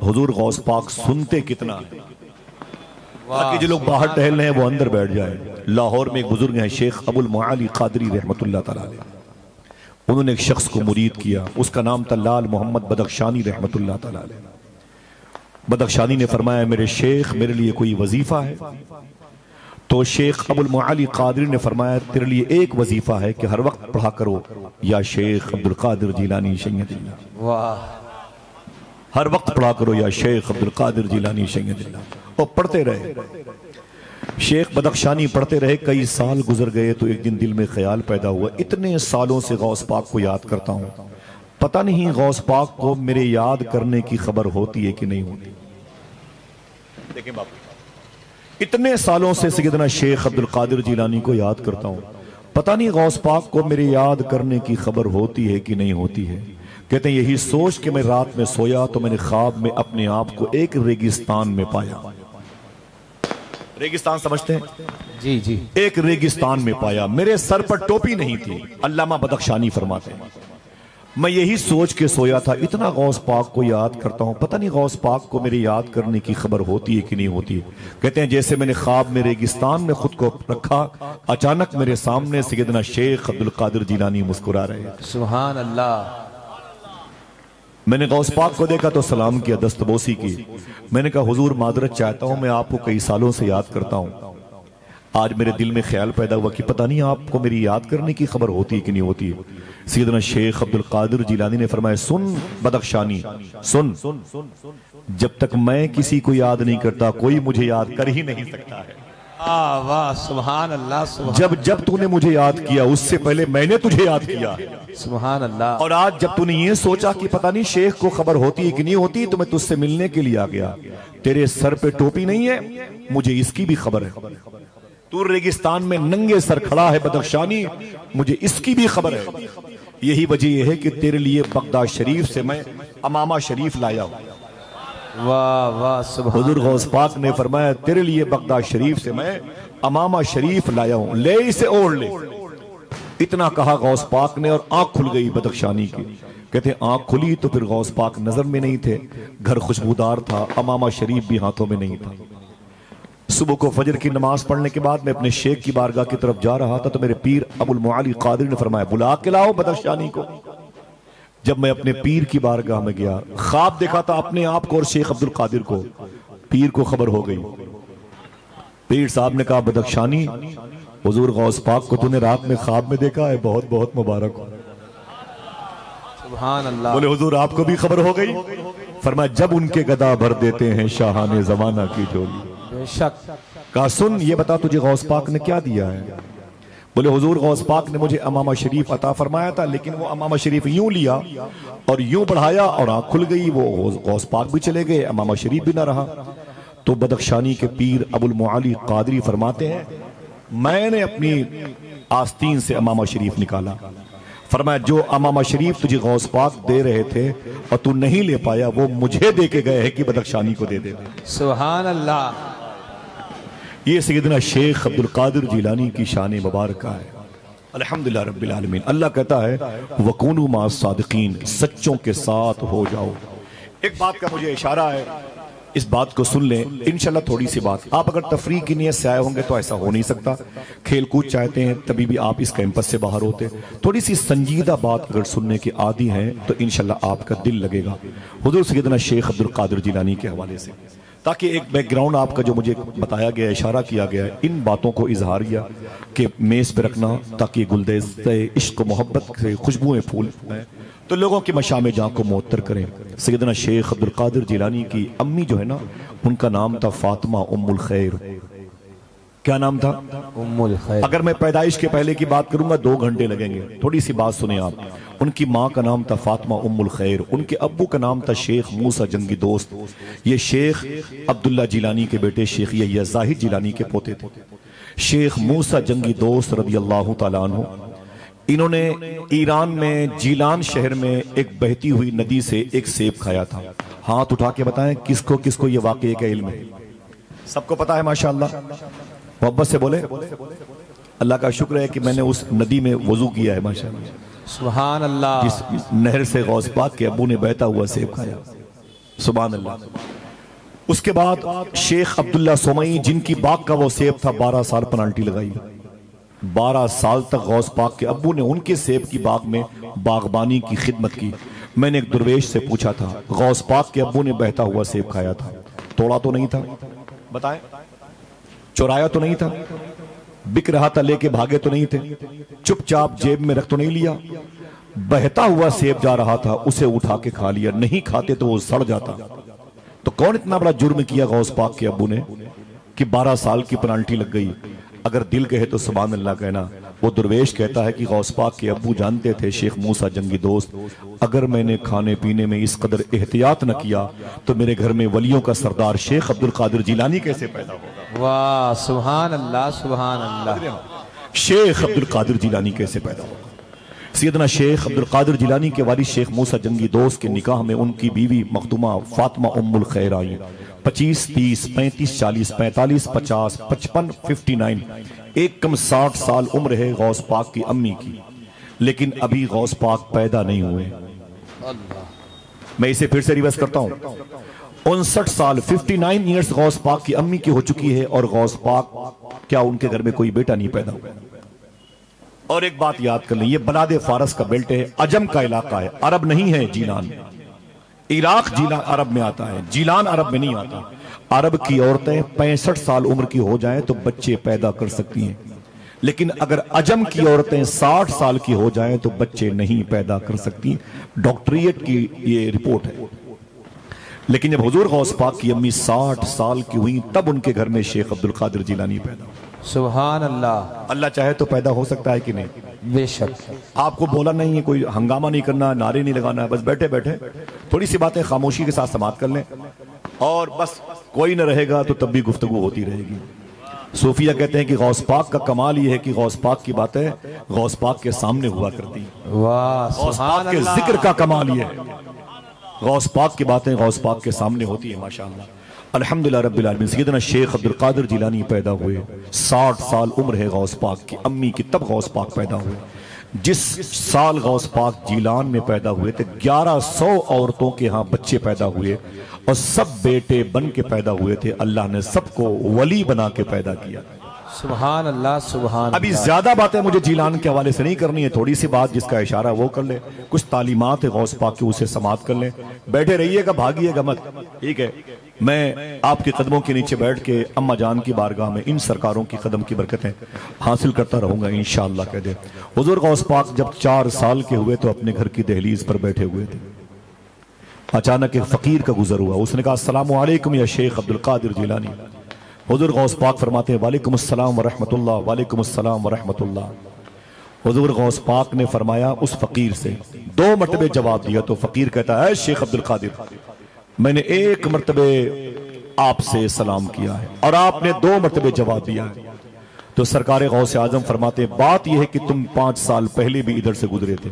हुजूर गौस पाक सुनते कितना है, ताकि जो लोग बाहर टहल रहे हैं वो अंदर बैठ जाए। लाहौर में एक बुजुर्ग हैं शेख अबुल मुआली कादरी रहमतुल्लाह तआला अलैह, उन्होंने एक शख्स को मुरीद किया, उसका नाम था लाल मोहम्मद बदख्शानी रहमतुल्लाह तआला अलैह। बदख्शानी ने फरमाया मेरे शेख मेरे लिए कोई वजीफा है? तो शेख अबुल मुआली कादरी ने फरमाया तेरे लिए एक वजीफा है कि हर वक्त पढ़ा करो या शेख अब्दुल कादिर जिलानी सैयदुल्लाह। वाह, हर वक्त पढ़ा करो या शेख अब्दुल कादिर जिलानी सैयदुल्लाह। और पढ़ते रहे, शेख बदख्शानी पढ़ते रहे। कई साल गुजर गए तो एक दिन दिल में ख्याल पैदा हुआ, इतने सालों से गौस पाक को याद करता हूं, पता नहीं गौस पाक को मेरे याद करने की खबर होती है कि नहीं होती। देखें बापू, इतने सालों से सैयदना शेख अब्दुल कादिर जिलानी को याद करता हूं, पता नहीं गौस पाक को मेरे याद करने की खबर होती है कि नहीं होती है। कहते हैं यही सोच के मैं रात में सोया तो मैंने ख्वाब में अपने आप को एक रेगिस्तान में पाया। रेगिस्तान समझते हैं? जी जी। एक रेगिस्तान में पाया, मेरे सर पर टोपी नहीं थी। अल्लामा बदख्शानी फरमाते हैं मैं यही सोच के सोया था, इतना गौस पाक को याद करता हूं, पता नहीं गौस पाक को मेरे याद करने की खबर होती है कि नहीं होती। कहते हैं जैसे मैंने ख्वाब में रेगिस्तान में खुद को रखा, अचानक मेरे सामने सैयदना शेख अब्दुल कादिर जिलानी मुस्कुरा रहे। सुभान अल्लाह। मैंने गौस पाक को देखा तो सलाम किया, दस्तबोसी की। मैंने कहा हुजूर मादरत चाहता हूं, मैं आपको कई सालों से याद करता हूं, आज मेरे दिल में ख्याल पैदा हुआ कि पता नहीं आपको मेरी याद करने की खबर होती है कि नहीं होती है। सैयदना शेख अब्दुल कादिर जिलानी ने फरमाया सुन बदख्शानी सुन, जब तक मैं किसी को याद नहीं करता कोई मुझे याद कर ही नहीं सकता है। वाह, सुभान अल्लाह, सुभान। जब जब तूने मुझे याद किया उससे पहले मैंने तुझे याद किया, सुभान अल्लाह। और आज जब तूने ये सोचा कि पता नहीं शेख को खबर होती है कि नहीं होती, तो मैं तुझसे मिलने के लिए आ गया। तेरे सर पे टोपी नहीं है, मुझे इसकी भी खबर है। तू रेगिस्तान में नंगे सर खड़ा है बदख्शानी, मुझे इसकी भी खबर है। यही वजह यह है कि तेरे लिए बगदाद शरीफ से मैं अमामा शरीफ लाया हूं। वाह वाह, सुभान। हुजूर गौस पाक ने फरमाया तेरे लिए बगदाद शरीफ से मैं अमामा शरीफ लाया हूं, ले इसे ओढ़ ले। इतना कहा गौस पाक ने और आंख खुल गई बदख्शानी की। कहते हैं आंख खुली तो फिर गौस पाक नजर में नहीं थे, घर खुशबूदार था, अमामा शरीफ भी हाथों में नहीं था। सुबह को फजर की नमाज पढ़ने के बाद मैं अपने शेख की बारगाह की तरफ जा रहा था तो मेरे पीर अबुल मुआली कादिर ने फरमाया बुला के लाओ बदख्शानी को। जब मैं अपने पीर की बारगाह में गया, ख्वाब देखा था अपने आप को और शेख अब्दुल कादिर को। पीर को खबर हो गई। पीर साहब ने कहा बदख्शानी, हुजूर गौस पाक को तूने रात में ख्वाब में देखा है, बहुत बहुत मुबारक हो। सुभान अल्लाह। बोले हुजूर आपको भी खबर हो गई? फरमाया जब उनके गदा भर देते हैं शाहाने जमाना की झोली। बेशक। कहा सुन ये बता तुझे गौस पाक ने क्या दिया है? बोले हुजूर गौस पाक ने मुझे अमामा शरीफ अता फरमाया था, लेकिन वो अमामा शरीफ यूं लिया और यूं बढ़ाया और आंख खुल गई, वो गौस पाक भी चले गए, अमामा शरीफ भी ना रहा। तो बदख्शानी के पीर अबुल मुआली कादरी फरमाते हैं मैंने अपनी आस्तीन से अमामा शरीफ निकाला। फरमाया जो अमामा शरीफ तुझे गौस पाक दे रहे थे और तू नहीं ले पाया, वो मुझे दे के गए हैं कि बदख्शानी को दे दे। सुभान अल्लाह। ये सैयदना शेख अब्दुल कादिर जिलानी की शान मुबारक है। अल्हम्दुलिल्लाह रब्बिल आलमीन। अल्लाह कहता है वकूनु मास सादिकीन, सच्चों के साथ हो जाओ। एक बात का मुझे इशारा है, इस बात को सुन लें इंशाल्लाह। थोड़ी सी बात, आप अगर तफरीह की नीयत से आए होंगे तो ऐसा हो नहीं सकता, खेल कूद चाहते हैं तभी भी आप इस कैंपस से बाहर होते। थोड़ी सी संजीदा बात अगर सुनने के आदी हैं तो इंशाल्लाह आपका दिल लगेगा हुजूर सैयदना शेख अब्दुल कादिर जिलानी के हवाले से, ताकि एक बैकग्राउंड आपका जो मुझे बताया गया, इशारा किया गया है, इन बातों को इजहार किया कि मेज़ पे रखना ताकि गुलदस्ते इश्क मोहब्बत से खुशबुएं फूल तो लोगों की मशाम जहाँ को मुअत्तर करें। सैयदना शेख अब्दुल कादिर जिलानी की अम्मी जो है ना, उनका नाम था फातिमा उम्मुल खैर। क्या नाम था? उम्मुल खैर। अगर मैं पैदाइश के पहले की बात करूंगा 2 घंटे लगेंगे, थोड़ी सी बात सुने आप। उनकी माँ का नाम था फातिमा उम्मुल खैर, उनके अब्बू का नाम था शेख मूसा जंगी दोस्त। ये शेख अब्दुल्ला जिलानी के बेटे शेख यहिया जाहिद जिलानी के पोते थे। शेख मूसा जंगी दोस्त रज़ी अल्लाह तआला अन्हु, इन्होंने ईरान में जीलान शहर में एक बहती हुई नदी से एक सेब खाया था। हाथ उठा के बताएं किसको किसको ये वाकये का इल्म है? सबको पता है माशाअल्लाह, मोहब्बत से बोले। अल्लाह का शुक्र है कि मैंने उस नदी में वजू किया है माशाअल्लाह। सुभान अल्लाह। जिस नहर से गौस पाक के अब्बू ने बहता हुआ सेब खाया। सुभान अल्लाह। उसके बाद शेख अब्दुल्ला सोमई, जिनकी बाग का वो सेब था, 12 साल पेनाल्टी लगाई। 12 साल तक गौस पाक के अब्बू ने उनके सेब की बाग में बागबानी की खिदमत की। मैंने एक दुर्वेश से पूछा था, गौस पाक के अब्बू ने बहता हुआ सेब खाया था, तोड़ा तो नहीं था, बताएं, चुराया तो नहीं था, बिक रहा था लेके भागे तो नहीं थे, चुपचाप जेब में रख तो नहीं लिया, बहता हुआ सेब जा रहा था, उसे उठा के खा लिया। नहीं खाते तो वो सड़ जाता। तो कौन इतना बड़ा जुर्म किया गौस पाक के अब्बू ने कि 12 साल की पेनाल्टी लग गई। अगर दिल कहे तो सुभान अल्लाह कहना। वो दुर्वेश कहता है कि गौस पाक के अब्बू जानते थे, शेख मूसा जंगी दोस्त, अगर मैंने खाने पीने में इस कदर एहतियात न किया तो मेरे घर में वलियों का सरदार शेख अब्दुल कादिर जिलानी कैसे पैदा होगा। वाह सुभान अल्लाह, सुभान अल्लाह। शेख अब्दुल कादिर जिलानी कैसे पैदा होगा। सैयदना शेख अब्दुल कादिर जिलानी के वालिद शेख मूसा जंगी दोस्त के निकाह में उनकी बीवी मखदूमा फातिमा उम्मुल खैर आई। 25, 30, 35, 40, 45, 50, 55, 59, एक कम 60 साल उम्र है गौस पाक की अम्मी की, लेकिन अभी गौस पाक पैदा नहीं हुए। मैं इसे फिर से रिवर्स करता हूं। 59 साल 59 ईयर्स गौस पाक की अम्मी की हो चुकी है और गौस पाक क्या उनके घर में कोई बेटा नहीं पैदा हुआ। और एक बात याद कर लें, ये बलादे फारस का बेल्ट है, अजम का इलाका है, अरब नहीं है। जीलान, इराक जीलान अरब में आता है, जीलान अरब में नहीं आता। अरब की औरतें 65 साल उम्र की हो जाएं तो बच्चे पैदा कर सकती हैं, लेकिन अगर अजम की औरतें 60 साल की हो जाएं तो बच्चे नहीं पैदा कर सकती। डॉक्टरेट की ये रिपोर्ट है। लेकिन जब हुजूर गौस पाक की अम्मी 60 साल की हुई तब उनके घर में शेख अब्दुल कादिर जिलानी पैदा हुआ। सुभान अल्लाह। अल्लाह चाहे तो पैदा हो सकता है कि नहीं? बेशक। आपको बोला नहीं है, कोई हंगामा नहीं करना, नारे नहीं लगाना है, बस बैठे बैठे थोड़ी सी बातें खामोशी के साथ समाप्त कर लें और बस कोई न रहेगा तो तब भी गुफ्तगू होती रहेगी। सूफिया कहते हैं कि गौस पाक का कमाल ये है कि गौस पाक की बातें गौस पाक के सामने हुआ करती। वाह गौस पाक के जिक्र का कमाल ये है, गौस पाक की बातें गौस पाक के सामने होती है। माशाअल्लाह, अल्हम्दुलिल्लाह रब्बिल आलमीन। सैयदना शेख अब्दुल कादिर जिलानी पैदा हुए, 60 साल उम्र है गौस पाक की अम्मी की, तब गौस पाक पैदा हुए। जिस साल गौस पाक जीलान में पैदा हुए थे 1100 औरतों के यहाँ बच्चे पैदा हुए और सब बेटे बन के पैदा हुए थे। अल्लाह ने सबको वली बना के पैदा किया। सुभान अल्लाह, सुभान। अभी ज्यादा बातें मुझे जीलान के हवाले से नहीं करनी है, थोड़ी सी बात जिसका इशारा वो कर ले, कुछ तालीमात है गौस पाक की उसे समाप्त कर ले। बैठे रहिएगा, भागिएगा मत, ठीक है। मैं आपके कदमों के नीचे बैठ के अम्मा जान की बारगाह में इन सरकारों की कदम की बरकतें हासिल करता रहूंगा इंशाअल्लाह। कह दे हुजूर गौस पाक जब 4 साल के हुए तो अपने घर की दहलीज पर बैठे हुए थे। अचानक एक फकीर का गुजर हुआ, उसने कहा अस्सलामु अलैकुम या शेख अब्दुल कादिर जिलानी। हुजूर गौस पाक फरमाते हैं वालेकुम अस्सलाम व रहमतुल्लाह, वालेकुम अस्सलाम व रहमतुल्लाह। हुजूर गौस पाक ने फरमाया उस फकीर से 2 मरतबे जवाब दिया तो फकीर कहता है शेख अब्दुल कादिर, मैंने 1 मरतबे आपसे सलाम किया है और आपने 2 मरतबे जवाब दिया है। तो सरकार गौस आजम फरमाते बात यह है कि तुम 5 साल पहले भी इधर से गुजरे थे,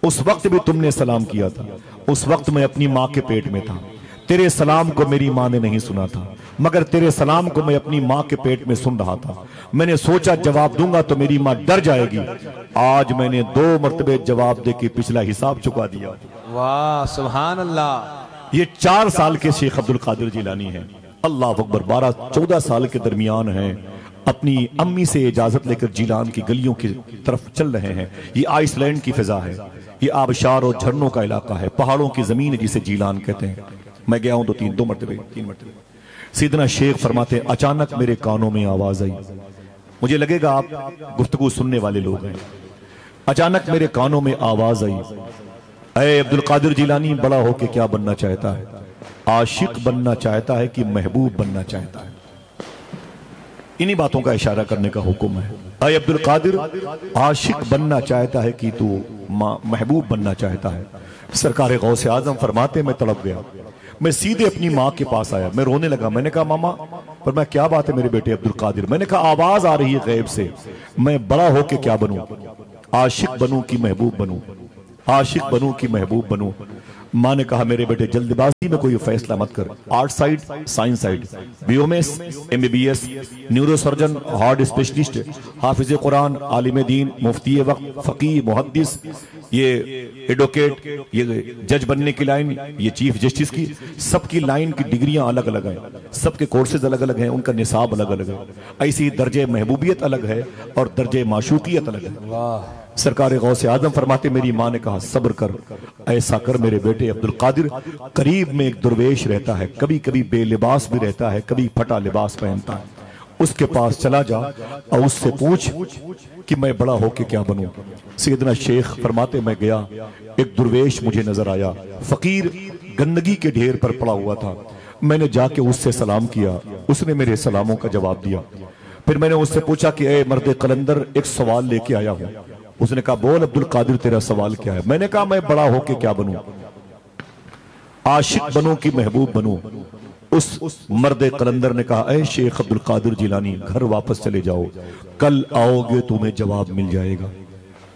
उस वक्त भी तुमने सलाम किया था। उस वक्त मैं अपनी माँ के पेट में था, तेरे सलाम को मेरी माँ ने नहीं सुना था, मगर तेरे सलाम को मैं अपनी माँ के पेट में सुन रहा था। मैंने सोचा जवाब दूंगा तो मेरी माँ डर जाएगी। आज मैंने 2 मरतबे जवाब दे के पिछला हिसाब चुका दिया। वाह सुभान अल्लाह। ये 4 साल के शेख अब्दुल कादिर जिलानी हैं। अल्लाह अकबर, 12-14 साल के दरमियान हैं, अपनी अम्मी से इजाजत लेकर जीलान की गलियों की तरफ चल रहे हैं। ये आइसलैंड की फिजा है, ये आबशार और झरनों का इलाका है, पहाड़ों की जमीन है जिसे जीलान कहते हैं। मैं गया हूं 2 मरतबे 3 मरतबे। सीधना शेख फरमाते अचानक मेरे कानों में आवाज आई, मुझे लगेगा आप गुफ्तगू सुनने वाले लोग हैं। अचानक मेरे कानों में आवाज आई, ऐ अब्दुल कादिर जिलानी बड़ा होके क्या बनना चाहता है? आशिक बनना चाहता है कि महबूब बनना चाहता है? इन्हीं बातों का इशारा करने का हुक्म है। ऐ अब्दुल कादिर, आशिक बनना चाहता है कि तू महबूब बनना चाहता है? सरकार गौस आजम फरमाते मैं तड़प गया, मैं सीधे अपनी माँ के पास आया, मैं रोने लगा। मैंने कहा मामा, पर मैं क्या बात है मेरे बेटे अब्दुल कादिर? मैंने कहा आवाज आ रही है गैब से, मैं बड़ा होके क्या बनूं? आशिक बनूं कि महबूब बनूं? आशिक बनूं कि महबूब बनूं? माँ ने कहा मेरे बेटे जल्दबाजी में कोई फैसला मत कर, art side science side, BOMS MBBS, neurosurgeon, heart specialist, हाफिज कुरान, आलिम दीन, मुफ्ती वक्त, फकीह, मुहद्दिस, ये एडवोकेट, ये जज बनने की लाइन, ये चीफ जस्टिस की, सबकी लाइन की डिग्रियां अलग अलग हैं, सबके कोर्सेज अलग अलग हैं, उनका निसाब अलग अलग है। ऐसी ही दर्जे महबूबियत अलग है और दर्जे माशूकियत अलग है। वाह सरकार गौसे आजम फरमाते, मेरी माँ ने कहा सब्र कर, ऐसा कर मेरे बेटे अब्दुल कादिर, करीब में एक दुर्वेश रहता है, कभी कभी बेलिबास भी रहता है, कभी फटा लिबास पहनता है, उसके पास चला जा और उससे पूछ कि मैं बड़ा होके क्या बनूं। सैयदना शेख फरमाते, मैं गया, एक दुर्वेश मुझे नजर आया, फकीर गंदगी के ढेर पर पड़ा हुआ था। मैंने जाके उससे सलाम किया, उसने मेरे सलामों का जवाब दिया। फिर मैंने उससे पूछा कि ए मर्द कलंदर, एक सवाल लेके आया हूं। उसने कहा, बोल अब्दुल कादिर, तेरा सवाल क्या है? मैंने कहा, मैं बड़ा होके क्या बनूं, आशिक बनूं कि महबूब बनूं? उस मर्द कलंदर ने कहा, ए शेख अब्दुल कादिर जिलानी, घर वापस चले जाओ, कल आओगे तुम्हें जवाब मिल जाएगा।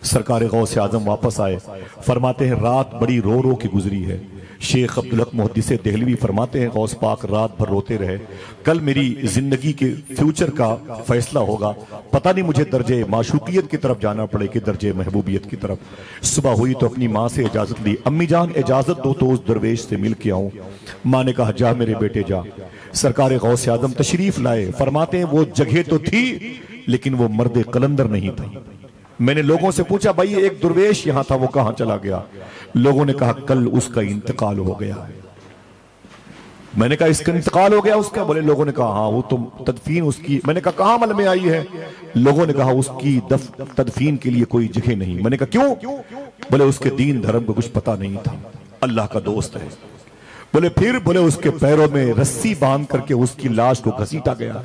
सरकार गौसे आजम वापस आए, फरमाते हैं रात बड़ी रो रो के गुजरी है। शेख अब्दुल हक मुहद्दिस देहलवी फरमाते हैं, गौस पाक रात भर रोते रहे, कल मेरी जिंदगी के फ्यूचर का फैसला होगा, पता नहीं मुझे दर्जे माशूकियत की तरफ जाना पड़े कि दर्जे महबूबियत की तरफ। सुबह हुई तो अपनी माँ से इजाजत ली, अम्मी जान इजाजत दो तो उस दरवेश से मिल के आऊं। माँ ने कहा, जा मेरे बेटे जा। सरकार गौसे आजम तशरीफ लाए, फरमाते हैं वो जगह तो थी लेकिन वो मर्द कलंदर नहीं था। मैंने लोगों से पूछा, भाई एक दुर्वेश यहां था, वो कहां चला गया? लोगों ने कहा, कल उसका इंतकाल हो गया है। मैंने कहा, इसका इंतकाल हो गया उसका? बोले, लोगों ने कहा हाँ, वो तो तदफीन उसकी। मैंने कहा, कहां अमल में आई है? लोगों ने कहा, उसकी तदफीन के लिए कोई जगह नहीं। मैंने कहा, क्यों? बोले, उसके दीन धर्म को कुछ पता नहीं था, अल्लाह का दोस्त है। बोले, फिर? बोले, उसके पैरों में रस्सी बांध करके उसकी लाश को घसीटा गया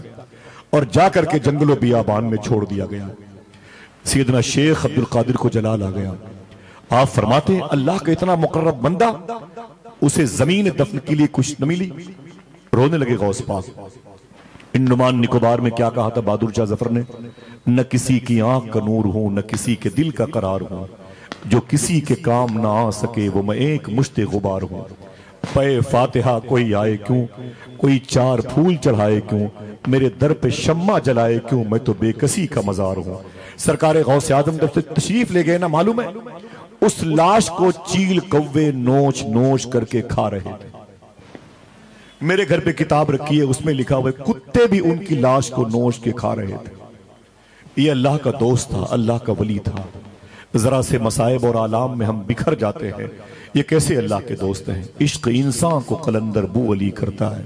और जाकर के जंगलों बियाबान में छोड़ दिया गया। सैयदना शेख अब्दुल कादिर को जलाल आ गया। आप फरमाते हैं, अल्लाह का इतना मुकर्रब बंदा, उसे जमीन दफन के लिए कुछ न मिली, रोने लगे गौस पाक। अंडमान निकोबार में क्या कहा था बहादुर शाह जफर ने, न किसी की आंख का नूर हूं, न किसी के दिल का करार हूं, जो किसी के काम ना आ सके वो मैं एक मुश्ते गुबार हूं। पे फातिहा कोई आए क्यों, कोई चार फूल चढ़ाए क्यों, मेरे दर पे शम्मा जलाए क्यों, मैं तो बेकसी का मजार हूं। सरकार गौसे आजम जब से तशरीफ ले गए ना, मालूम है उस लाश को चील कौवे नोच नोच करके खा रहे थे। मेरे घर पे किताब रखी है, उसमें लिखा हुआ है, कुत्ते भी उनकी लाश को नोच के खा रहे थे। ये अल्लाह का दोस्त था, अल्लाह का वली था। जरा से मसाइब और आलाम में हम बिखर जाते हैं, ये कैसे अल्लाह के दोस्त हैं? इश्क इंसान को कलंदर बू वली करता है,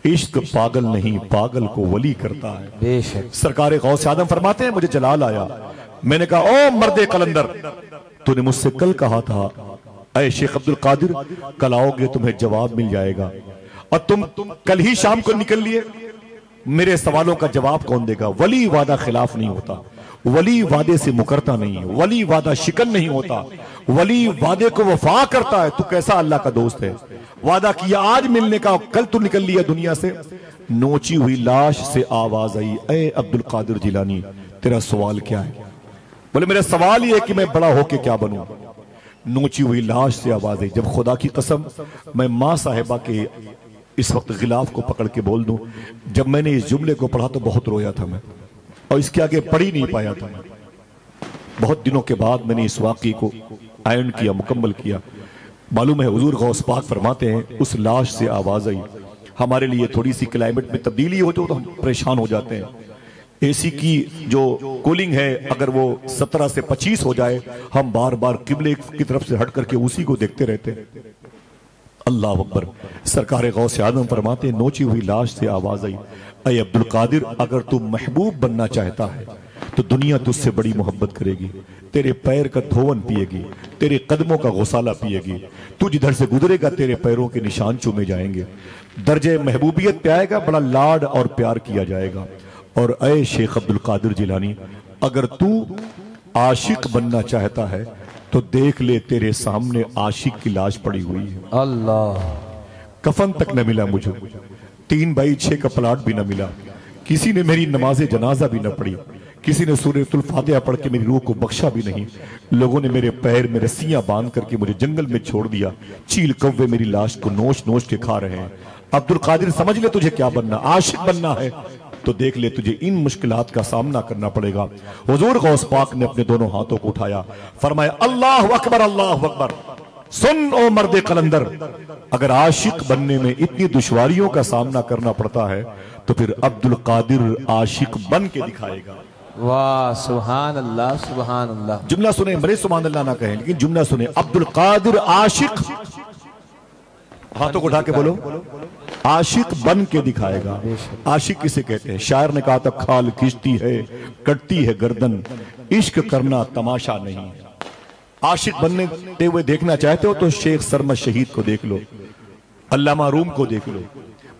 इश्क पागल नहीं पागल को वली करता है। बेशक। सरकार गौसे आदम फरमाते हैं, मुझे जलाल आया, मैंने कहा, ओ मर्दे कलंदर, तूने मुझसे कल कहा था ऐ शेख अब्दुल कादिर, कल आओगे तुम्हें जवाब मिल जाएगा, और तुम कल ही शाम को निकल लिए। मेरे सवालों का जवाब कौन देगा? वली वादा खिलाफ नहीं होता, वली वादे से मुकरता नहीं है, वली वादा शिकन नहीं होता, वली वादे को वफा करता है। तू कैसा अल्लाह का दोस्त है? वादा किया आज मिलने का, कल तू निकल लिया दुनिया से। नोची हुई लाश से आवाज आई, ए अब्दुल कादिर जिलानी, तेरा सवाल क्या है? बोले, मेरा सवाल ये है कि मैं बड़ा होके क्या बनूं। नोची हुई लाश से आवाज आई। जब खुदा की कसम मैं मां साहिबा के इस वक्त गिलाफ को पकड़ के बोल दूं, जब मैंने इस जुमले को पढ़ा तो बहुत रोया था मैं, और इसके आगे पढ़ ही नहीं पाया था मैं। बहुत दिनों के बाद मैंने इस वाक़ई को आयन किया, मुकम्मल किया। मालूम है हुजूर गौस पाक फरमाते हैं, उस लाश से आवाज आई। हमारे लिए थोड़ी सी क्लाइमेट में तब्दीली हो तो हम परेशान हो जाते हैं। एसी की जो कूलिंग है, अगर वो 17 से 25 हो जाए, हम बार बार किबले की तरफ से हट करके उसी को देखते रहते हैं। अल्लाह अकबर। सरकार गौसे आदम फरमाते, नोची हुई लाश से आवाज आई, अय अब्दुल कादिर, अगर तू महबूब बनना चाहता है तो दुनिया तुझसे बड़ी मोहब्बत करेगी, तेरे पैर का धोवन पिएगी, तेरे कदमों का गौसाला पिएगी, तू जिधर से गुजरेगा तेरे पैरों के निशान चूमे जाएंगे, दर्जे महबूबियत पे आएगा, बड़ा लाड और प्यार किया जाएगा। और अय शेख अब्दुल कादिर जिलानी, अगर तू आशिक बनना चाहता है तो देख ले, तेरे सामने आशिक की लाश पड़ी हुई है। अल्लाह। कफन तक न मिला मुझे, 3/6 का प्लाट भी न मिला, किसी ने मेरी नमाज जनाजा भी न पढ़ी, किसी ने सूरतुल फातिहा पढ़ के मेरी रूह को बख्शा भी नहीं। लोगों ने मेरे पैर में रस्सियां बांध करके मुझे जंगल में छोड़ दिया, चील कौवे मेरी लाश को नोच नोच के खा रहे हैं। अब्दुल कादिर समझ ले, तुझे क्या बनना, आशिक बनना है तो देख ले तुझे इन मुश्किलात का सामना करना पड़ेगा। हुजूर गौस पाक ने अपने दोनों हाथों को उठाया, फरमाया अल्लाह अकबर अल्लाह अकबर। सुन ओ मर्दे कलंदर, अगर आशिक बनने में इतनी दुश्वारियों का सामना करना पड़ता है तो फिर अब्दुल कादिर आशिक बन के दिखाएगा। वाह सुभान अल्लाह सुभान अल्लाह। जुमला सुने, बड़े सुभान अल्लाह ना कहें, लेकिन जुमला सुने, अब्दुल कादिर आशिक, हाथों को उठा के बोलो, आशिक बन के दिखाएगा। आशिक किसे कहते हैं? शायर ने कहा था खाल खींचती है कटती है गर्दन, इश्क करना तमाशा नहीं है। आशिक बनने हुए देखना चाहते हो तो शेख सरमद शहीद को देख लो, अल्लामा रूम को देख लो,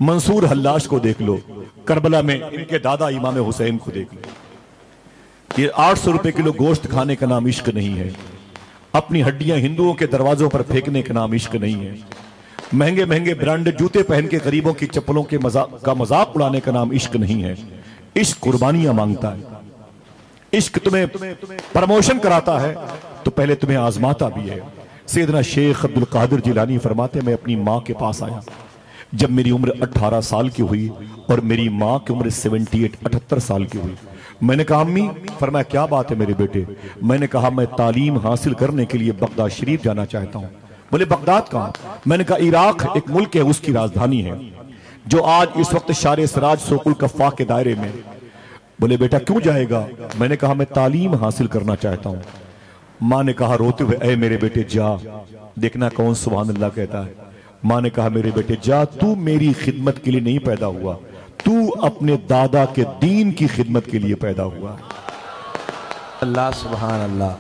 मंसूर हल्लाज को देख लो, करबला में इनके दादा इमाम हुसैन को देख लो। ये 800 रुपए किलो गोश्त खाने का नाम इश्क नहीं है, अपनी हड्डियां हिंदुओं के दरवाजों पर फेंकने का नाम इश्क नहीं है, महंगे महंगे ब्रांडेड जूते पहन के गरीबों की चप्पलों के मजाक उड़ाने का नाम इश्क नहीं है। इश्क कुर्बानियां मांगता है, इश्क तुम्हें प्रमोशन कराता है तो पहले तुम्हें आजमाता भी है। सैयदना शेख अब्दुल कादिर जिलानी फरमाते, मैं अपनी माँ के पास आया जब मेरी उम्र 18 साल की हुई और मेरी माँ की उम्र 78 साल की हुई। मैंने कहा अम्मी, फरमाया क्या बात है मेरे बेटे? मैंने कहा मैं तालीम हासिल करने के लिए बगदाद शरीफ जाना चाहता हूँ। बोले बगदाद कहाँ? मैंने कहा इराक एक मुल्क है, उसकी राजधानी है जो आज इस वक्त शारे सराज सोकुल कफ़ा के दायरे में। बोले बेटा क्यों जाएगा? मैंने कहा मैं तालीम हासिल करना चाहता हूँ। माँ ने कहा रोते हुए, ऐ मेरे बेटे जा, देखना कौन सुभान अल्लाह कहता है। माँ ने कहा मेरे बेटे जा, तू मेरी खिदमत के लिए नहीं पैदा हुआ, तू अपने दादा के दीन की खिदमत के लिए पैदा हुआ। अल्लाह सुभान अल्लाह।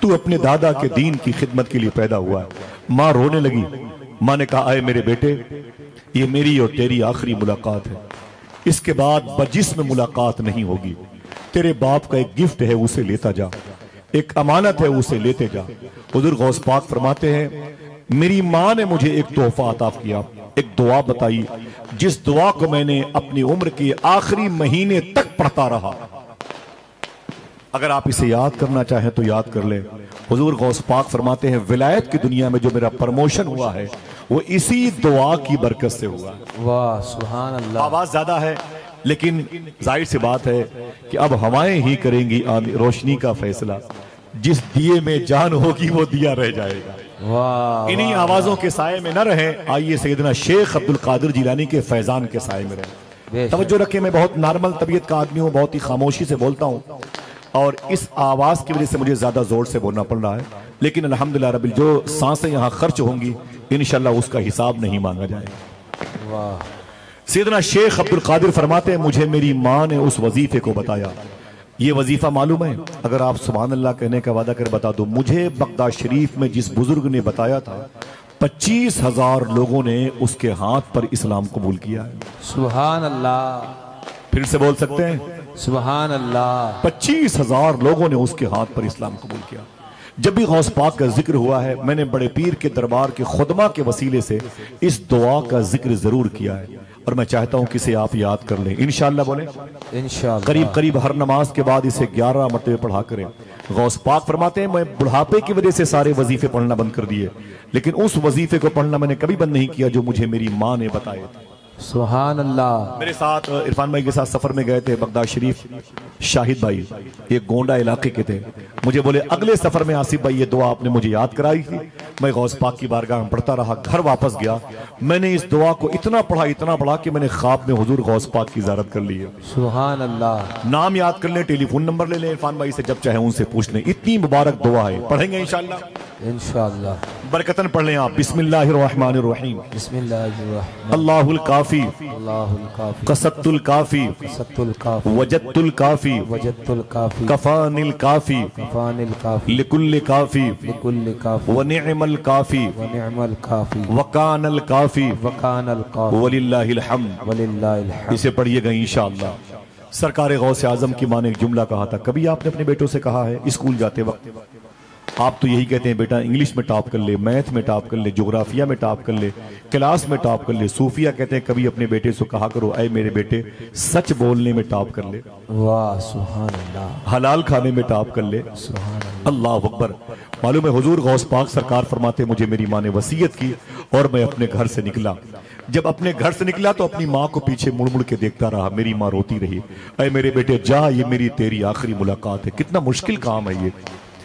तू अपने दादा के दीन की खिदमत के लिए पैदा हुआ है। माँ रोने लगी। माँ ने कहा आए मेरे बेटे, ये मेरी और तेरी आखिरी मुलाकात है, इसके बाद बजिस्म मुलाकात नहीं होगी। तेरे बाप का एक गिफ्ट है, उसे लेता जा, एक अमानत है, उसे लेते जा। हुजूर गौस पाक फरमाते हैं मेरी माँ ने मुझे एक तोहफा अता किया, एक दुआ बताई, जिस दुआ को मैंने अपनी उम्र के आखिरी महीने तक पढ़ता रहा। अगर आप इसे याद करना चाहें तो याद कर ले। हुजूर गौस पाक फरमाते हैं विलायत की दुनिया में जो मेरा प्रमोशन हुआ है वो इसी दुआ की बरकत से हुआ। वाह सुभान अल्लाह। आवाज ज्यादा है लेकिन जाहिर सी बात है कि अब हवाएं ही करेंगी रोशनी का फैसला। जिस दिए में जान होगी वो दिया रह जाएगा। वाह। इन्हीं आवाजों के साए में न रहे, आइए सैयदना शेख अब्दुल कादिर जिलानी के फैजान के साए में रहे। तवज्जो रखें, मैं बहुत नॉर्मल तबीयत का आदमी हूँ, बहुत ही खामोशी से बोलता हूँ और इस आवाज की वजह से मुझे ज्यादा जोर से बोलना पड़ रहा है, लेकिन अल्हम्दुलिल्लाह रब्बिल जो सांसें यहाँ खर्च होंगी इंशाल्लाह उसका हिसाब नहीं मांगा जाएगा। वाह। सैयदना शेख अब्दुल कादिर फरमाते हैं मुझे मेरी माँ ने उस वजीफे को बताया। ये वजीफा मालूम है? अगर आप सुभान अल्लाह कहने का वादा कर बता दो, मुझे बगदाद शरीफ में जिस बुजुर्ग ने बताया था 25,000 लोगों ने उसके हाथ पर इस्लाम कबूल किया है। सुभान अल्लाह। फिर से बोल सकते हैं? सुभान अल्लाह। 25,000 लोगों ने उसके हाथ पर इस्लाम कबूल किया। जब भी गौस पाक का जिक्र हुआ है मैंने बड़े पीर के दरबार के खुदमा के वसीले से इस दुआ का जिक्र जरूर किया है और मैं चाहता हूं कि इसे आप याद कर लें इंशाअल्लाह। बोले इंशाअल्लाह। करीब करीब हर नमाज के बाद इसे 11 मरतबे पढ़ा करें। गौस पाक फरमाते हैं मैं बुढ़ापे की वजह से सारे वजीफे पढ़ना बंद कर दिए, लेकिन उस वजीफे को पढ़ना मैंने कभी बंद नहीं किया जो मुझे मेरी माँ ने बताए थे। सुभान अल्लाह। मेरे साथ इरफान भाई के साथ सफर में गए थे बगदाद शरीफ, शाहिद भाई ये गोंडा इलाके के थे। मुझे बोले अगले सफर में आसिफ भाई ये दुआ आपने मुझे याद कराई थी। मैं गौस पाक की बारगाह में पढ़ता रहा, घर वापस गया, मैंने इस दुआ को इतना पढ़ा कि मैंने ख्वाब में हुजूर गौस पाक की ज़ियारत कर ली है। सुभान अल्लाह। नाम याद कर लें, टेलीफोन नंबर ले लें, इरफान भाई से जब चाहे उनसे पूछ लें। इतनी मुबारक दुआ है, पढ़ेंगे इंशाअल्लाह। इंशाअल्लाह। बरकतन पढ़ लें आप। बिस्मिल्लाहिर्रहमानिर्रहीम। बिस्मिल्लाहिर्रहमानिर्रहीम। अल्लाहुल काफी अल्लाहुल काफी। कसत्तुल काफी कसत्तुल काफी। वजत्तुल काफी वजत्तुल काफी। कफानिल काफी कफानिल काफी। लिकुल्ल काफी लिकुल्ल काफी। व निअमल काफी व निअमल काफी। वकानल काफी वकानल काफी। वलिल्लाहिल हम्द। वलिल्लाहिल हम्द। इसे पढ़िएगा इंशाअल्लाह। सरकार गौसे आजम की माँ ने एक जुमला कहा था, कभी आपने अपने बेटों से कहा है स्कूल जाते वक्त आप तो यही कहते हैं बेटा इंग्लिश में टॉप कर ले, मैथ में टॉप कर ले, ज्योग्राफिया में टॉप कर ले, क्लास में टॉप कर ले। सूफिया कहते हैं कभी अपने बेटे से कहा करो ऐ मेरे बेटे सच बोलने में टॉप कर ले। वाह सुभान अल्लाह। हलाल खाने में टॉप कर ले। सुभान अल्लाह। अल्लाह अकबर। मालूम है हुजूर गौस पाक सरकार फरमाते मुझे मेरी माँ ने वसीयत की और मैं अपने घर से निकला। जब अपने घर से निकला तो अपनी माँ को पीछे मुड़ मुड़ के देखता रहा। मेरी माँ रोती रही, अरे मेरे बेटे जा, ये मेरी तेरी आखिरी मुलाकात है। कितना मुश्किल काम है ये।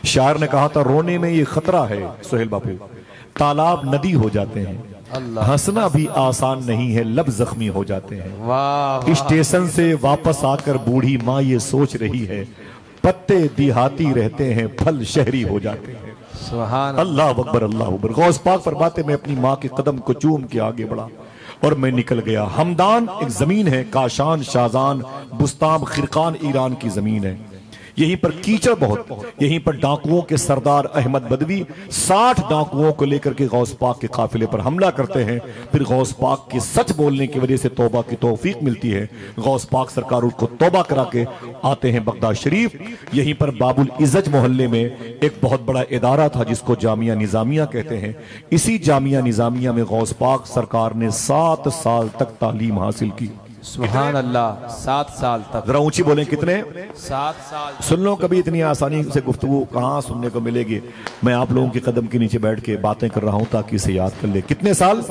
शायर ने कहा था रोने में ये खतरा है सुहेल बापू, तालाब नदी हो जाते हैं, हंसना भी आसान नहीं है, लब जख्मी हो जाते हैं। वाह स्टेशन से वापस आकर बूढ़ी माँ ये सोच रही है, पत्ते देहाती रहते हैं, फल शहरी हो जाते हैं। सुभान अल्लाह अकबर अल्लाह अकबर। गौस पाक फरमाते मैं अपनी माँ के कदम को चूम के आगे बढ़ा और मैं निकल गया। हमदान एक जमीन है, काशान, शाहजान, बुस्ताम, खिरकान ईरान की जमीन है। यहीं पर कीचड़ बहुत, यहीं पर डाकुओं के सरदार अहमद बदवी 60 डाकुओं को लेकर के गौस पाक के काफिले पर हमला करते हैं। फिर गौस पाक के सच बोलने की वजह से तौबा की तौफीक मिलती है। गौस पाक सरकार उनको तौबा करा के आते हैं बगदाद शरीफ। यहीं पर बाबुल इज्जत मोहल्ले में एक बहुत बड़ा इदारा था जिसको जामिया निजामिया कहते हैं। इसी जामिया निजामिया में गौस पाक सरकार ने 7 साल तक तालीम हासिल की। सुभान अल्लाह, 7 साल तक। जरा ऊंची बोलें, कितने? 7 साल। सुन लो, कभी इतनी आसानी से गुफ्तगू कहाँ सुनने को मिलेगी। मैं आप लोगों के कदम के नीचे बैठ के बातें कर रहा हूं ताकि इसे याद कर ले। कितने साल?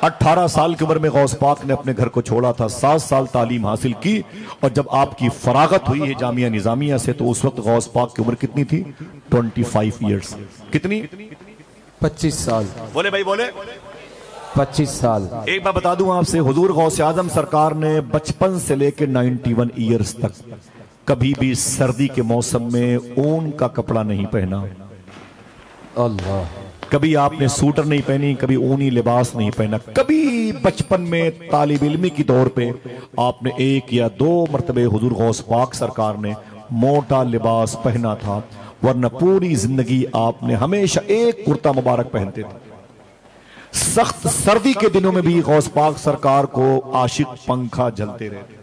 18 साल की उम्र में गौस पाक ने अपने घर को छोड़ा था, 7 साल तालीम हासिल की। और जब आपकी फरागत हुई है जामिया निजामिया से तो उस वक्त गौस पाक की उम्र कितनी थी? 25 ईयर्स। कितनी? 25 साल। बोले भाई बोले। 25 साल। एक बार बता दूं आपसे, हुजूर गौसे आजम सरकार ने बचपन से लेकर 91 ईयर्स तक कभी भी सर्दी के मौसम में ऊन का कपड़ा नहीं पहना। अल्लाह। कभी आपने सूटर नहीं पहनी, कभी ऊनी लिबास नहीं पहना। कभी बचपन में तालिब इल्मी की तौर पे आपने 1 या 2 मरतबे हुजूर गौस पाक सरकार ने मोटा लिबास पहना था, वरना पूरी जिंदगी आपने हमेशा एक कुर्ता मुबारक पहनते थे। सख्त सर्दी के दिनों में भी गौस पाक सरकार को आशिक पंखा जलते रहते।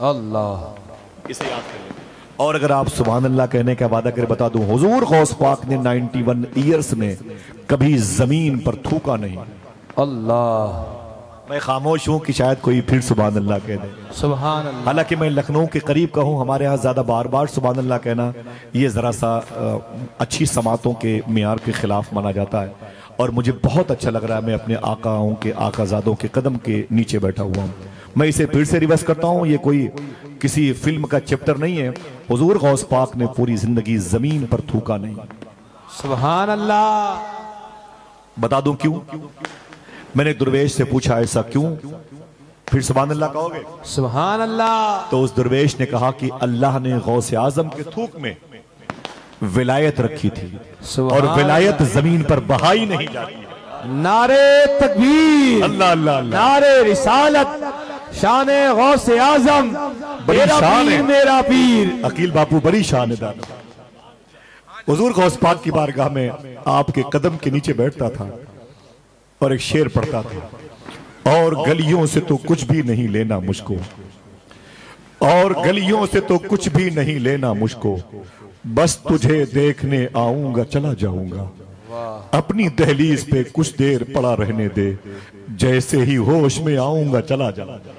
अल्लाह। इसे याद कर लें। और अगर आप सुभान अल्लाह कहने का वादा कर बता दूं, हुजूर गौस पाक ने 91 ईयर्स में कभी जमीन पर थूका नहीं। अल्लाह। मैं खामोश हूं कि शायद कोई फिर सुभान अल्लाह कह दे। सुभान अल्लाह। हालांकि मैं लखनऊ के करीब का हूं, हमारे यहाँ ज्यादा बार बार सुभान अल्लाह कहना ये जरा सा अच्छी समातों के मियार के खिलाफ माना जाता है। और मुझे बहुत अच्छा लग रहा है, मैं अपने आकाओं के आकाजादों के कदम के नीचे बैठा हुआ हूं। मैं इसे फिर से रिवर्स करता हूं, ये कोई किसी फिल्म का चैप्टर नहीं है। हुजूर गौस पाक ने पूरी जिंदगी जमीन पर थूका नहीं। सुभान अल्लाह। बता दूं क्यों? मैंने दुर्वेश से पूछा ऐसा क्यों? फिर सुभान अल्लाह कहोगे? सुभान अल्लाह। तो उस दुर्वेश ने कहा कि अल्लाह ने गौसे आजम के थूक में विलायत रखी थी और विलायत जमीन पर बहाई नहीं जाती। नारे तकबीर, अल्लाह अल्लाह अल्लाह, नारे रिसालत, शाने गौसे आजम, बड़ी मेरा शान पीर है। मेरा पीर। अकील बापू बड़ी शान है। हुजूर गौस पाक की बारगाह में आपके कदम के नीचे बैठता था और एक शेर पढ़ता था, और गलियों से तो कुछ भी नहीं लेना मुझको, और गलियों से तो कुछ भी नहीं लेना मुझको, बस तुझे देखने आऊंगा चला जाऊंगा, अपनी दहलीज पे कुछ देर पड़ा रहने दे, जैसे ही होश में आऊंगा चला जाऊंगा।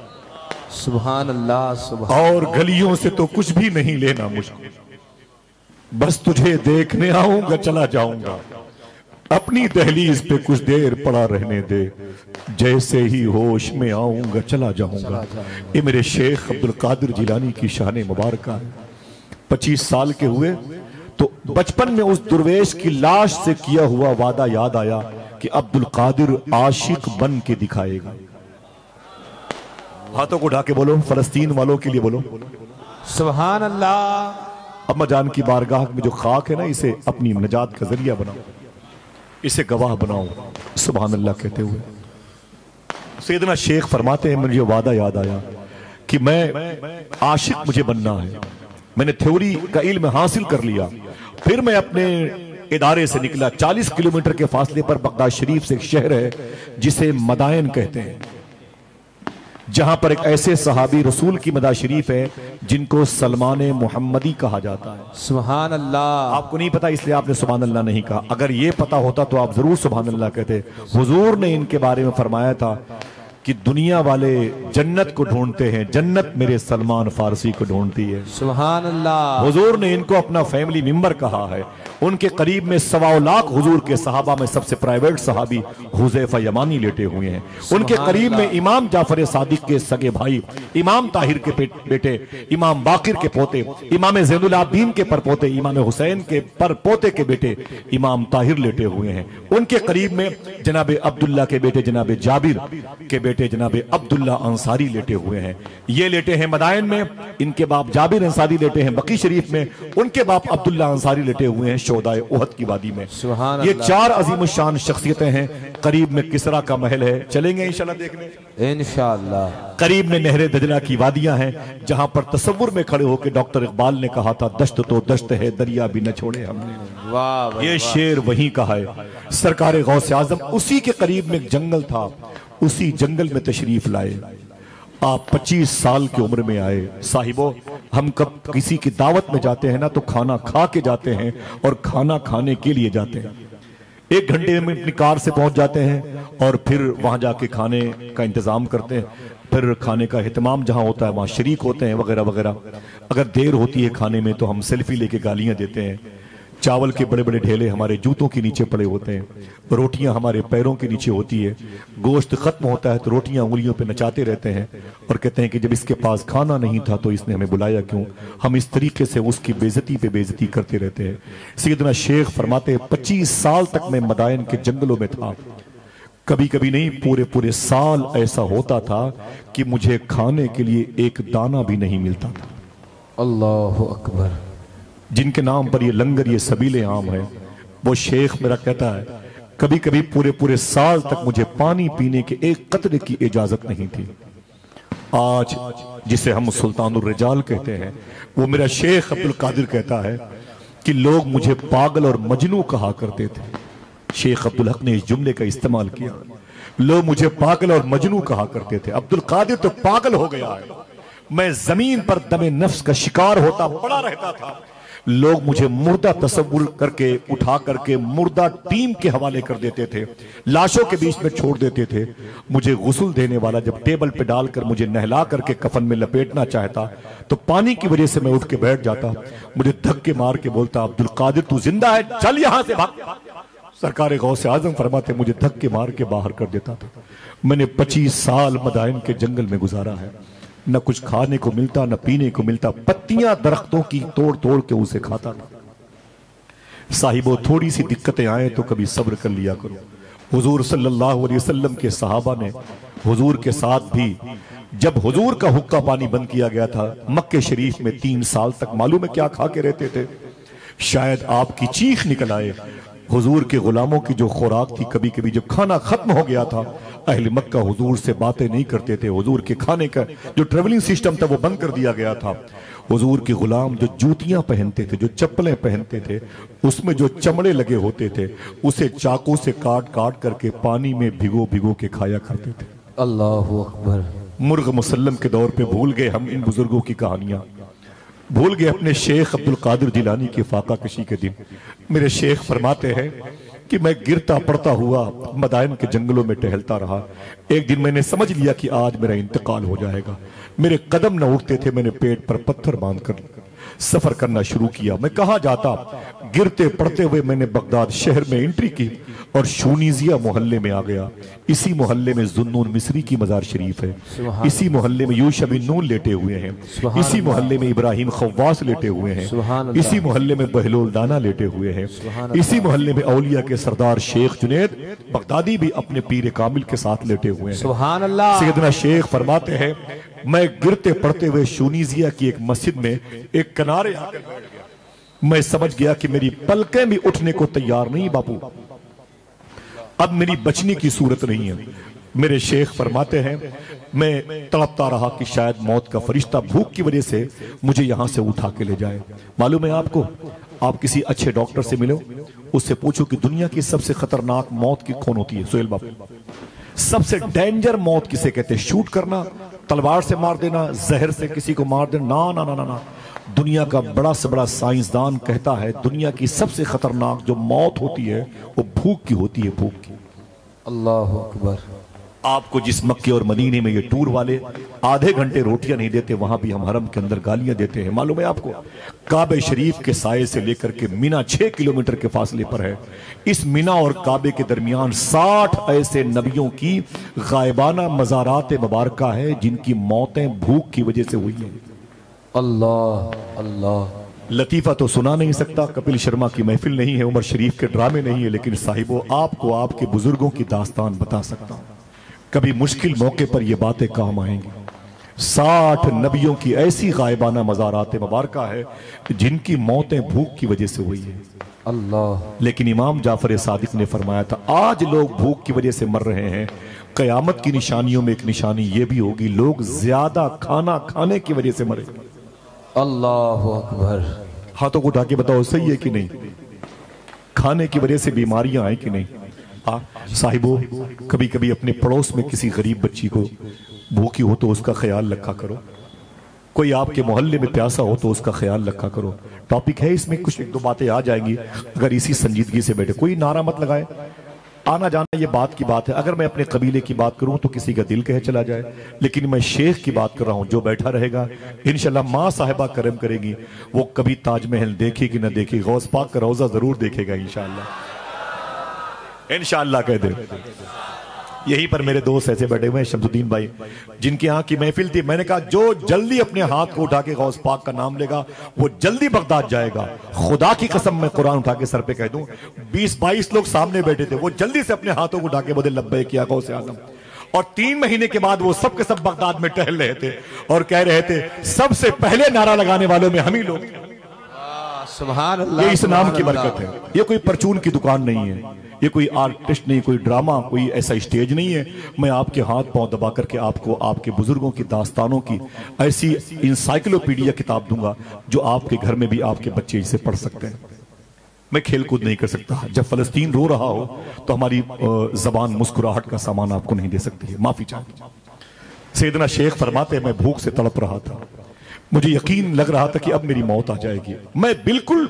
सुभान अल्लाह। सुभान। और गलियों से तो कुछ भी नहीं लेना मुझको, बस तुझे देखने आऊंगा चला जाऊंगा, अपनी दहलीज पे कुछ देर पड़ा रहने दे, जैसे ही होश में आऊंगा चला जाऊंगा। ये मेरे शेख अब्दुल कादिर जिलानी की शान मुबारक है। 25 साल के हुए तो बचपन में उस दुर्वेश की लाश से किया हुआ वादा याद आया कि अब्दुल कादिर आशिक बन के दिखाएगा। हाथों को उठा के बोलो, फलस्तीन वालों के लिए बोलो सुभान अल्लाह। अम्मा जान की बारगाह में जो खाक है ना, इसे अपनी निजात का जरिया बनाओ, इसे गवाह बनाओ सुभान अल्लाह कहते हुए। सैयदना शेख फरमाते हैं, मुझे वादा याद आया कि मैं आशिक मुझे बनना है। मैंने थ्योरी का इल्म हासिल कर लिया, फिर मैं अपने इदारे से निकला। 40 किलोमीटर के फासले पर बगदाद शरीफ से एक शहर है जिसे मदायन कहते हैं, जहां पर एक ऐसे सहाबी रसूल की मदा शरीफ है जिनको सलमान मोहम्मदी कहा जाता है। सुभान अल्लाह। आपको नहीं पता इसलिए आपने सुभान अल्लाह नहीं कहा, अगर ये पता होता तो आप जरूर सुभान अल्लाह कहते। हुजूर ने इनके बारे में फरमाया था कि दुनिया वाले जन्नत को ढूंढते हैं, जन्नत मेरे सलमान फारसी को ढूंढती है। सुभान अल्लाह। हुजूर ने इनको अपना फैमिली मेंबर कहा है। उनके करीब में 1.25 लाख हुजूर के सहाबा में सबसे प्राइवेट सहाबी हुज़ैफा यमानी लेटे हुए हैं। उनके करीब में इमाम जाफर सादिक के सगे भाई, इमाम ताहिर के बेटे, इमाम बाकिर के पोते, इमाम ज़ैनुल आबिदीन के परपोते, इमाम हुसैन के परपोते के बेटे इमाम ताहिर लेटे हुए हैं। उनके करीब में जनाब अब्दुल्ला के बेटे जनाब जाबिर के बेटे जनाब अब्दुल्ला अंसारी लेटे हुए हैं। ये लेटे हैं मदाइन में, इनके बाप जाबिर अंसारी लेटे हैं बकी शरीफ में, उनके बाप अब्दुल्ला अंसारी लेटे हुए हैं शोदाए उहद की वादी में। ये 4 अजीम शान शख्सियतें हैं। करीब में किसरा का महल है, चलेंगे इंशाल्लाह देखने इंशाल्लाह। करीब में नहरे दजला की वादियां हैं, जहां पर तसव्वुर में खड़े होकर डॉक्टर इकबाल ने कहा था दश्त तो दश्त है, दरिया भी न छोड़े हमने। वाह, ये शेर वहीं का है। सरकार गौसे आजम उसी के करीब में एक जंगल था, उसी जंगल में तशरीफ लाए। आप 25 साल की उम्र में आए। साहिबो, हम कब किसी की दावत में जाते हैं ना तो खाना खा के जाते हैं और खाना खाने के लिए जाते हैं। 1 घंटे में अपनी कार से पहुंच जाते हैं और फिर वहां जाके खाने का इंतजाम करते हैं। फिर खाने का एहतमाम जहां होता है वहां शरीक होते हैं वगैरह वगैरह। अगर देर होती है खाने में तो हम सेल्फी लेके गालियां देते हैं। चावल के बड़े बड़े ढेले हमारे जूतों के नीचे पड़े होते हैं, रोटियां हमारे पैरों के नीचे होती है। गोश्त खत्म होता है तो रोटियां उंगलियों पे नचाते रहते हैं और कहते हैं कि जब इसके पास खाना नहीं था तो इसने हमें बुलाया क्यों। हम इस तरीके से उसकी बेइज्जती पे बेइज्जती करते रहते हैं। सैयदना शेख फरमाते हैं 25 साल तक मैं मदाइन के जंगलों में था। कभी कभी नहीं, पूरे पूरे साल ऐसा होता था कि मुझे खाने के लिए एक दाना भी नहीं मिलता था। अल्लाहु अकबर। जिनके नाम पर ये लंगर, ये सबीले आम है, वो शेख मेरा कहता है कभी कभी पूरे पूरे साल तक मुझे पानी पीने के एक कतरे की इजाजत नहीं थी। आज जिसे हम सुल्तानुर रिजाल कहते हैं, वो मेरा शेख अब्दुल कादिर कहता है कि लोग मुझे पागल और मजनू कहा करते थे। शेख अब्दुल हक ने इस जुमले का इस्तेमाल किया, लोग मुझे पागल और मजनू कहा करते थे। अब्दुल कादिर तो पागल हो गया है। मैं जमीन पर दमे नफ्स का शिकार होता पड़ा रहता था। लोग मुझे मुर्दा तस्वुर करके उठा करके मुर्दा टीम के हवाले कर देते थे, लाशों के बीच में छोड़ देते थे। मुझे गुस्ल देने वाला जब टेबल पे डालकर मुझे नहला करके कफन में लपेटना चाहता तो पानी की वजह से मैं उठ के बैठ जाता। मुझे धक्के मार के बोलता अब्दुल कादिर तू जिंदा है, चल यहां से भाग। सरकार गौसे आजम फरमाते मुझे धक्के मार के बाहर कर देता था। मैंने 25 साल मदाइन के जंगल में गुजारा है। न कुछ खाने को मिलता, न पीने को मिलता, पत्तियां दरख्तों की तोड़ तोड़ के उसे खाता था। साहिबो, थोड़ी सी दिक्कतें आए तो कभी सब्र कर लिया करो। हुजूर सल्लल्लाहु अलैहि वसल्लम के सहाबा ने हुजूर के साथ भी, जब हुजूर का हुक्का पानी बंद किया गया था मक्के शरीफ में 3 साल तक, मालूम है क्या खा के रहते थे? शायद आपकी चीख निकल आए। हुजूर के गुलामों की जो खुराक थी, कभी कभी जब खाना खत्म हो गया था अहले मक्का हुजूर से बातें नहीं करते थे। हुजूर के खाने का जो ट्रेवलिंग सिस्टम था वो बंद कर दिया गया था। हुजूर के गुलाम जो जूतियां पहनते थे, जो चप्पलें पहनते थे, उसमें जो चमड़े लगे होते थे उसे चाकू से काट काट करके पानी में भिगो भिगो के खाया करते थे। अल्लाहु अकबर। मुर्ग मुसल्लम के दौर पे भूल गए हम इन बुजुर्गों की कहानियां, भूल गए अपने शेख अब्दुल कादिर जिलानी के फाका कशी के दिन। मेरे शेख फरमाते हैं कि मैं गिरता पड़ता हुआ मदाइन के जंगलों में टहलता रहा। एक दिन मैंने समझ लिया कि आज मेरा इंतकाल हो जाएगा। मेरे कदम न उठते थे, मैंने पेट पर पत्थर बांधकर सफर करना शुरू किया। मैं कहां जाता, गिरते पड़ते हुए मैंने बगदाद शहर में एंट्री की और शूनीजिया मोहल्ले में आ गया। इसी मोहल्ले में जुन्नून मिस्री की मजार शरीफ है, इसी मोहल्ले में यूशा बिन नून लेटे हुए हैं, इसी मोहल्ले में इब्राहिम खव्वास लेटे हुए हैं, इसी मोहल्ले में बहलोल दाना लेटे हुए हैं, इसी मोहल्ले में औलिया के सरदार शेख जुनैद बगदादी भी अपने पीर कामिल के साथ लेटे हुए हैं। सुभान अल्लाह। सैयदना शेख फरमाते हैं मैं गिरते पड़ते हुए शूनीजिया की एक मस्जिद में एक किनारे आकर बैठ गया। मैं समझ गया कि मेरी पलकें भी उठने को तैयार नहीं बापू, अब मेरी बचने की सूरत नहीं है। मेरे शेख फरमाते हैं मैं तड़पता रहा कि शायद मौत का फरिश्ता भूख की वजह से मुझे यहां से उठा के ले जाए। मालूम है आपको, आप किसी अच्छे डॉक्टर से मिलो, उससे पूछो कि दुनिया की सबसे खतरनाक मौत की कौन होती है। सोहेल बापू, सबसे डेंजर मौत किसे कहते हैं? शूट करना, तलवार से मार देना, जहर से किसी को मार देना? ना ना ना ना ना। दुनिया का बड़ा से बड़ा साइंसदान कहता है दुनिया की सबसे खतरनाक जो मौत होती है वो भूख की होती है, भूख की। अल्लाह अकबर। आपको जिस मक्के और मदीने में ये टूर वाले आधे घंटे रोटियां नहीं देते, वहां भी हम हरम के अंदर गालियां देते हैं। मालूम है आपको, काबे शरीफ के साये से लेकर के मीना 6 किलोमीटर के फासले पर है। इस मीना और काबे के दरमियान 60 ऐसे नबियों की गायबाना मज़ारात मुबारका है जिनकी मौतें भूख की वजह से हुई है। अल्लाह अल्लाह। लतीफा तो सुना नहीं सकता, कपिल शर्मा की महफिल नहीं है, उमर शरीफ के ड्रामे नहीं है, लेकिन साहिबो आपको आपके बुजुर्गों की दास्तान बता सकता हूं। कभी मुश्किल मौके पर ये बातें काम आएंगी। 60 नबियों की ऐसी गायबाना मज़ारात मुबारका है जिनकी मौतें भूख की वजह से हुई है। अल्लाह। लेकिन इमाम जाफर सादिक ने फरमाया था, आज लोग भूख की वजह से मर रहे हैं, कयामत की निशानियों में एक निशानी यह भी होगी, लोग ज्यादा खाना खाने की वजह से मरेंगे। अल्लाह अकबर। हाथों को उठा के बताओ, सही है कि नहीं? खाने की वजह से बीमारियां आए कि नहीं? साहिबो, कभी कभी अपने पड़ोस में किसी गरीब बच्ची को भूखी हो तो उसका ख्याल रखा करो। कोई आपके मोहल्ले में प्यासा हो तो उसका ख्याल रखा करो। टॉपिक है इसमें, कुछ एक दो बातें आ जाएंगी अगर इसी संजीदगी से बैठे। कोई नारा मत लगाए, आना जाना ये बात की बात है। अगर मैं अपने कबीले की बात करूं तो किसी का दिल कहे चला जाए, लेकिन मैं शेख की बात कर रहा हूं। जो बैठा रहेगा इंशाल्लाह माँ साहिबा करम करेगी, वो कभी ताजमहल देखेगी ना देखेगी, गौस पाक का रोजा जरूर देखेगा इंशाल्लाह। इंशाल्लाह कह दे। यहीं पर मेरे दोस्त ऐसे बैठे हुए हैं, शमसुद्दीन भाई, जिनके यहाँ की महफिल थी। मैंने कहा जो जल्दी अपने हाथ को उठा के गौस पाक का नाम लेगा वो जल्दी बगदाद जाएगा। खुदा की कसम, मैं कुरान उठा के सर पे कह दूं, 20-22 लोग सामने बैठे थे, वो जल्दी से अपने हाथों को उठा के बोले लब्बैक या गौस आज़म। और 3 महीने के बाद वो सब के सब बगदाद में टहल रहे थे और कह रहे थे सबसे पहले नारा लगाने वालों में हम ही लोग। सुभान अल्लाह। ये इस नाम की बरकत है। ये कोई परचून की दुकान नहीं है, ये कोई आर्टिस्ट नहीं, कोई ड्रामा, कोई ऐसा स्टेज नहीं है। मैं आपके हाथ पांव दबा करके आपको आपके बुजुर्गों की दास्तानों की ऐसी इंसाइक्लोपीडिया किताब दूंगा जो आपके घर में भी आपके बच्चे इसे पढ़ सकते हैं। मैं खेल कूद नहीं कर सकता। जब फलस्तीन रो रहा हो तो हमारी जबान मुस्कुराहट का सामान आपको नहीं दे सकती है, माफी चाहिए। सैयदना शेख फरमाते, मैं भूख से तड़प रहा था, मुझे यकीन लग रहा था कि अब मेरी मौत आ जाएगी। मैं बिल्कुल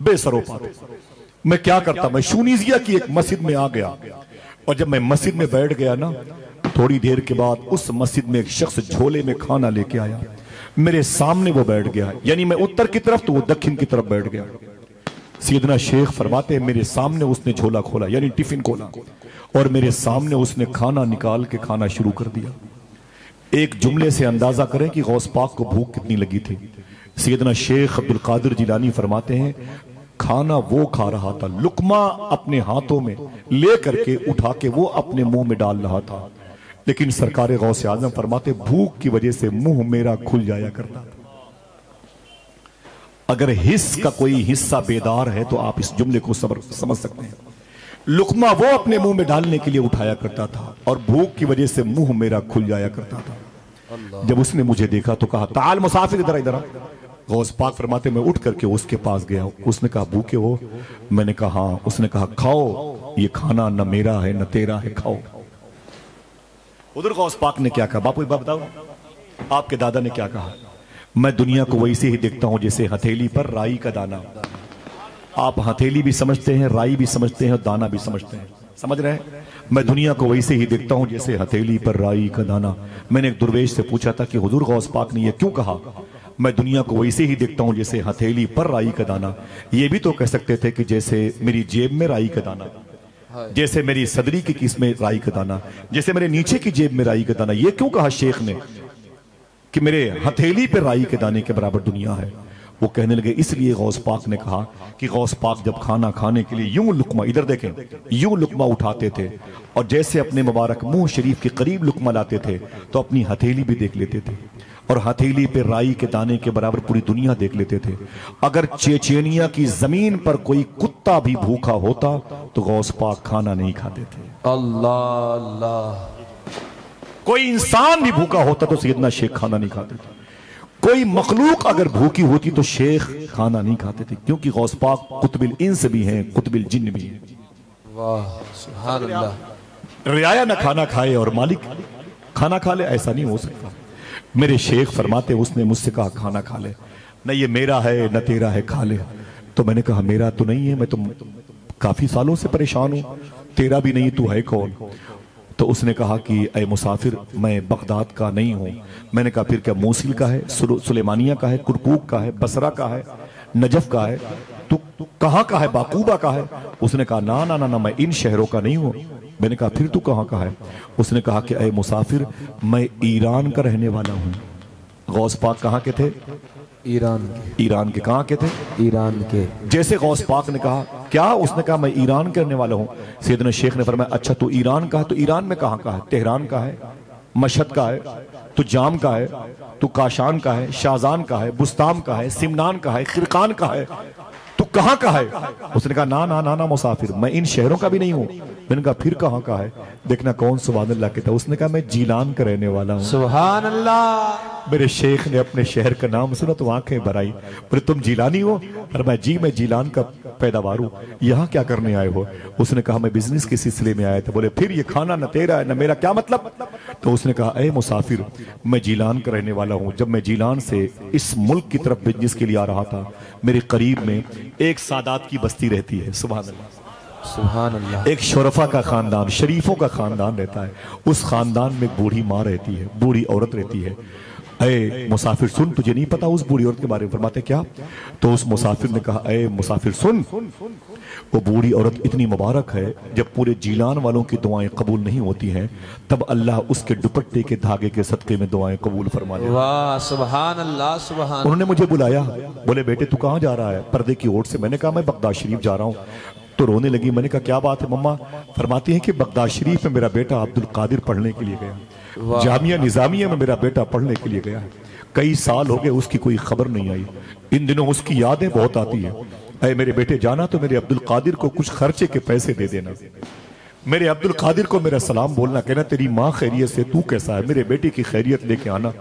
बेसरोपा था। मैं क्या करता, मैं शूनीजिया की एक मस्जिद में आ गया और जब मैं मस्जिद में बैठ गया ना, थोड़ी देर के बाद उस मस्जिद में एक शख्स झोले में खाना लेके आया, मेरे सामने वो बैठ गया। यानी मैं उत्तर की तरफ तो वो दक्षिण की तरफ बैठ गया। सैयदना शेख फरमाते, मेरे सामने उसने झोला खोला, यानी टिफिन खोला, और मेरे सामने उसने खाना निकाल के खाना शुरू कर दिया। एक जुमले से अंदाजा करें कि गौस पाक को भूख कितनी लगी थी। सैयदना शेख अब्दुल कादिर जिलानी फरमाते हैं, खाना वो खा रहा था, लुकमा अपने हाथों में ले करके उठा के वो अपने मुंह में डाल रहा था, लेकिन सरकार गौसे आजम फरमाते भूख की वजह से मुंह मेरा खुल जाया करता था। अगर हिस्स का कोई हिस्सा बेदार है तो आप इस जुमले को समझ सकते हैं। लुकमा वो अपने मुंह में डालने के लिए उठाया करता था और भूख की वजह से मुंह मेरा खुल जाया करता था। जब उसने मुझे देखा तो कहा, ताल मुसाफिर इधर इधर। गौस पाक फरमाते, मैं उठ करके उसके पास गया। उसने कहा, भूखे हो? मैंने कहा हाँ। उसने कहा, खाओ, ये खाना न मेरा है न तेरा है, खाओ। उधर गौस पाक ने क्या कहा? बापू बताओ, आपके दादा ने क्या कहा? मैं दुनिया को वैसे ही देखता हूं जैसे हथेली पर राई का दाना। आप हथेली भी समझते हैं, राई भी समझते हैं, दाना भी समझते हैं, समझ रहे हैं? मैं दुनिया को वैसे ही देखता हूं जैसे हथेली पर राई का दाना। मैंने एक दुर्वेश से पूछा था कि हुजूर गौस पाक ने यह क्यों कहा? मैं दुनिया को वैसे ही देखता हूं जैसे हथेली पर राई का दाना। ये भी तो कह सकते थे कि जैसे मेरी जेब में राई का दाना, जैसे मेरी सदरी की किस में राई का दाना, जैसे मेरे नीचे की जेब में राई का दाना। ये क्यों कहा शेख ने कि मेरे हथेली पे राई के दाने के बराबर दुनिया है? वो कहने लगे, इसलिए गौस पाक ने कहा कि गौस पाक जब खाना खाने के लिए यूं लुकमा, इधर देखें, यूं लुकमा उठाते थे और जैसे अपने मुबारक मुंह शरीफ के करीब लुकमा लाते थे तो अपनी हथेली भी देख लेते थे और हथेली पे राई के दाने के बराबर पूरी दुनिया देख लेते थे। अगर चेचेनिया की जमीन पर कोई कुत्ता भी भूखा होता तो गौस पाक खाना नहीं खाते थे। अल्लाह अल्लाह। कोई इंसान भी भूखा होता तो सैयदना शेख खाना नहीं खाते थे। कोई मखलूक अगर भूखी होती तो शेख खाना नहीं खाते थे, क्योंकि गौस पाक कुतुबिल इंस भी हैं, कुतुबिल जिन्न भी हैं। वाह सुभान अल्लाह। रियाया न खाना खाए और मालिक खाना खा ले, ऐसा नहीं हो सकता। मेरे शेख फरमाते, उसने मुझसे कहा खाना खा ले, न ये मेरा है न तेरा है, खा ले। तो मैंने कहा मेरा तो नहीं है, मैं तो काफी सालों से परेशान हूं, तेरा भी नहीं, तू है कौन? तो उसने कहा कि ऐ मुसाफिर, मैं बगदाद का नहीं हूँ। मैंने कहा फिर क्या मूसिल का है, सुलेमानिया का है, कुरकुक का है, बसरा का है, नजफ का है, तू कहाँ का है, बाकूबा का है? उसने कहा ना ना ना ना, मैं इन शहरों का नहीं हूँ। मैंने कहा फिर तू कहाँ का है? उसने कहा कि ऐ मुसाफिर, मैं ईरान का रहने वाला हूँ। गौस पाक कहाँ के थे? ईरान के। ईरान के। कहाँ के थे? ईरान के। जैसे गौस पाक ने कहा क्या, उसने कहा मैं ईरान के रहने वाला हूँ। सैयदना शेख ने फरमाया अच्छा तू ईरान का है, तो ईरान में कहाँ का है? तेहरान का है, मशहद का है, तो जाम का है, तो काशान का है, शाहजान का है, बुस्ताम का है, सिमनान का है, खिरकान का है, तो कहाँ का है? उसने कहा ना ना ना ना मुसाफिर, मैं इन शहरों का भी नहीं हूँ। मैंने कहा फिर कहाँ का है? देखना कौन सुभान अल्लाह कहता। उसने कहा मैं जीलान का रहने वाला हूँ। सुभान अल्लाह। मेरे शेख ने अपने शहर का नाम सुना तो आंखें भर आई। बोले तुम जीलानी हो? और मैं जी, मैं जीलान का पैदावार हूँ। यहाँ क्या करने आए हो? उसने कहा मैं बिजनेस के सिलसिले में आया था। बोले फिर ये खाना न तेरा है न मेरा, क्या मतलब? तो उसने कहा ऐ मुसाफिर, मैं जीलान का रहने वाला हूँ। जब मैं जीलान से इस मुल्क की तरफ बिजनेस के लिए आ रहा था, मेरे करीब में एक सादात की बस्ती रहती है। सुभान अल्लाह, सुभान अल्लाह। एक शोरफा का खानदान, शरीफों का खानदान रहता है। उस खानदान में एक बूढ़ी माँ रहती है, बूढ़ी औरत रहती है। ऐ मुसाफिर सुन, तुझे नहीं पता उस बूढ़ी औरत के बारे में? फरमाते क्या? तो उस मुसाफिर ने कहा ऐ मुसाफिर सुन, वो बूढ़ी औरत इतनी मुबारक है, जब पूरे जीलान वालों की दुआएं कबूल नहीं होती हैं, तब अल्लाह उसके दुपट्टे के धागे के सदके में दुआएं कबूल फरमा ले। वाह सुभान अल्लाह, सुभान। उन्होंने मुझे बुलाया, बोले बेटे तू कहाँ जा रहा है? पर्दे की ओर से। मैंने कहा मैं बगदाद शरीफ जा रहा हूँ। तो रोने लगी। मैंने कहा क्या बात है मम्मा? फरमाती है कि बगदाद शरीफ में मेरा बेटा अब्दुल कादिर पढ़ने के लिए गया, जामिया निजामिया में मेरा बेटा पढ़ने के लिए गया है। कई साल हो गए, उसकी कोई खबर नहीं आई। इन दिनों उसकी यादें बहुत आती हैं। ऐ मेरे बेटे जाना तो मेरे अब्दुल कादिर को कुछ खर्चे के पैसे दे देना। मेरे अब्दुल कादिर को मेरा सलाम बोलना, कहना तेरी माँ खैरियत से, तू कैसा है? मेरे बेटे की खैरियत लेके आना।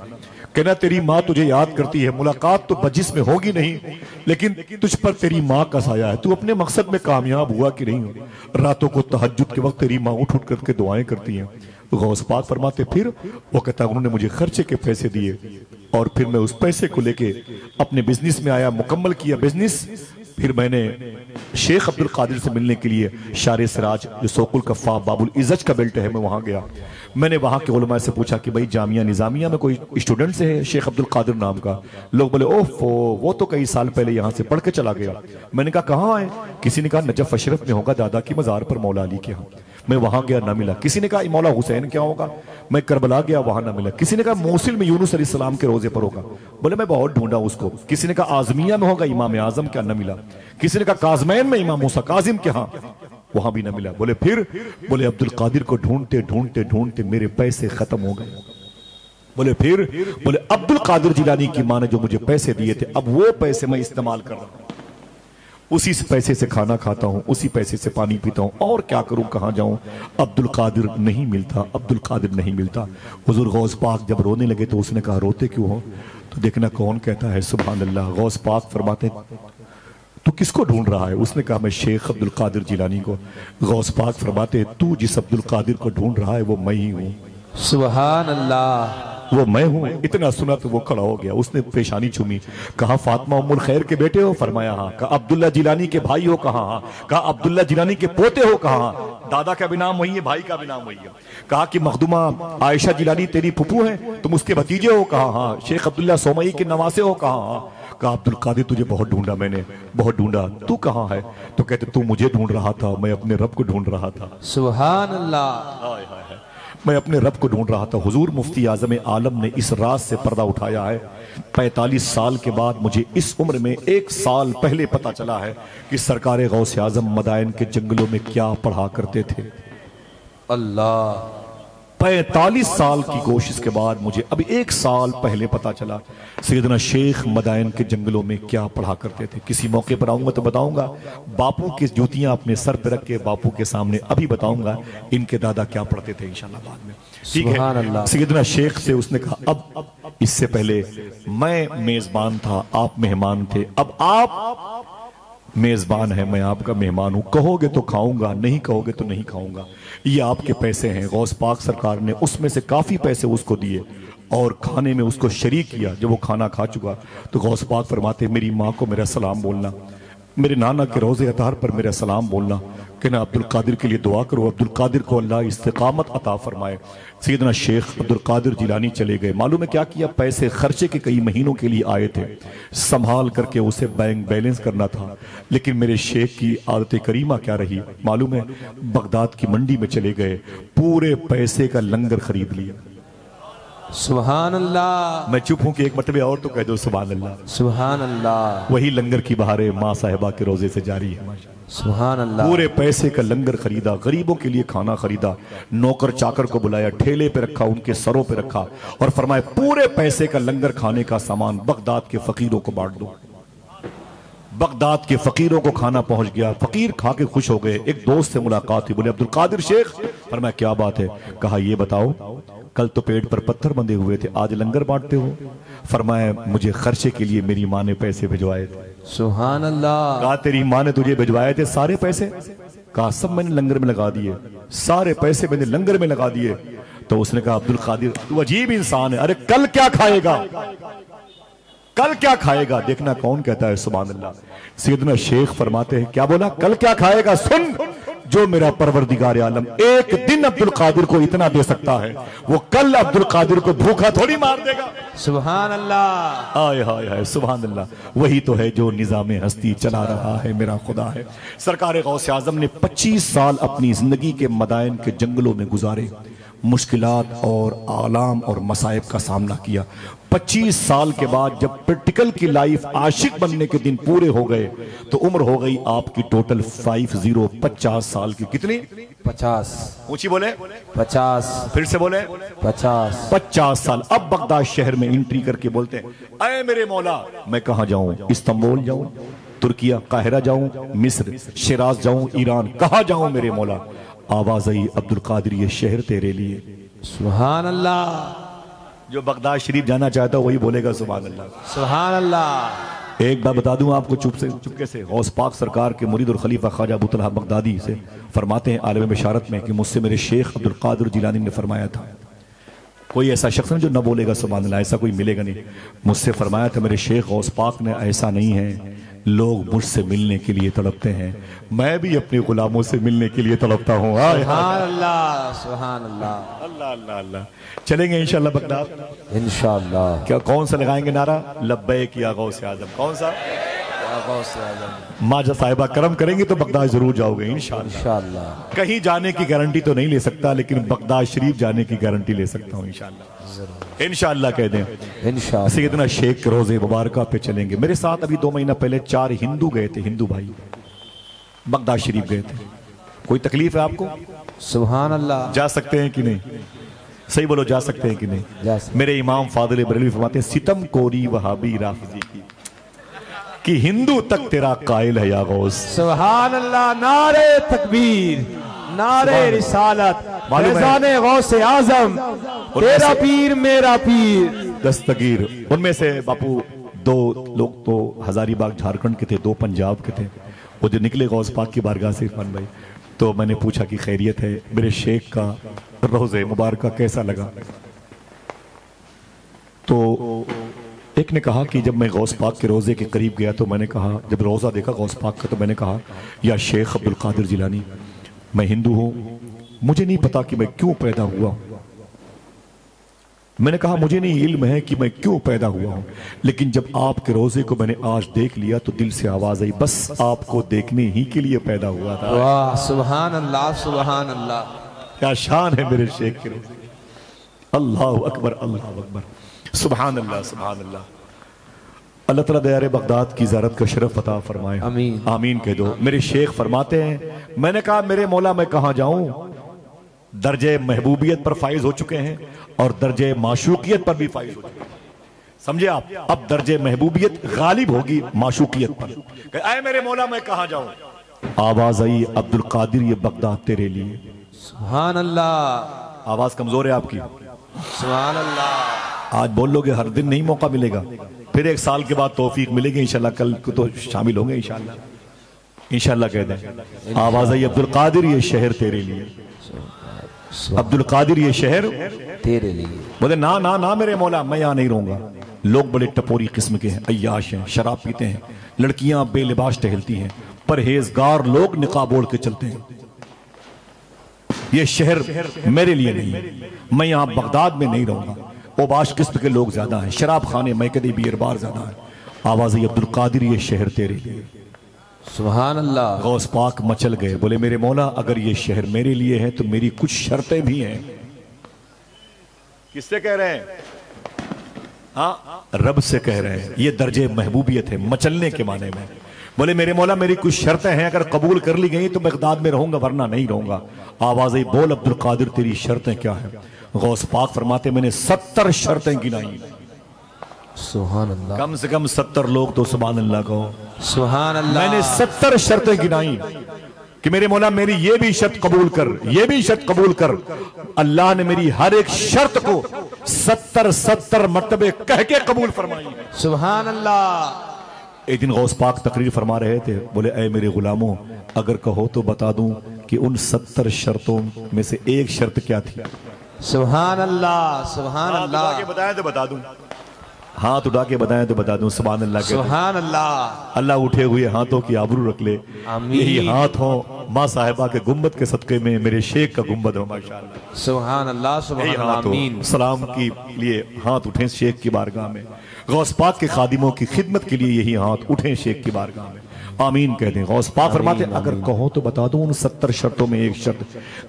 कहना तेरी माँ तुझे याद करती है, मुलाकात तो बजिस में होगी नहीं, लेकिन तुझ पर तेरी माँ का साया है। तू अपने मकसद में कामयाब हुआ कि नहीं? रातों को तहज्जुद के वक्त तेरी माँ उठ उठ करके दुआएं करती हैं। गौस पाक फरमाते फिर वो कहता उन्होंने मुझे खर्चे के पैसे दिए और फिर मैं उस पैसे को लेके अपने बिजनेस में आया, मुकम्मल किया बिजनेस। फिर मैंने शेख अब्दुल कादिर से मिलने के लिए शारे सिराज, जो सोकुल कफ़ा बाबुल इज़्ज़त का बेल्ट है, मैं वहाँ गया। मैंने वहाँ के उलमा से पूछा कि भाई जामिया निज़ामिया में कोई स्टूडेंट से है शेख अब्दुल कादिर नाम का? लोग बोले ओह वो तो कई साल पहले यहाँ से पढ़ के चला गया। मैंने कहा कहाँ है? किसी ने कहा नजफ अशरफ में होगा, दादा की मज़ार पर मौला अली के यहाँ। मैं वहाँ गया, ना मिला। किसी ने कहा मौला हुसैन क्या होगा? मैं करबला गया, वहाँ ना मिला। किसी ने कहा मूसिल में यूनुस अलैहिस्सलाम के रोजे पर होगा। बोले मैं बहुत ढूंढा उसको। किसी ने कहा आजमिया में होगा, इमाम आजम क्या, न मिला। किसी ने कहा काज़मैन में इमाम मूसा काजिम के यहाँ, वहां भी ना मिला। बोले फिर? बोले अब्दुल कादिर को ढूंढते ढूंढते ढूंढते मेरे पैसे खत्म हो गए। बोले फिर? बोले अब्दुल कादिर जिलानी की मां ने जो मुझे पैसे दिए थे, अब वो पैसे मैं इस्तेमाल कर रहा हूं, उसी पैसे से खाना खाता हूं, उसी पैसे से पानी पीता हूं, और क्या करूं, कहां जाऊं? अब्दुल कादिर नहीं मिलता, अब्दुल कादिर नहीं मिलता। हुजूर गौस पाक जब रोने लगे तो उसने कहा रोते क्यों हो? तो देखना कौन कहता है सुभान अल्लाह। गौस पाक फरमाते तू किसको ढूंढ रहा है? उसने कहा मैं शेख अब्दुल कादिर जिलानी को। गौस पाक फरमाते तू जिस अब्दुल कादिर को ढूंढ रहा है वो मैं ही हूं। सुभान अल्लाह, वो मैं हूं। इतना सुना तो वो खड़ा हो गया, उसने पेशानी चूमी। कहा फातिमा उम्मुल खैर के बेटे हो? फरमाया हाँ। कहा अब्दुल्ला जिलानी के भाई हो? कहा हाँ। कहा अब्दुल्ला जिलानी के पोते हो? कहा हाँ। दादा का भी नाम वही है, भाई का भी नाम वही है। कहा कि मखदूमा आयशा जिलानी तेरी फुफू है, तुम उसके भतीजे हो? कहा हाँ। शेख अब्दुल्ला सोमई के नवासे हो? कहा हाँ। कहा अब्दुल कादिर तुझे बहुत ढूंढा मैंने, बहुत ढूंढा, तू कहाँ है? तो कहते तू मुझे ढूंढ रहा था, मैं अपने रब को ढूंढ रहा था। सुभान अल्लाह, मैं अपने रब को ढूंढ रहा था। हुजूर मुफ्ती आजम आलम ने इस राज से पर्दा उठाया है। 45 साल के बाद मुझे इस उम्र में 1 साल पहले पता चला है कि सरकार गौसे आजम मदायन के जंगलों में क्या पढ़ा करते थे। अल्लाह, 45 साल की कोशिश के बाद मुझे अभी 1 साल पहले पता चला सैयदना शेख मदायन के जंगलों में क्या पढ़ा करते थे। किसी मौके पर आऊंगा तो बताऊंगा। बापू की जूतियां अपने सर पर रख के बापू के सामने अभी बताऊंगा इनके दादा क्या पढ़ते थे इंशाल्लाह बाद में। ठीक है। सैयदना शेख से उसने कहा अब इससे पहले मैं मेजबान था, आप मेहमान थे, अब आप मेजबान है, मैं आपका मेहमान हूं। कहोगे तो खाऊंगा, नहीं कहोगे तो नहीं खाऊंगा। ये आपके पैसे हैं। गौस पाक सरकार ने उसमें से काफी पैसे उसको दिए और खाने में उसको शरीक किया। जब वो खाना खा चुका तो गौस पाक फरमाते मेरी माँ को मेरा सलाम बोलना, मेरे नाना के रोज़े अतार पर मेरा सलाम बोलना कि ना अब्दुल कादिर के लिए दुआ करो, अब्दुल कादिर को अल्लाह इस्तिकामत अता फरमाए। सैयदना शेख अब्दुल कादिर जिलानी चले गए, मालूम है क्या किया, पैसे खर्चे के कई महीनों के लिए आए थे, संभाल करके उसे बैंक बैलेंस करना था। लेकिन मेरे शेख की आदत करीमा क्या रही मालूम है, बगदाद की मंडी में चले गए, पूरे पैसे का लंगर खरीद लिया। सुभान अल्लाह। मैं चुप हूं कि एक मरतबे और तो कह दो सुभान अल्लाह। सुभान अल्लाह। वही लंगर की बहारें माँ साहिबा के रोजे से जारी है। सुभान अल्लाह। पूरे पैसे का लंगर खरीदा, गरीबों के लिए खाना खरीदा, नौकर चाकर को बुलाया, ठेले पे रखा, उनके सरों पे रखा और फरमाया पूरे पैसे का लंगर खाने का सामान बगदाद के फकीरों को बांट दो। बगदाद के फकीरों को खाना पहुंच गया, फकीर खा के खुश हो गए। एक दोस्त से मुलाकात हुई, बोले अब्दुल कादिर शेख। फरमाया क्या बात है? कहा ये बताओ, कल तो पेट पर पत्थर बंधे हुए थे, आज लंगर बांटते हो? फरमाया मुझे खर्चे के लिए मेरी माँ ने पैसे भिजवाए थे। सुभान अल्लाह। कहा तेरी माँ ने तुझे भिजवाए थे सारे पैसे? कहा सब मैंने लंगर में लगा दिए, सारे पैसे मैंने लंगर में लगा दिए। तो उसने कहा अब्दुल कादिर तू अजीब इंसान है, अरे कल क्या खाएगा, कल क्या खाएगा? देखना कौन कहता है सुभान अल्लाह। सैयदना शेख फरमाते हैं क्या बोला? कल क्या खाएगा? सुन, जो मेरा परवरदिगार आलम एक दिन अब्दुल कादिर को इतना दे सकता है, वो कल अब्दुल कादिर को भूखा थोड़ी मार देगा। सुभान अल्लाह। हाय हाय हाय सुभान अल्लाह। वही तो है जो निजामे हस्ती चला रहा है, मेरा खुदा है। सरकार गौसे आजम ने 25 साल अपनी जिंदगी के मदायन के जंगलों में गुजारे, मुश्किलात और आलाम और मसाइब का सामना किया। 25 साल के बाद जब प्रैक्टिकल की लाइफ आशिक बनने के दिन पूरे हो गए तो उम्र हो गई आपकी टोटल 50 साल की। कितनी? 50। ऊंची बोले 50। फिर से बोले 50 साल। अब बगदाद शहर में एंट्री करके बोलते हैं अय मेरे मौला मैं कहां जाऊं? इस्तांबुल जाऊं, तुर्किया काहिरा जाऊं, मिस्र शिराज जाऊं, ईरान, कहां जाऊं मेरे मौला? आवाज आई अब्दुल कादिर ये शहर तेरे लिए। सुभान अल्लाह। जो बगदाद शरीफ जाना चाहता है वही बोलेगा सुभान अल्लाह। सुभान अल्लाह। एक बात बता दूं आपको चुपके से, गौस पाक सरकार के मुरीद और खलीफा ख्वाजा अबू तलहा बगदादी से फरमाते हैं आलम बशारत में कि मुझसे मेरे शेख अब्दुल कादिर जिलानी ने फरमाया था, कोई ऐसा शख्स नहीं जो न बोलेगा सुभान अल्लाह, ऐसा कोई मिलेगा नहीं। मुझसे फरमाया था मेरे शेख गौस पाक ने, ऐसा नहीं है, लोग मुझसे मिलने के लिए तड़पते हैं, मैं भी अपने गुलामों से मिलने के लिए तड़पता हूँ। सुभान अल्लाह। सुभान अल्लाह। अल्लाह अल्लाह अल्लाह। चलेंगे इंशाल्लाह बगदाद इंशाल्लाह। क्या कौन सा लगाएंगे नारा? लब्बैक या गौसे आजम। कौन सा? माजा साहिबा करम करेंगे तो बगदाद जरूर जाओगे इंशाल्लाह। कहीं जाने की गारंटी तो नहीं ले सकता, लेकिन बगदाद शरीफ जाने की गारंटी ले सकता हूँ इंशाल्लाह। इंशाल्लाह कह दें इंशाल्लाह। सैयदना शेख के रोजे मुबारका पे चलेंगे। मेरे साथ अभी 2 महीना पहले 4 हिंदू गए थे, हिंदू भाई बगदाद शरीफ गए थे। कोई तकलीफ है आपको? सुभान अल्लाह। जा सकते हैं कि नहीं? सही बोलो, जा सकते हैं कि नहीं? मेरे इमाम फादिल बरेलवी फरमाते हैं सितम कोरी वहाबी राफिजी की कि हिंदू तक तेरा कायल है या गौस। सुभान अल्लाह। नारे तकबीर, नारे रिसालत, फैज़ाने गौसे आजम, तेरा पीर मेरा पीर दस्तगीर। उनमें से बापू 2 लोग तो हजारीबाग झारखंड के थे, 2 पंजाब के थे। वो जो निकले गौस पाक की बारगाह से इरफान भाई, तो मैंने पूछा कि खैरियत है, मेरे शेख का रोज़े मुबारक कैसा लगा? तो एक ने कहा कि जब मैं गौस पाक के रोज़े के करीब गया तो मैंने कहा, जब रोज़ा देखा गौस पाक का तो मैंने कहा या शेख अब्दुल कादिर जिलानी, मैं हिंदू हूं, मुझे नहीं पता कि मैं क्यों पैदा हुआ। मैंने कहा मुझे नहीं इल्म है कि मैं क्यों पैदा हुआ हूं, लेकिन जब आपके रोजे को मैंने आज देख लिया तो दिल से आवाज आई बस आपको देखने ही के लिए पैदा हुआ था। वाह सुभान अल्लाह। सुभान अल्लाह। क्या शान है मेरे शेख के रोजे। अल्लाह अकबर, अल्लाह अकबर, सुभान अल्लाह, सुभान अल्लाह। अल्लाह ताला दयारे बगदाद की ज़ियारत का शरफ अता फरमाए। आमीन आमीन कह दो। मेरे शेख फरमाते हैं, मैंने कहा मेरे मौला मैं कहां जाऊं? दर्जे महबूबियत पर फाइज हो चुके हैं और दर्जे माशूकियत पर भी फाइज हो चुके हैं, समझे आप? अब दर्जे महबूबियत गालिब होगी माशूकियत पर। आए मेरे मौला मैं कहां जाऊं? आवाज आई अब्दुल कादिर ये बगदाद तेरे लिए। सुभान अल्लाह। आवाज कमजोर है आपकी। सुभान अल्लाह। आज बोल लोगे, हर दिन नहीं मौका मिलेगा, फिर 1 साल के बाद तौफीक मिलेगी इंशाल्लाह। कल को तो शामिल होंगे इंशाल्लाह, इंशाल्लाह कह दें। आवाज आई अब्दुल कादिर ये शहर तेरे लिए, अब्दुल कादिर ये शहर तेरे लिए। बोले ना ना ना मेरे मौला मैं यहाँ नहीं रहूंगा, लोग बड़े टपोरी किस्म के हैं, अय्याश हैं, शराब पीते हैं, लड़कियां बेलिबास टहलती हैं, परहेजगार लोग निकाब ओढ़ के चलते हैं। ये शहर मेरे लिए नहीं है, मैं यहां बगदाद में नहीं रहूंगा। ओबाश किस्म के लोग ज्यादा हैं, शराब खाने मैकदी बियर बार ज्यादा है। आवाज़ अब्दुल कादिर ये शहर तेरे लिए। सुभान अल्लाह। गौस पाक मचल गए, बोले मेरे मौला अगर ये शहर मेरे लिए है तो मेरी कुछ शर्तें भी हैं। किससे कह रहे हैं? हाँ, रब से कह रहे हैं। ये दर्जे महबूबियत है, मचलने के माने में। बोले मेरे मौला मेरी कुछ शर्तें हैं, अगर कबूल कर ली गई तो बगदाद में रहूंगा, वरना नहीं रहूंगा। आवाज आई, बोल अब्दुल कादिर तेरी शर्तें क्या है? गौस पाक फरमाते मैंने 70 शर्तें गिनाई। सुभान अल्लाह। कम से कम 70 लोग तो सुभान अल्लाह कहो। सुभान अल्लाह। मैंने 70 शर्तें गिनाई कि मेरे मौला मेरी ये भी शर्त कबूल कर, ये भी शर्त कबूल कर। अल्लाह ने मेरी हर एक शर्त को 70 मर्तबे कह के कबूल फरमाई। सुभान अल्लाह। एक दिन गौस पाक तकरीर फरमा रहे थे, बोले ऐ मेरे गुलामों अगर कहो तो बता दूं कि उन 70 शर्तों में से एक शर्त क्या थी? सुभान अल्लाह। सुभान अल्लाह। बताएं तो बता दूं, हाथ उठा के बताएं तो बता दूं। सुभान अल्लाह। सुभान अल्लाह। अल्लाह उठे हुए हाथों की आबरू रख ले। यही हाथ हो माँ साहिबा के गुंबद के सदके में मेरे शेख का गुंबद हो माशाअल्लाह। सुभान अल्लाह। सुभान अल्लाह। आमीन। सलाम की लिए हाथ उठे शेख की बारगाह में, गौस पाक के खादिमों की खिदमत के लिए यही हाथ उठे शेख की बारगाह में। आमीन कह दें। गौस पाक फरमाते अगर कहो तो बता दूं उन 70 शर्तों में एक शर्त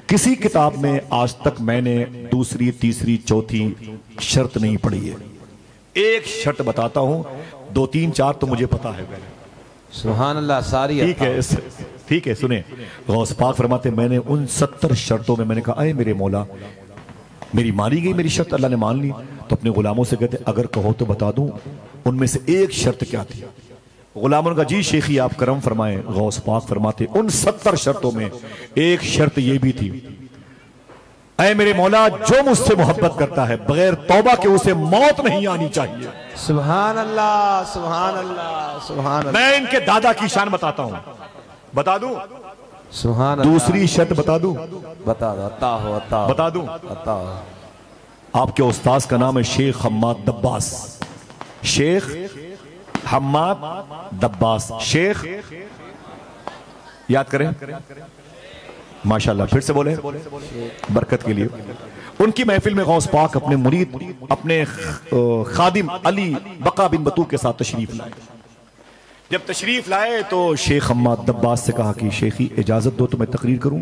किसी किताब में आज तक मैंने दूसरी तीसरी चौथी शर्त नहीं पढ़ी है। एक शर्त बताता हूं, 2 3 4 तो मुझे पता है। सुभान अल्लाह। सारी ठीक है सुने। गौस पाक फरमाते मैंने उन 70 शर्तों में मैंने कहा, अरे मेरे मौला मेरी मानी गई मेरी शर्त, अल्लाह ने मान ली। तो अपने गुलामों से कहते अगर कहो तो बता दूं उनमें से एक शर्त क्या थी? गुलामों का जी शेखी आप करम फरमाए। गौस पाक फरमाते उन 70 शर्तों में एक शर्त यह भी थी, ऐ मेरे मौला जो मुझसे मोहब्बत करता है बगैर तौबा के उसे मौत नहीं आनी चाहिए। सुभान अल्लाह। सुभान अल्लाह। सुभान अल्लाह। मैं इनके दादा की शान बताता हूं, बता दूं? सुभान अल्लाह। दूसरी शर्त बता दूं? बता दो। बता दूं? आपके उस्ताद का नाम है शेख हम्माद दब्बास। शेख हम्माद दब्बास। शेख याद करें माशाल्लाह, फिर से बोले बरकत के लिए। उनकी महफिल में गौस पाक अपने मुरीद अपने खादिम अली बका बिन बतू के साथ तशरीफ लाए। जब तशरीफ लाए तो शेख हम्माद दब्बास से कहा कि शेखी इजाजत दो तो मैं तकरीर करूं।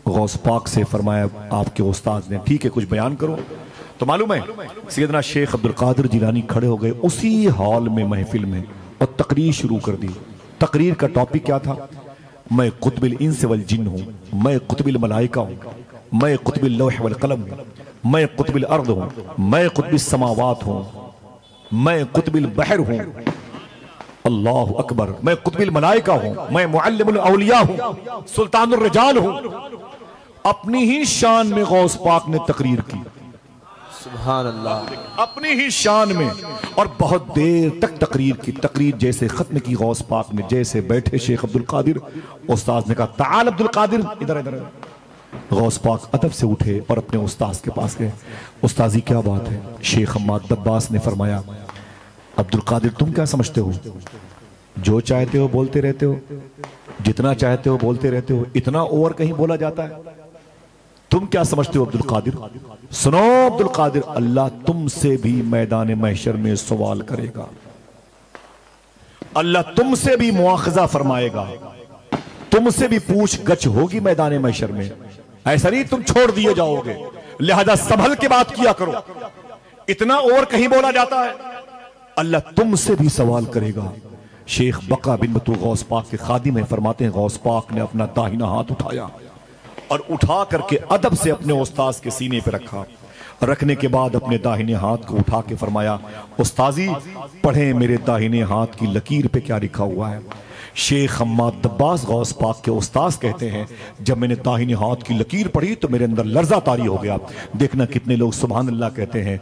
गौस पाक से फरमाया आपके उस्ताद ने, ठीक है कुछ बयान करो। तो मालूम है सैयदना शेख अब्दुल कादिर जिलानी खड़े हो गए उसी हॉल में महफिल में और तकरीर शुरू कर दी। तकरीर का टॉपिक क्या था? मैं कुतुबिल इंस वल जिन्न हूं, मैं कुतुबिल मलाइका हूं, मैं कुतुबिल लौह वल कलम हूं, मैं कुतुबिल अर्द हूं, मैं कुतुबिल समावात हूं, मैं कुतुबिल बहर हूं। अल्लाहु अकबर। मैं कुतुबिल मलाइका हूं, मैं मुअल्लिमुल औलिया हूं, सुल्तानुर रिजाल हूं। अपनी ही शान में गौस पाक ने तकरीर की। सुभान अल्लाह। अपनी ही शान में, और बहुत देर तक तकरीर की। तकरीर जैसे खत्म की गौस पाक ने, जैसे बैठे शेख अब्दुल कादिर, उस्ताद ने कहा ताल अब्दुल कादिर इधर इधर। गौस पाक अदब से उठे और अपने उस्ताद के पास गए। उस्ताजी क्या बात है? शेख हम्माद दब्बास ने फरमाया अब्दुल कादिर तुम क्या समझते हो? जो चाहते हो बोलते रहते हो, जितना चाहते हो बोलते रहते हो, इतना ओवर कहीं बोला जाता है? तुम क्या समझते हो अब्दुल कादिर? सुनो अब्दुल कादिर, अल्लाह तुमसे भी मैदान महशर में सवाल करेगा, अल्लाह तुमसे भी मुआखजा फरमाएगा, तुमसे भी पूछ गछ होगी मैदान महशर में। ऐसा नहीं तुम छोड़ दिए जाओगे, लिहाजा संभल के बात किया करो। इतना और कहीं बोला जाता है? अल्लाह तुमसे भी सवाल करेगा। शेख बका बिन बतू गौस पाक के खादिम है, फरमाते हैं गौस पाक ने अपना दाहिना हाथ उठाया और उठा करके अदब से अपने उस्ताद के सीने पे रखा। रखने के बाद अपने दाहिने हाथ को उठा के फरमाया उस्ताजी पढ़े मेरे दाहिने हाथ की लकीर पे क्या लिखा हुआ है। शेख हम्माद दब्बास गौस पाक के उस्ताद कहते हैं जब मैंने दाहिने हाथ की लकीर पढ़ी तो मेरे अंदर लर्जा तारी हो गया। देखना कितने लोग सुभान अल्लाह कहते हैं।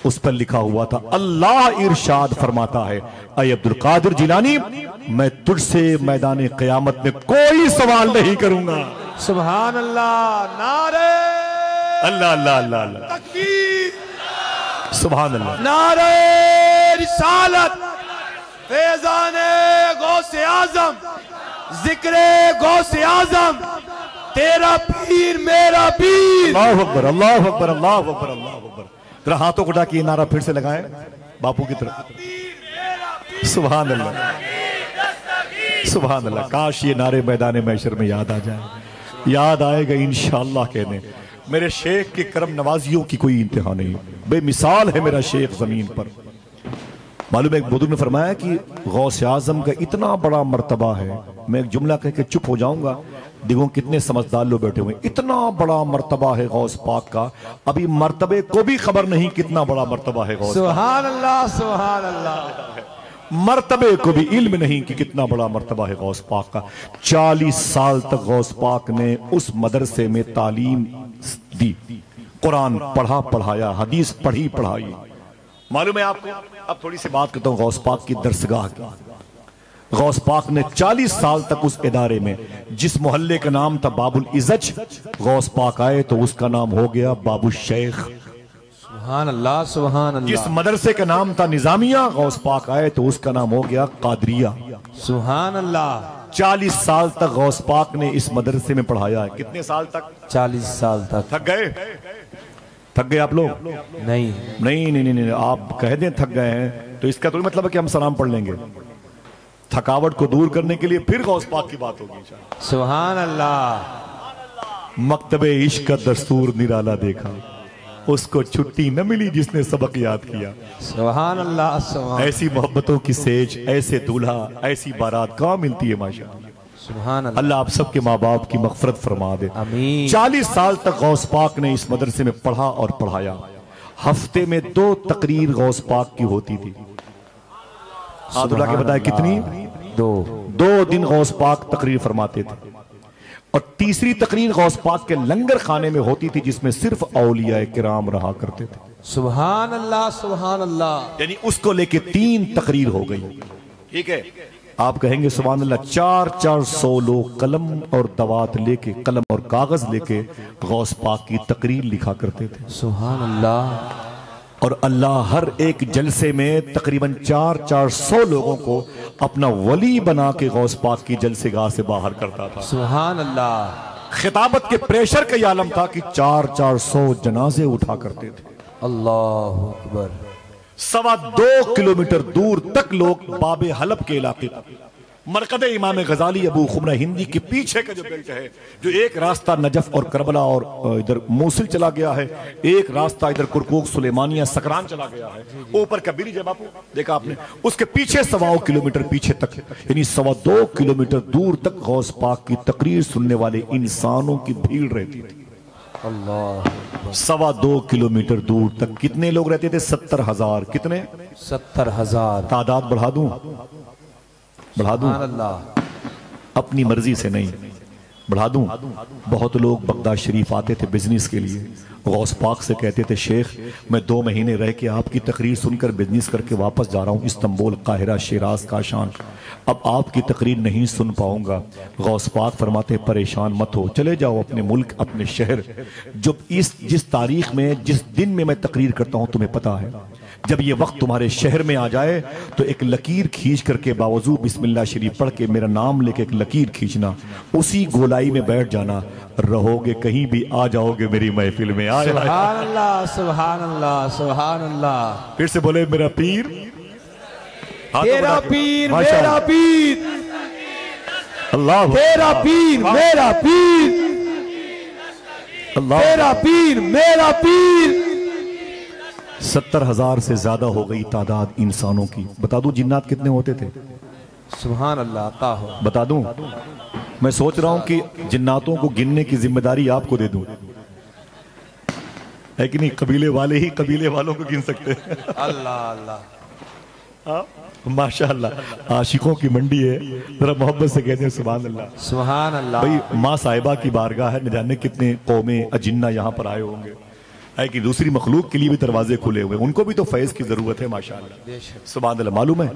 उस पर लिखा हुआ था अल्लाह इरशाद फरमाता है ऐ अब्दुल कादिर जिलानी मैं तुझसे मैदान क़यामत में कोई सवाल नहीं करूंगा। सुभान अल्लाह। नारे अल्लाह अल्लाह अल्लाह अल्लाह, सुभान अल्लाह, नारे रिसालत फैजाने गौसे आजम जिक्रे गौसे आजम तेरा पीर मेरा पीर। अल्लाह अकबर अल्लाह अकबर अल्लाह अकबर अल्लाह अकबर। तेरा हाथों को उठा के नारा फिर से लगाएं बापू की तरफ। सुभान अल्लाह सुभान अल्लाह। काश ये नारे मैदान महशर में याद आ जाए, याद आएगा इंशाअल्लाह। कहने मेरे शेख की करम नवाजियों की कोई इंतहा नहीं, बेमिसाल है मेरा शेख जमीन पर। मालूम है एक बुजुर्ग ने फरमाया कि गौसे आजम का इतना बड़ा मर्तबा है, मैं एक जुमला कह के चुप हो जाऊंगा, देखो कितने समझदार लोग बैठे हुए। इतना बड़ा मर्तबा है गौस पाक का, अभी मर्तबे को भी खबर नहीं कितना बड़ा मर्तबा है गौस। सुभान अल्लाह सुभान अल्लाह। मर्तबे को भी इल्म नहीं कि कितना बड़ा मर्तबा है गौस पाक का। 40 साल तक गौस पाक ने उस मदरसे में तालीम दी, कुरान पढ़ा पढ़ाया, हदीस पढ़ी पढ़ाई। मालूम है आपको, अब थोड़ी सी बात करता हूं गौस पाक की दरसगाह की। गौस पाक ने 40 साल तक उस इदारे में, जिस मोहल्ले का नाम था बाबुल इज़्ज़त, गौस पाक आए तो उसका नाम हो गया बाबू शेख। सुभान अल्लाह सुभान अल्लाह। जिस मदरसे का नाम था निजामिया, गौस पाक आए तो उसका नाम हो गया कादरिया। सुभान अल्लाह। 40 साल तक गौस पाक ने इस मदरसे में पढ़ाया है। कितने साल तक? 40 साल तक। थक गए? थक गए आप लोग? नहीं नहीं नहीं नहीं, आप कह दें थक गए हैं तो इसका तो मतलब है कि हम सलाम पढ़ लेंगे। थकावट को दूर करने के लिए फिर गौस पाक की बात होगी। सुभान अल्लाह। मकतबे इश्क का दस्तूर निराला देखा, उसको छुट्टी न मिली जिसने सबक याद किया। सुभान अल्लाह सुभान। ऐसी मोहब्बतों की सेज, ऐसे दूल्हा, ऐसी बारात कहाँ मिलती है माशाअल्लाह। सुभान अल्लाह। अल्लाह आप सबके माँ बाप की मग़फ़िरत फरमा दे, आमीन। 40 साल तक गौस पाक ने इस मदरसे में पढ़ा और पढ़ाया। हफ्ते में 2 तकरीर गौस पाक की होती थी। आदुल्ला के बताया कितनी? 2 दिन गौस पाक तकरीर फरमाते थे, और तीसरी तकरीर गौस पाक के लंगर खाने में होती थी, जिसमें सिर्फ औलिया किराम रहा करते थे। सुभान अल्लाह सुभान अल्लाह। यानी उसको लेके 3 तकरीर हो गई। ठीक है, आप कहेंगे सुभान अल्लाह। 400 लोग कलम और दवात लेके, कलम और कागज लेके गौस पाक की तकरीर लिखा करते थे। सुभान अल्लाह। और अल्लाह हर एक जलसे में तकरीबन 400 लोगों को अपना वली बना के गौस पाक की जलसेगाह से बाहर करता था। सुभान अल्लाह। खिताबत के प्रेशर का यह आलम था कि 400 जनाजे उठा करते थे। अल्लाह अकबर। 2.25 किलोमीटर दूर तक लोग बाबे हलब के इलाके तक, मरकदे इमाम गजाली अबू खुमरा हिंदी के पीछे का जो बेल्ट है, जो एक रास्ता नजफ और करबला और इधर मूसिल चला गया है, एक रास्ता इधर कुरकुक सुलेमानिया सकरान चला गया है, ऊपर का ब्रिज है बापू देखा आपने, उसके पीछे 2.25 किलोमीटर पीछे तक, यानी 2.25 किलोमीटर दूर तक गौस पाक की तकरीर सुनने वाले इंसानों की भीड़ रहती थी। अल्लाह। 2.25 किलोमीटर दूर तक कितने लोग रहते थे? 70,000। कितने? 70,000। तादाद बढ़ा दूं? बढ़ा दूं? अल्लाह। अपनी मर्जी से नहीं, बढ़ा दूं? बहुत लोग बगदाद शरीफ आते थे बिजनेस के लिए, गौस पाक से कहते थे शेख मैं 2 महीने रह के आपकी तकरीर सुनकर बिजनेस करके वापस जा रहा हूँ इस्तांबुल, काहिरा, शिराज, काशान, अब आपकी तकरीर नहीं सुन पाऊंगा। गौस पाक फरमाते परेशान मत हो, चले जाओ अपने मुल्क, अपने शहर। जब जिस तारीख में, जिस दिन में मैं तकरीर करता हूं तुम्हें पता है, जब ये वक्त तुम्हारे शहर में आ जाए तो एक लकीर खींच करके बावजूद बिस्मिल्लाह शरीफ पढ़ के मेरा नाम लेके एक लकीर खींचना, उसी गोलाई में बैठ जाना, रहोगे कहीं भी, आ जाओगे मेरी महफिल में। सुभान अल्लाह सुभान अल्लाह सुभान अल्लाह। फिर से बोले मेरा पीर, तेरा पीर मेरा पीर, अल्लाह तेरा पीर मेरा पीर, अल्लाह, तेरा पीर मेरा पीर। 70,000 से ज्यादा हो गई तादाद इंसानों की। बता दूं जिन्नात कितने होते थे? सुभान अल्लाह। अता हो। बता दूं? मैं सोच रहा हूं कि जिन्नातों को गिनने की जिम्मेदारी आपको दे दूं, है कि नहीं? कबीले वाले ही कबीले वालों को गिन सकते हैं। अल्लाह अल्लाह। माशाअल्लाह, आशिकों की मंडी है, जरा मोहब्बत से कहते हैं सुभान अल्लाह। सुभान अल्लाह। भाई माँ साहिबा की बारगाह है, न जाने कितने कौमें अजिन्ना यहाँ पर आए होंगे, है कि दूसरी मखलूक के लिए भी दरवाजे खुले हुए, उनको भी तो फैज की जरूरत है माशाअल्लाह। सुभान अल्लाह। मालूम है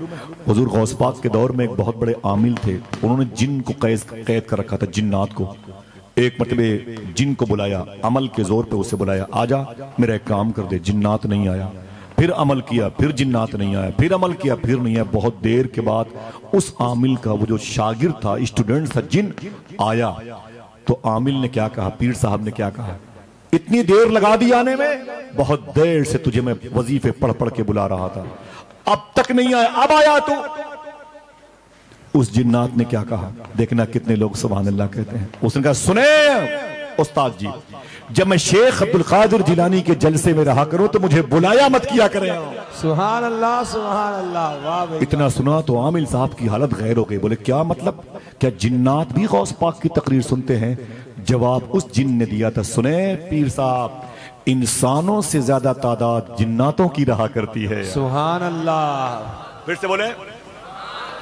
हुजूर गौस पाक के दौर में एक बहुत बड़े आमिल थे, उन्होंने जिन को कैद कर रखा था, जिन्नात को। एक मरतबे जिन को बुलाया, अमल के जोर पे उसे बुलाया, आजा मेरा एक काम कर दे। जिन्नात नहीं आया। फिर अमल किया, फिर जिन्नात नहीं आया, फिर अमल किया, फिर नहीं आया। बहुत देर के बाद उस आमिल का वो जो शागिर्द था, स्टूडेंट था, जिन आया तो आमिल ने क्या कहा, पीर साहब ने क्या कहा, इतनी देर लगा दी आने में, बहुत देर से तुझे मैं वजीफे पढ़ पढ़ के बुला रहा था, अब तक नहीं आया, अब आया तू। उस जिन्नात ने क्या कहा, देखना कितने लोग सुभान अल्लाह कहते हैं। उसने कहा, सुने उस्ताद जी, जब मैं शेख अब्दुल कादिर जिलानी के जलसे में रहा करूं तो मुझे बुलाया मत किया करें। सुभान अल्लाह, सुभान अल्लाह, वाह भाई। इतना सुना तो आमिल साहब की हालत गैर हो गई। बोले क्या मतलब, क्या जिन्नात भी गौस पाक की तकरीर सुनते हैं? जवाब उस जिन ने दिया था, सुने पीर साहब, इंसानों से ज्यादा तादाद जिन्नातों की रहा करती है। सुभान अल्लाह। फिर से बोले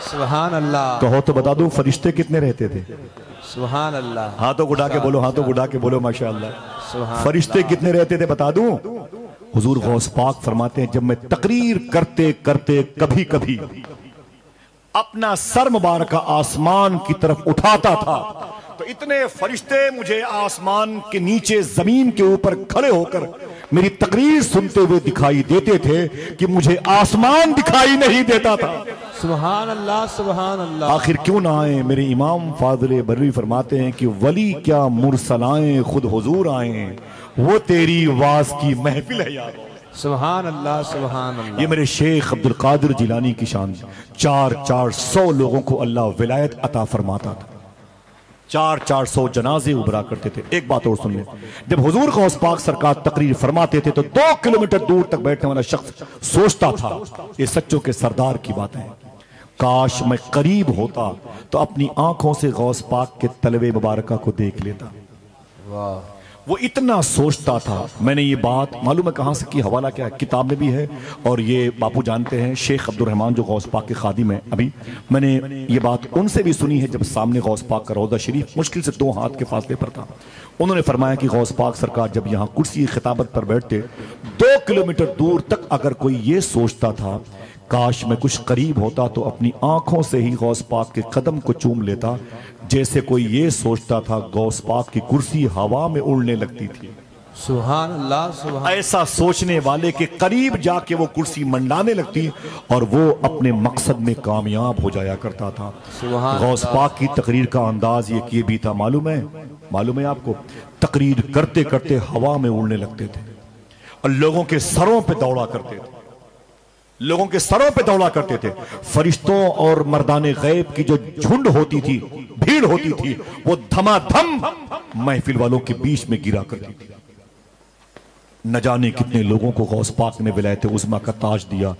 सुभान अल्लाह। कहो तो बता दूं, फरिश्ते कितने रहते थे? सुभान अल्लाह। हाथों उठा के बोलो, हाथों उठा के बोलो माशाअल्लाह। सुभान फरिश्ते कितने रहते थे बता दूं? हुजूर गौस पाक फरमाते हैं, जब मैं तकरीर करते करते कभी कभी अपना सर मुबारक आसमान की तरफ उठाता था तो इतने फरिश्ते मुझे आसमान के नीचे जमीन के ऊपर खड़े होकर मेरी तकरीर सुनते हुए दिखाई देते थे कि मुझे आसमान दिखाई नहीं देता था। सुभान अल्लाह, सुभान अल्लाह। आखिर क्यों ना आए? मेरे इमाम फाज़िल बरवी फरमाते हैं कि वली क्या मुरसल आए, खुद हुजूर आए, वो तेरी वाज की महफिल है यार। सुभान अल्लाह, सुभान अल्लाह। ये मेरे शेख अब्दुल कादिर जिलानी की शान। 400 लोगों को अल्लाह विलायत अता फरमाता था, 400 जनाजे उभरा करते थे। एक बात और सुन ले, जब हुजूर गौस पाक सरकार तकरीर फरमाते थे तो 2 किलोमीटर दूर तक बैठने वाला शख्स सोचता था, ये सच्चों के सरदार की बात है, काश मैं करीब होता तो अपनी आंखों से गौस पाक के तलवे मुबारका को देख लेता। वाह। वो इतना सोचता था। मैंने ये बात मालूम है कहां से की, हवाला क्या है, किताब में भी है और ये बापू जानते हैं, शेख अब्दुल रहमान जो गौस पाक के खादिम है। अभी मैंने ये बात उनसे भी सुनी है जब सामने गौस पाक का रौदा शरीफ मुश्किल से 2 हाथ के फासले पर था। उन्होंने फरमाया कि गौस पाक सरकार जब यहाँ कुर्सी खिताबत पर बैठते 2 किलोमीटर दूर तक अगर कोई ये सोचता था काश मैं कुछ करीब होता तो अपनी आंखों से ही गौस पाक के कदम को चूम लेता, जैसे कोई ये सोचता था गौस पाक की कुर्सी हवा में उड़ने लगती थी। सुभान अल्लाह, सुभान। ऐसा सोचने वाले के करीब जाके वो कुर्सी मंडाने लगती और वो अपने मकसद में कामयाब हो जाया करता था। गौस पाक की तकरीर का अंदाज ये भी था, मालूम है आपको, तकरीर करते करते हवा में उड़ने लगते थे और लोगों के सरों पे दौड़ा करते थे, लोगों के सरों पे दौड़ा करते थे। फरिश्तों और मर्दाने गैब की जो झुंड होती थी, भीड़ होती थी, वो धमाधम महफिल वालों के बीच में गिरा करती थी। न जाने कितने लोगों को गौस पाक ने विलायत उज़्मा का ताज दिया।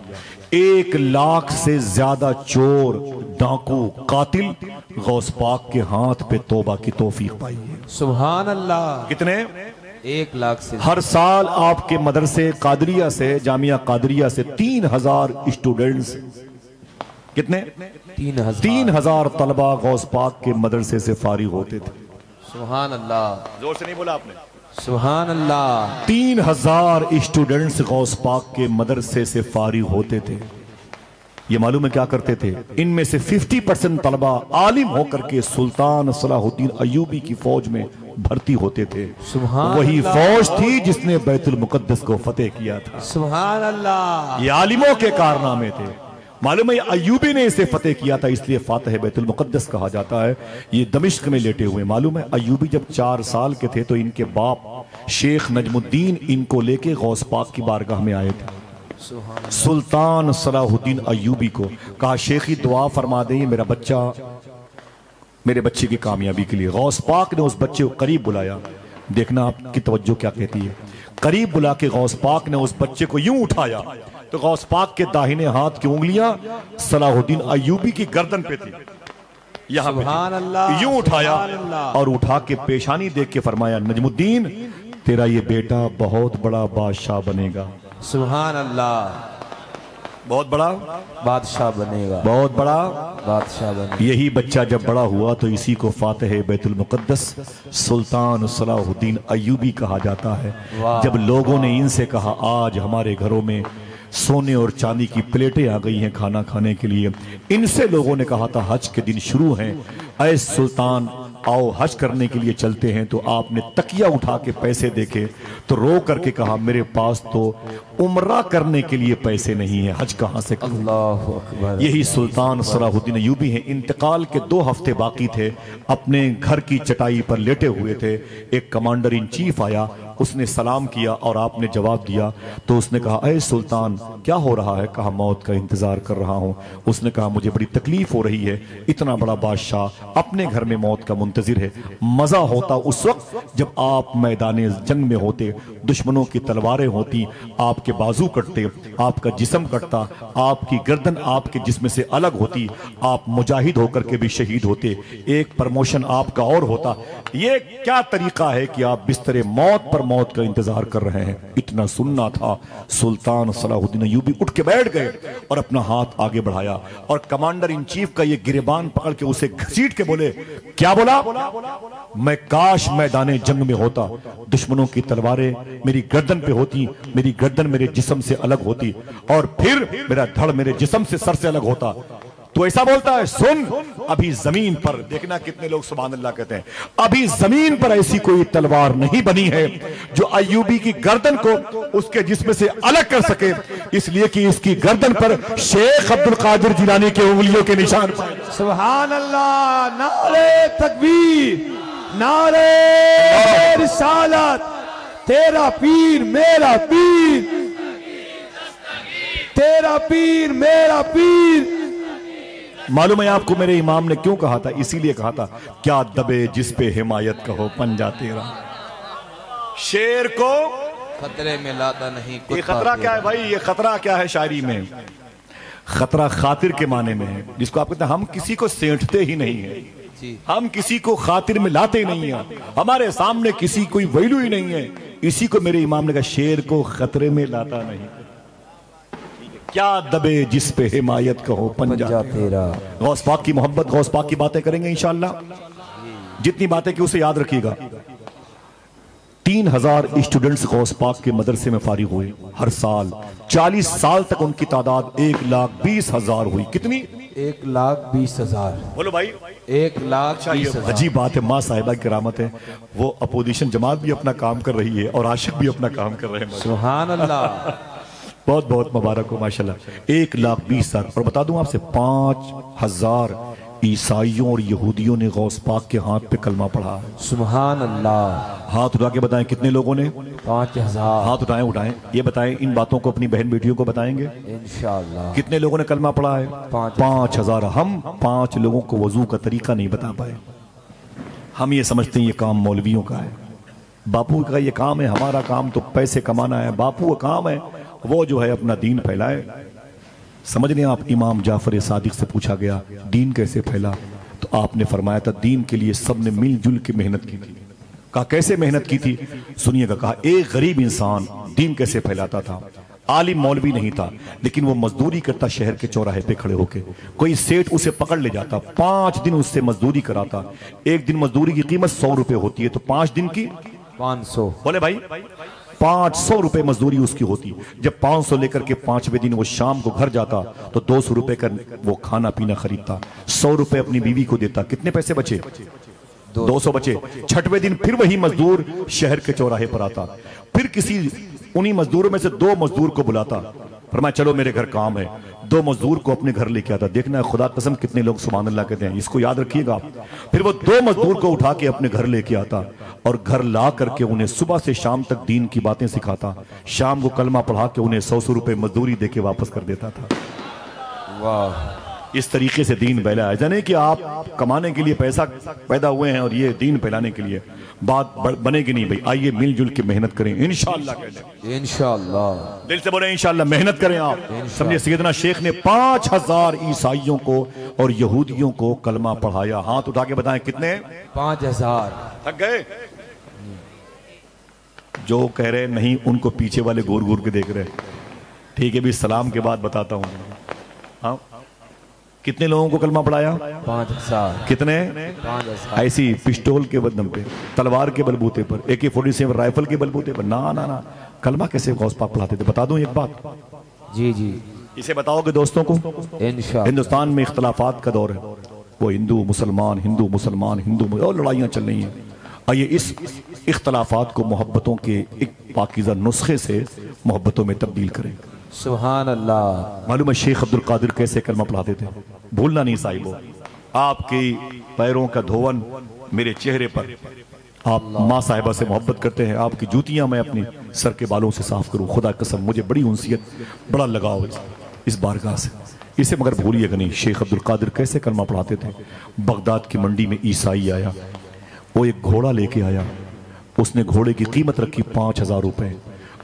1 लाख से ज्यादा चोर, डाकू, कातिल गौस पाक के हाथ पे तौबा की तौफीक पाई है। सुभान अल्लाह। कितने? 1 लाख से। हर साल आपके मदरसे कादरिया से, जामिया कादरिया से 3000 स्टूडेंट्स, कितने? 3000 तलबा गौस पाक के मदरसे से फारिग होते थे। सुभान अल्लाह। जोर से नहीं बोला आपने? सुभान अल्लाह। 3000 स्टूडेंट्स गौस पाक के मदरसे से फारिग होते थे। ये मालूम है क्या करते थे? इनमें से 50% तलबा आलिम होकर के सुल्तान सलाहुद्दीन अय्यूबी की फौज में भर्ती होते थे। वही फौज थी जिसने बैतुल मुकद्दस को फतेह किया था। सुभान अल्लाह। ये आलिमों के कारनामे थे। मालूम है अय्यूबी ने इसे फतेह किया था, इसलिए फातह बैतुल मुकद्दस कहा जाता है। ये दमिश्क में लेटे हुए। मालूम है अय्यूबी जब 4 साल के थे तो इनके बाप शेख नजमुद्दीन इनको लेके गौस पाक की बारगाह में आए थे। सुल्तान सलाहुद्दीन अय्यूबी को कहा, शेखी दुआ फरमा दे मेरा बच्चा, मेरे बच्चे की कामयाबी के लिए। गौस पाक ने उस बच्चे को करीब बुलाया। देखना आपकी तवज्जो क्या कहती है। करीब बुला के गौस पाक ने उस बच्चे को यूं उठाया तो गौस पाक के दाहिने हाथ की उंगलियां सलाहुद्दीन अय्यूबी की गर्दन पे थी, यहां पे यूं उठाया और उठा के पेशानी देख के फरमाया, नजमुद्दीन तेरा ये बेटा बहुत बड़ा बादशाह बनेगा। सुभान अल्लाह। बहुत बड़ा बादशाह बनेगा, बहुत बड़ा बादशाह बनेगा। यही बच्चा जब बड़ा हुआ तो इसी को फातिह बैतुल मुकद्दस सुल्तान सलाहुद्दीन अय्यूबी कहा जाता है। जब लोगों ने इनसे कहा आज हमारे घरों में सोने और चांदी की प्लेटें आ गई हैं खाना खाने के लिए, इनसे लोगों ने कहा था हज के दिन शुरू हैं, ऐ सुल्तान आओ हज करने के लिए चलते हैं, तो आपने तकिया उठा के पैसे देखे तो रो करके कहा मेरे पास तो उम्रा करने के लिए पैसे नहीं है, हज कहां से करूं। अल्लाहु अकबर। यही सुल्तान सलाहुद्दीन अय्यूबी हैं। इंतकाल के 2 हफ्ते बाकी थे, अपने घर की चटाई पर लेटे हुए थे। एक कमांडर इन चीफ आया, उसने सलाम किया और आपने जवाब दिया। तो उसने कहा अय सुल्तान क्या हो रहा है? कहा मौत का इंतजार कर रहा हूं। उसने कहा मुझे बड़ी तकलीफ हो रही है, इतना बड़ा बादशाह अपने घर में मौत का मुंतजिर है। मजा होता उस वक्त जब आप मैदान जंग में होते, दुश्मनों की तलवारें होती, आपके बाजू कटते, आपका जिस्म कटता, आपकी गर्दन आपके जिस्म से अलग होती, आप मुजाहिद होकर के भी शहीद होते, एक प्रमोशन आपका और होता। ये क्या तरीका है कि आप बिस्तरे मौत पर मौत का इंतजार कर रहे हैं? इतना सुनना था। सुल्तान सलाहुद्दीन अय्यूबी उठ के बैठ गए और अपना हाथ आगे बढ़ाया और कमांडर इन चीफ का ये गिरेबान पकड़ के उसे घसीट के बोले, क्या बोला? मैं काश मैदाने जंग में होता, दुश्मनों की तलवारें मेरी गर्दन पे होती, मेरी गर्दन मेरे जिस्म से अलग होती और फिर मेरा धड़ मेरे जिस्म से सर से अलग होता। तो ऐसा बोलता है, सुन अभी जमीन पर, देखना कितने लोग सुभान अल्लाह कहते हैं, अभी जमीन पर ऐसी कोई तलवार नहीं बनी है जो अय्यूबी की गर्दन को उसके जिस्म से अलग कर सके, इसलिए कि इसकी गर्दन पर शेख अब्दुल कादिर जिलानी के उंगलियों के निशान। सुभान अल्लाह। नारे तकबीर, नारे रिसालत, तेरा पीर मेरा पीर, तेरा पीर मेरा पीर। मालूम है आपको मेरे इमाम ने क्यों कहा था? इसीलिए कहा था, क्या दबे जिस पे हिमायत कहो पंजा तेरा। शेर को खतरे में लाता नहीं। ये खतरा क्या है भाई? ये खतरा क्या है शायरी में? खतरा खातिर के माने में है, जिसको आप कहते हैं हम किसी को सेंठते ही नहीं है, हम किसी को खातिर में लाते नहीं है, हमारे सामने किसी कोई वैल्यू ही नहीं है। इसी को मेरे इमाम ने कहा, शेर को खतरे में लाता नहीं। क्या दबे जिस पे हिमायत कहो पंजा तेरा। गौस पाक की मोहब्बत, गौस पाक की बातें करेंगे इंशाअल्लाह। जितनी बातें की उसे याद रखिएगा। 3000 स्टूडेंट्स गौस पाक के मदरसे में फारिग हुए हर साल। 40 साल तक उनकी तादाद 1,20,000 हुई। कितनी? 1,20,000। बोलो भाई। 1,20,000। अजीब बात है, माँ साहिबा की करामत है। वो अपोजिशन जमात भी अपना काम कर रही है और आशिक भी अपना काम कर रहे हैं। सुभान अल्लाह। बहुत बहुत मुबारक हो माशाल्लाह। 1,20,000। और बता दूं आपसे, 5,000 ईसाइयों और यहूदियों ने गौस पाक के हाथ पे कलमा पढ़ा है। सुभान अल्लाह। हाथ उठा के बताएं कितने लोगों ने? 5,000। हाथ उठाएं उठाएं, ये बताएं, इन बातों को अपनी बहन बेटियों को बताएंगे इंशाअल्लाह। कितने लोगों ने कलमा पढ़ा है? 5,000। हम 5 लोगों को वजू का तरीका नहीं बता पाए। हम ये समझते हैं ये काम मौलवियों का है, बापू का ये काम है, हमारा काम तो पैसे कमाना है। बापू का काम है वो जो है अपना दीन फैलाए। समझ लें आप, इमाम जाफर सादिक से पूछा गया दीन कैसे फैला, तो आपने फरमाया था दीन के लिए सबने मिलजुल के मेहनत की थी। कहा कैसे मेहनत की थी? सुनिएगा। कहा एक गरीब इंसान दीन कैसे फैलाता था। आलिम मौलवी नहीं था, लेकिन वो मजदूरी करता शहर के चौराहे पे खड़े होके। कोई सेठ उसे पकड़ ले जाता, 5 दिन उससे मजदूरी कराता। एक दिन मजदूरी की कीमत 100 रुपए होती है, तो 5 दिन की 500। बोले भाई 500 रुपए मजदूरी उसकी होती। जब 500 लेकर के 5वें दिन वो शाम को घर जाता तो 200 रुपए का वो खाना पीना खरीदता, 100 रुपए अपनी बीवी को देता। कितने पैसे बचे? 200 बचे। 6वें दिन फिर वही मजदूर शहर के चौराहे पर आता, फिर किसी उन्हीं मजदूरों में से 2 मजदूर को बुलाता, फरमाया चलो मेरे घर काम है। 2 मजदूर को अपने घर लेके आता। देखना खुदा कसम कितने लोग सुभान अल्लाह कहते हैं, इसको याद रखिएगा आप। फिर वो 2 मजदूर को उठा के अपने घर लेके आता और घर ला करके उन्हें सुबह से शाम तक दीन की बातें सिखाता। शाम को कलमा पढ़ा के उन्हें 100 रुपए मजदूरी देके वापस कर देता था। वाह। इस तरीके से दीन फैला है। जाने कि आप कमाने के लिए पैसा पैदा हुए हैं और ये दीन फैलाने के लिए बात बनेगी नहीं भाई। आइए मिलजुल के मेहनत करें इंशाअल्लाह। इंशाअल्लाह। दिल से बोले इंशाअल्लाह, मेहनत करें आप। समझिए सैयदना शेख ने 5,000 ईसाइयों को और यहूदियों को कलमा पढ़ाया। हाथ उठा के बताएं कितने? 5,000। थक गए? जो कह रहे नहीं उनको पीछे वाले घूर घूर के देख रहे। ठीक है भी, सलाम के बाद बताता हूं। हाँ, कितने लोगों को कलमा पढ़ाया? 5,000। कितने? 5,000। ऐसी पिस्टोल के बदम पे, तलवार के बलबूते पर, AK-47 राइफल के बलबूते पर ना ना ना। कलमा कैसे गौस पाक पढ़ाते थे? बता दूं एक बात। जी जी। इसे बताओगे दोस्तों को? इंशाअल्लाह। हिंदुस्तान में इख्तलाफात का दौर है, वो हिंदू मुसलमान और लड़ाइयाँ चल रही हैं। आइए इस इख्तलाफात को मोहब्बतों के एक पाकीज़ा नुस्खे से मोहब्बतों में तब्दील करें। सुभान अल्लाह। मालूम है शेख अब्दुल कादिर कैसे कलमा पढ़ाते थे? भूलना नहीं साहिबो, आपके पैरों का धोवन मेरे चेहरे पर। आप माँ साहिबा से मोहब्बत करते हैं, आपकी जूतियां मैं अपने सर के बालों से साफ करूं, खुदा कसम मुझे बड़ी उनसियत, बड़ा लगाव इस बारगाह से, इसे मगर भूलिएगा नहीं। शेख अब्दुल कादिर कैसे कलमा पढ़ाते थे? बगदाद की मंडी में ईसाई आया, वो एक घोड़ा लेके आया, उसने घोड़े की कीमत रखी 5,000 रुपए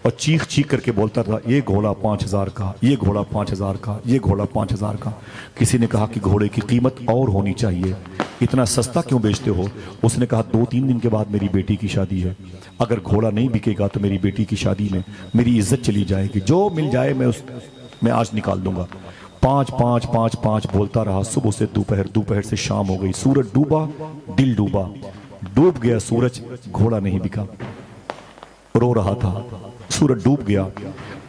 और चीख चीख करके बोलता था ये घोड़ा 5,000 का, ये घोड़ा 5,000 का, ये घोड़ा 5,000 का। किसी ने कहा कि घोड़े की कीमत और होनी चाहिए, इतना सस्ता क्यों बेचते हो? उसने कहा 2-3 दिन के बाद मेरी बेटी की शादी है, अगर घोड़ा नहीं बिकेगा तो मेरी बेटी की शादी में मेरी इज्जत चली जाएगी, जो मिल जाए मैं आज निकाल दूंगा। 5 बोलता रहा, सुबह से दोपहर, दोपहर से शाम हो गई, सूरज डूबा, दिल डूबा, डूब गया सूरज, घोड़ा नहीं बिका, रो रहा था, सूरज डूब गया।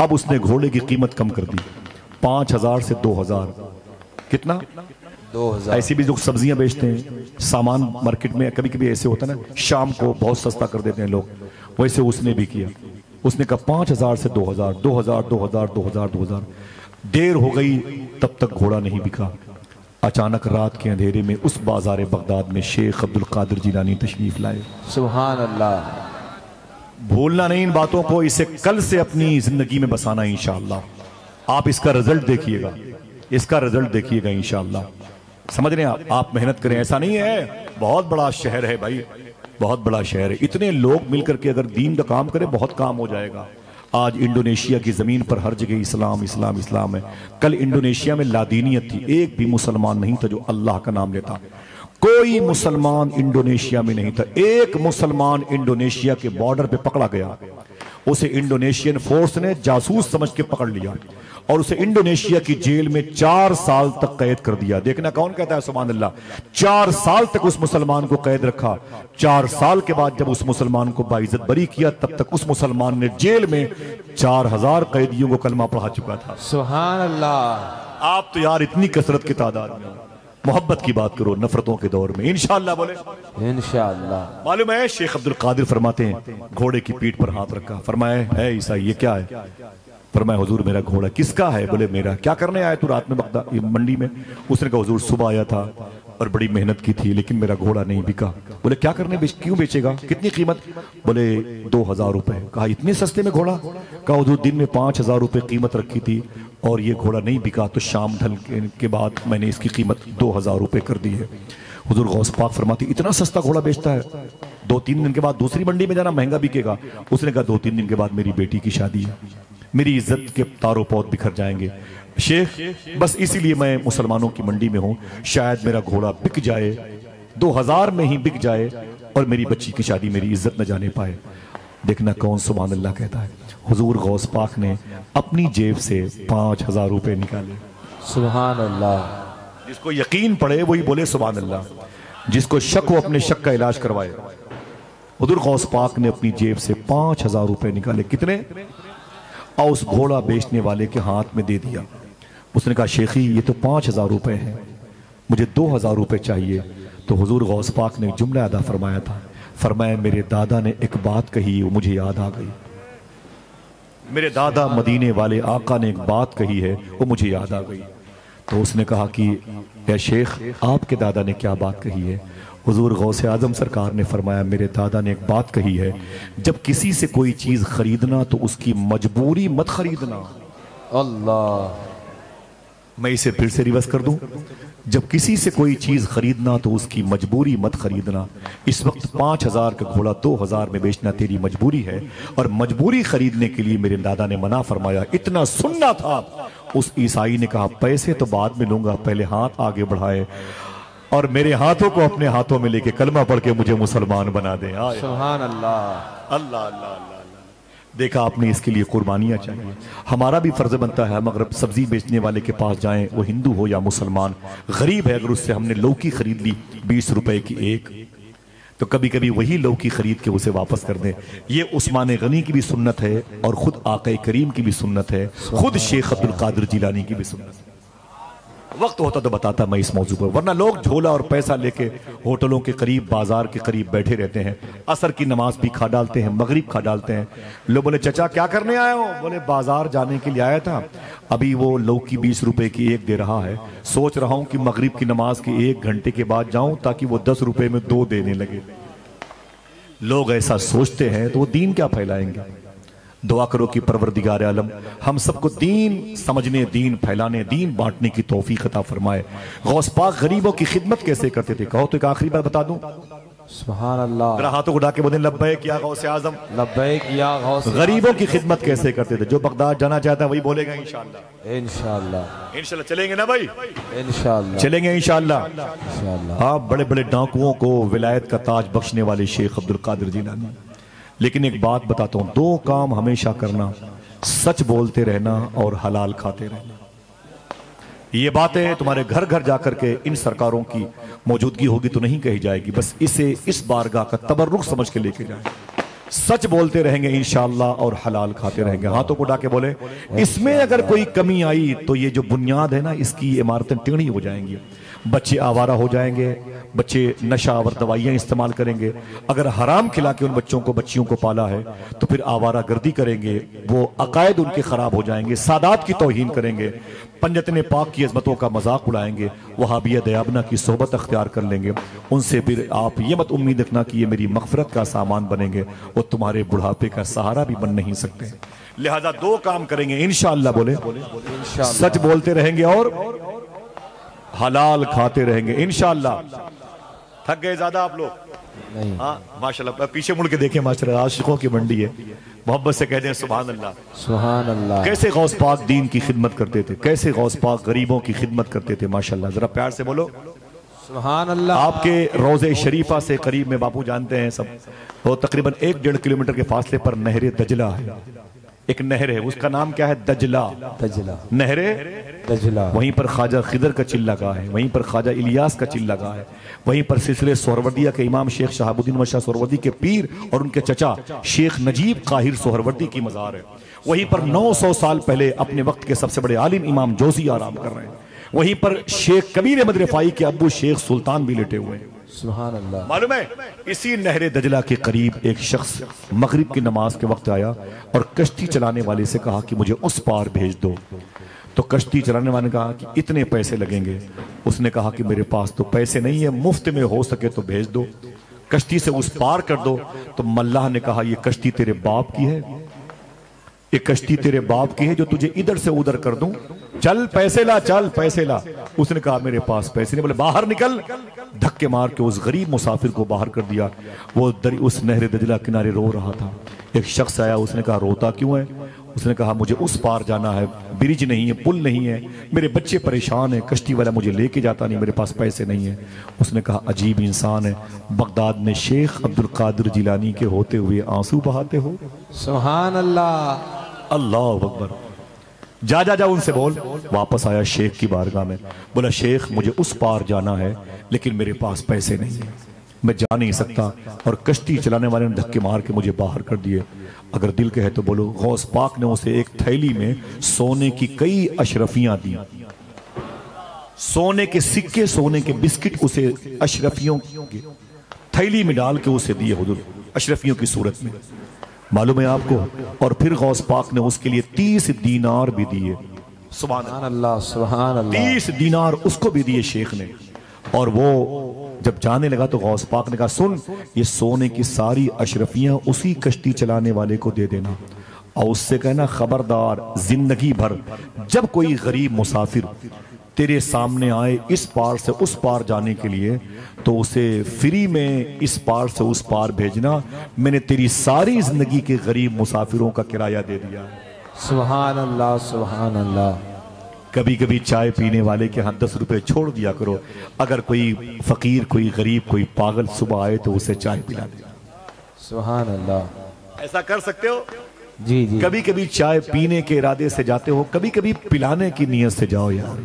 अब उसने घोड़े की कीमत कम कर दी, 5,000 से 2,000, कितना? 2,000। ऐसी भी जो सब्जियां बेचते हैं सामान मार्केट में, कभी कभी ऐसे होता है ना, शाम को बहुत सस्ता कर देते हैं लोग, वैसे उसने भी किया। उसने कहा 5,000 से 2,000, 2,000। देर हो गई तब तक घोड़ा नहीं बिका। अचानक रात के अंधेरे में उस बाजार बगदाद में शेख अब्दुल कादिर जिलानी तशरीफ लाए। सुभान अल्लाह। भूलना नहीं इन बातों को, इसे कल से अपनी जिंदगी में बसाना इंशाअल्लाह। आप इसका रिजल्ट देखिएगा, इसका रिजल्ट देखिएगा इंशाअल्लाह। समझ रहे हैं आप मेहनत करें, ऐसा नहीं है, बहुत बड़ा शहर है भाई, बहुत बड़ा शहर है, इतने लोग मिलकर के अगर दीन का काम करें बहुत काम हो जाएगा। आज इंडोनेशिया की जमीन पर हर जगह इस्लाम इस्लाम इस्लाम है। कल इंडोनेशिया में लादीनियत थी, एक भी मुसलमान नहीं था जो अल्लाह का नाम लेता, कोई मुसलमान इंडोनेशिया में नहीं था। एक मुसलमान इंडोनेशिया के बॉर्डर पे पकड़ा गया, उसे इंडोनेशियन फोर्स ने जासूस समझ के पकड़ लिया और उसे इंडोनेशिया की जेल में 4 साल तक कैद कर दिया। देखना कौन कहता है सुभान अल्लाह, 4 साल तक उस मुसलमान को कैद रखा। 4 साल के बाद जब उस मुसलमान को बाइज्जत बरी किया, तब तक उस मुसलमान ने जेल में 4,000 कैदियों को कलमा पढ़ा चुका था। सुभान अल्लाह। आप तो यार इतनी कसरत की तादाद में, मोहब्बत की बात करो नफरतों के दौर में, इंशाअल्लाह बोले इंशाअल्लाह। मालूम है शेख अब्दुल कादिर फरमाते हैं, घोड़े की पीठ पर हाथ रखा, फरमाया है ईसा ये क्या है? फरमाया हुजूर मेरा घोड़ा। किसका है? बोले मेरा। क्या करने आया तू रात में बगदाद मंडी में? उसने कहा हुजूर सुबह आया था और बड़ी मेहनत की थी, लेकिन मेरा घोड़ा नहीं बिका। बोले क्या करने क्यों बेचेगा? कितनी कीमत? बोले 2,000 रुपए। कहा इतने सस्ते में घोड़ा? कहा हुजूर दिन में 5,000 रुपए कीमत रखी थी और ये घोड़ा नहीं बिका, तो शाम ढल के बाद मैंने इसकी कीमत 2,000 रुपए कर दी है। हुजूर गौस पाक फरमाती इतना सस्ता घोड़ा बेचता है? 2-3 दिन के बाद दूसरी मंडी में जाना, महंगा बिकेगा। उसने कहा 2-3 दिन के बाद मेरी बेटी की शादी है, मेरी इज्जत के तारों पौध बिखर जाएंगे। शेख बस इसीलिए मैं मुसलमानों की मंडी में हूं, शायद मेरा घोड़ा बिक जाए, 2,000 में ही बिक जाए और मेरी बच्ची की शादी मेरी इज्जत न जाने पाए। देखना कौन सुभान अल्लाह कहता है। हुजूर गौस पाक ने अपनी जेब से 5,000 रुपए निकाले। सुभान अल्लाह। जिसको यकीन पड़े वही बोले सुभान अल्लाह, जिसको शक हो अपने शक का इलाज करवाए। हुजूर गौस पाक ने अपनी जेब से 5,000 रुपए निकाले। कितने? और उस घोड़ा बेचने वाले के हाथ में दे दिया। उसने कहा शेखी ये तो 5,000 रुपए हैं, मुझे 2,000 रुपए चाहिए। तो हुजूर गौस पाक ने जुमला अदा फरमाया था, फरमाया मेरे दादा ने एक बात कही वो मुझे याद आ गई। मेरे दादा मदीने वाले आका ने एक बात कही है वो मुझे याद आ गई। तो उसने कहा कि या शेख आपके दादा ने क्या बात कही है? हुजूर गौसे आजम सरकार ने फरमाया मेरे दादा ने एक बात कही है, जब किसी से कोई चीज खरीदना तो उसकी मजबूरी मत खरीदना। अल्लाह। मैं इसे फिर से रिवर्स कर दूं, जब किसी से कोई चीज खरीदना तो उसकी मजबूरी मत खरीदना। इस वक्त 5,000 का घोड़ा 2,000 में बेचना तेरी मजबूरी है, और मजबूरी खरीदने के लिए मेरे दादा ने मना फरमाया। इतना सुनना था। उस ईसाई ने कहा पैसे तो बाद में लूंगा, पहले हाथ आगे बढ़ाए और मेरे हाथों को अपने हाथों में लेके कलमा पढ़ के मुझे मुसलमान बना दे। सुभान अल्लाह। अल्लाह अल्लाह अल्लाह। देखा आपने, इसके लिए कुर्बानियां चाहिए। हमारा भी फर्ज बनता है हम अगर सब्जी बेचने वाले के पास जाएं, वो हिंदू हो या मुसलमान, गरीब है, अगर उससे हमने लौकी खरीद ली 20 रुपए की एक, तो कभी कभी वही लौकी खरीद के उसे वापस कर दें। ये उस्मान गनी की भी सुन्नत है और खुद आका करीम की भी सुन्नत है, खुद शेख अब्दुल कादिर जिलानी की भी सुन्नत है। वक्त होता तो बताता मैं इस मौजू पर, वरना लोग झोला और पैसा लेके होटलों के करीब, बाजार के करीब बैठे रहते हैं। असर की नमाज भी खा डालते हैं, मगरिब खा डालते हैं। लोग बोले चचा क्या करने आए हो? बोले बाजार जाने के लिए आया था, अभी वो लौकी 20 रुपए की एक दे रहा है, सोच रहा हूं कि मगरिब की नमाज के 1 घंटे के बाद जाऊं ताकि वो 10 रुपए में 2 देने लगे। लोग ऐसा सोचते हैं तो वो दीन क्या फैलाएंगे? दुआ करो कि परवरदिगार आलम हम सबको दीन समझने, दीन फैलाने, दीन बांटने की तौफीक अता फरमाए। गौस पाक गरीबों की खिदमत कैसे करते थे? कहो तो एक आखिरी बात बता दूं। सुभान अल्लाह। जरा हाथों को उठा के बोले लब्बैक या गौस आजम, लब्बैक या गौस। गरीबों की खिदमत कैसे करते थे? जो बगदाद जाना चाहता है वही बोलेगा इंशाअल्लाह। इंशाअल्लाह इंशाअल्लाह चलेंगे ना भाई? इंशाअल्लाह चलेंगे इंशाअल्लाह। इंशाअल्लाह। आप बड़े बड़े डाकुओं को विलायत का ताज बख्शने वाले शेख अब्दुल कादिर जिलानी। लेकिन एक बात बताता हूं, 2 काम हमेशा करना, सच बोलते रहना और हलाल खाते रहना। ये बातें तुम्हारे घर घर जाकर के इन सरकारों की मौजूदगी होगी तो नहीं कही जाएगी, बस इसे इस बारगाह का तबर्रुक समझ के लेके जाए। सच बोलते रहेंगे इंशाअल्लाह और हलाल खाते रहेंगे। हाथों को डाके बोले इसमें अगर कोई कमी आई तो ये जो बुनियाद है ना, इसकी इमारतें टेढ़ी हो जाएंगी, बच्चे आवारा हो जाएंगे, बच्चे नशा और दवाइयां इस्तेमाल करेंगे। अगर हराम खिला के उन बच्चों को, बच्चियों को पाला है तो फिर आवारा गर्दी करेंगे, वो अकायद उनके खराब हो जाएंगे, सादात की तौहीन करेंगे, पंजतने पाक की अजमतों का मजाक उड़ाएंगे, वहाबिया दयाबना की सोहबत अख्तियार कर लेंगे। उनसे फिर आप ये मत उम्मीद रखना कि ये मेरी मगफरत का सामान बनेंगे, वो तुम्हारे बुढ़ापे का सहारा भी बन नहीं सकते। लिहाजा 2 काम करेंगे इंशाअल्लाह। बोले सच बोलते रहेंगे और हलाल खाते रहेंगे इंशाअल्लाह। थक गए ज्यादा आप लोग? नहीं। हाँ माशाल्लाह। पीछे मुड़ के देखें माशाल्लाह, आशिकों की मंडी है। मोहब्बत से कह दें सुभान अल्लाह। सुभान अल्लाह। कैसे गौस पाक दीन की खिदमत करते थे, कैसे गौस पाक गरीबों की खिदमत करते थे माशाल्लाह। जरा प्यार से बोलो सुभान अल्लाह। आपके रोजे शरीफा से करीब में बापू जानते हैं सब, वो तकरीबन 1-1.5 किलोमीटर के फासले पर नहरे दजला है। एक नहर है, उसका नाम क्या है? दजला। दजला। नहरे दजला। वहीं पर ख्वाजा खिदर का चिल्ला गाह है, वहीं पर ख्वाजा इलियास का चिल्ला गाह है, वहीं पर सिलसिले सोहरवर्दिया के इमाम शेख शहाबुद्दीन वशाह सोहरवर्दी के पीर और उनके चचा शेख नजीब काहिर सोहरवर्दी की मजार है। वहीं पर 900 साल पहले अपने वक्त के सबसे बड़े आलिम इमाम जोजी आराम कर रहे हैं। वहीं पर शेख कबीर अहमद रिफाई के अब्बू शेख सुल्तान भी लेटे हुए हैं। सुभान अल्लाह। मालूम है, इसी नहरे दजला के करीब एक शख्स मगरिब की नमाज के वक्त आया और कश्ती चलाने वाले से कहा कि मुझे उस पार भेज दो। तो कश्ती चलाने वाले ने कहा कि इतने पैसे लगेंगे। उसने कहा कि मेरे पास तो पैसे नहीं है, मुफ्त में हो सके तो भेज दो, कश्ती से उस पार कर दो। तो मल्लाह ने कहा ये कश्ती तेरे बाप की है, ये कश्ती तेरे बाप की है जो तुझे इधर से उधर कर दूं, चल पैसे ला, चल पैसे ला। उसने कहा मेरे पास पैसे नहीं। बोले बाहर निकल। धक्के मार के उस गरीब मुसाफिर को बाहर कर दिया। वो उस नहर दजला किनारे रो रहा था। एक शख्स आया, उसने कहा रोता क्यों है? उसने कहा मुझे उस पार जाना है, ब्रिज नहीं है, पुल नहीं है, मेरे बच्चे परेशान हैं, कश्ती वाला मुझे लेके जाता नहीं, मेरे पास पैसे नहीं है। उसने कहा अजीब इंसान है, बगदाद में शेख अब्दुल कादिर जिलानी के होते हुए आंसू बहाते हो। सुभान अल्लाह। अल्लाह अकबर। जा जा जा उनसे बोल। वापस आया शेख की बारगाह में, बोला शेख मुझे उस पार जाना है लेकिन मेरे पास पैसे नहीं है, मैं जा नहीं सकता। और कश्ती चलाने वाले ने धक्के मार के मुझे बाहर कर दिए। अगर दिल कहे तो बोलो गौस पाक ने उसे एक थैली में सोने की कई अशरफियां दी, सोने के सिक्के, सोने के बिस्किट उसे अशरफियों की थैली में डाल के उसे दिए हुजूर, अशरफियों की सूरत में। मालूम है आपको? और फिर गौस पाक ने उसके लिए 30 दीनार भी दिए। सुभान अल्लाह। सुभान अल्लाह। 30 दीनार उसको भी दिए शेख ने। और वो जब जाने लगा तो गौस पाक ने कहा सुन, ये सोने की सारी अशरफियां उसी कश्ती चलाने वाले को दे देना और उससे कहना खबरदार जिंदगी भर जब कोई गरीब मुसाफिर तेरे सामने आए इस पार से उस पार जाने के लिए तो उसे फ्री में इस पार से उस पार भेजना। मैंने तेरी सारी जिंदगी के गरीब मुसाफिरों का किराया दे दिया। सुभान अल्लाह। सुभान अल्लाह। कभी कभी चाय पीने वाले के हाथ 10 रुपए छोड़ दिया करो। अगर कोई फकीर, कोई गरीब, कोई पागल सुबह आए तो उसे चाय पिला दे। सुभान अल्लाह। ऐसा कर सकते हो? जी जी। कभी कभी चाय पीने के इरादे से जाते हो, कभी कभी पिलाने की नीयत से जाओ यार।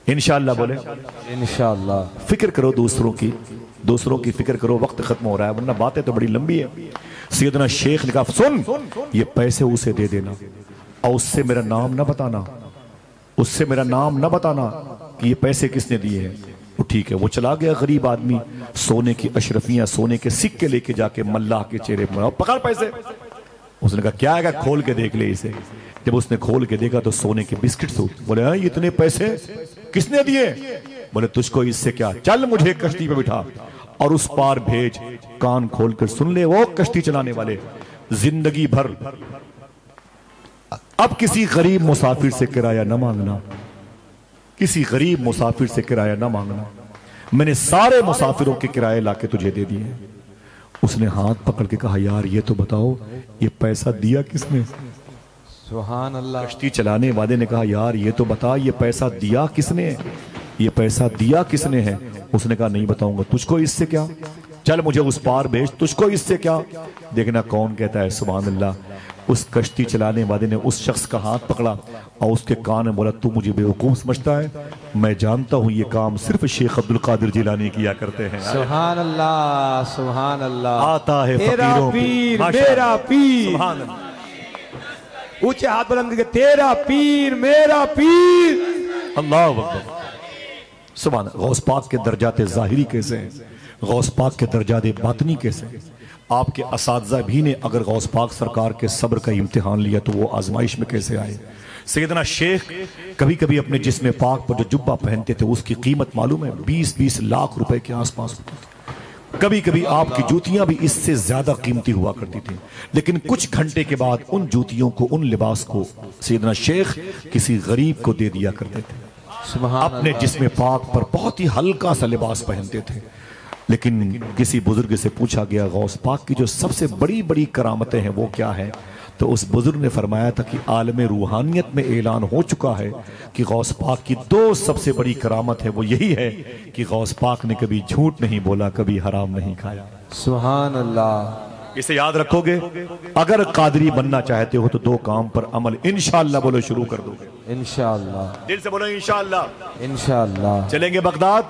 इंशाअल्लाह बोले इंशाअल्लाह। फिक्र करो दूसरों की फिक्र करो। वक्त खत्म हो रहा है वरना बातें तो बड़ी लंबी है। सैयदना शेख ने कहा सुन, ये पैसे उसे दे देना और उससे मेरा नाम ना बताना, उससे मेरा नाम न बताना कि ये पैसे किसने दिए हैं। वो ठीक है, वो चला गया गरीब आदमी, सोने की अशरफियां, सोने के सिक्के लेके जाके मल्लाह के चेहरे पर, पकड़ पैसे। उसने कहा क्या है, खोल के देख ले इसे। जब उसने खोल के देखा तो सोने के बिस्किट थे। बोले हाँ, इतने पैसे किसने दिए? बोले तुझको इससे क्या, चल मुझे कश्ती पे बिठा और उस पार भेज। कान खोल कर सुन ले वो कश्ती चलाने वाले, जिंदगी भर अब किसी गरीब मुसाफिर से किराया न मांगना, किसी गरीब मुसाफिर से किराया न मांगना, मैंने सारे मुसाफिरों के किराए लाके तुझे दे दिए। उसने हाथ पकड़ के कहा यार ये तो बताओ ये पैसा दिया किसने? सुभान अल्लाह। कश्ती चलाने वाले ने कहा यार ये तो बता ये पैसा दिया किसने, ये पैसा दिया किसने है? उसने कहा नहीं बताऊंगा। तुझको इससे क्या, चल मुझे उस पार भेज, तुझको इससे क्या? देखना कौन कहता है सुभान अल्लाह। उस कश्ती चलाने वाले ने उस शख्स का हाथ पकड़ा और उसके कान में बोला तू मुझे बेवकूफ समझता है, मैं जानता हूं ये काम सिर्फ शेख अब्दुल कादिर जिलानी किया करते हैं। सुभान अल्लाह, सुभान अल्लाह। आता है तेरा फकीरों पीर मेरा पीर, सुभान अल्लाह। ऊंचे हाथ बुलंद करके तेरा पीर मेरा पीर, अल्लाह अकबर। सुभान अल्लाह। गौस पाक के दर्जाते ज़ाहिरी कैसे हैं, गौस पाक के दर्जाते बातनी कैसे हैं? आपके असातिज़ा भी ने अगर गौस पाक सरकार के सब्र का इम्तिहान लिया तो वो आजमाइश में कैसे आए? सैयदना शेख कभी कभी अपने जिस्म पाक पर जो जुब्बा पहनते थे उसकी कीमत मालूम है 20-20 लाख रुपए के आसपास। कभी कभी आपकी जूतियां भी इससे ज्यादा कीमती हुआ करती थी, लेकिन कुछ घंटे के बाद उन जूतियों को, उन लिबास को सैयदना शेख किसी गरीब को दे दिया करते थे। अपने जिस्म पाक पर बहुत ही हल्का सा लिबास पहनते थे। लेकिन किसी बुजुर्ग से पूछा गया गौस पाक की जो सबसे बड़ी बड़ी करामतें हैं वो क्या है? तो उस बुजुर्ग ने फरमाया था कि आलम रूहानियत में ऐलान हो चुका है कि गौस पाक की 2 सबसे बड़ी करामत है, वो यही है कि गौस पाक ने कभी झूठ नहीं बोला, कभी हराम नहीं खाया। सुभान अल्लाह। इसे याद रखोगे। अगर कादरी बनना चाहते हो तो 2 काम पर अमल इंशाअल्लाह बोलो शुरू कर दोगे। इंशाअल्लाह। दिल से बोलो इंशाअल्लाह। इंशाअल्लाह। चलेंगे बगदाद,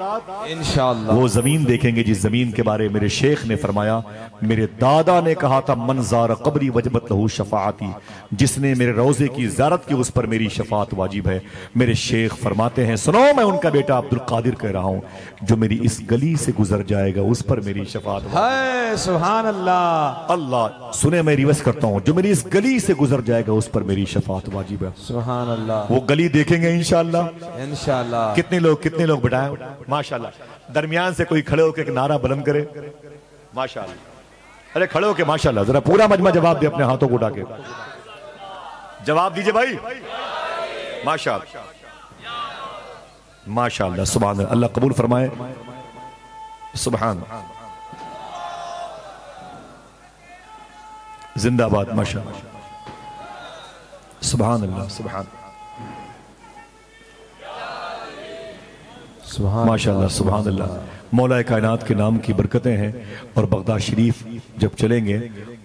इंशाअल्लाह। वो जमीन देखेंगे जिस जमीन के बारे में मेरे शेख ने फरमाया, मेरे दादा ने कहा था मनज़ार कब्री वजबत लहू शफाअती, जिसने मेरे रोजे की ज़ियारत की उस पर मेरी शफाअत वाजिब है। मेरे शेख फरमाते हैं सुनो, मैं उनका बेटा अब्दुल कादिर कह रहा हूं, जो मेरी इस गली से गुजर जाएगा उस पर मेरी शफाअत है। सुभान अल्लाह। अल्लाह सुने, मैं रिवर्स करता हूं, जो मेरी इस गली से गुजर जाएगा उस पर मेरी शफाअत वाजिब है। सुभान अल्लाह। वो गली देखेंगे इंशाअल्लाह। इंशाअल्लाह। कितने लोग बिठाएं माशाअल्लाह। दरमियान से कोई खड़े होकर एक नारा बुलंद करे माशाअल्लाह। अरे खड़े होके माशाअल्लाह, जरा पूरा मजमा जवाब दे, अपने हाथों को उठा के जवाब दीजिए भाई। माशाअल्लाह माशाअल्लाह। सुभान अल्लाह। अल्लाह कबूल फरमाए। सुभान जिंदाबाद माशाअल्लाह। सुभान अल्लाह। सुभान माशाअल्लाह। सुभान अल्लाह। मौला कायनात के नाम की बरकतें हैं। और बगदाद शरीफ जब चलेंगे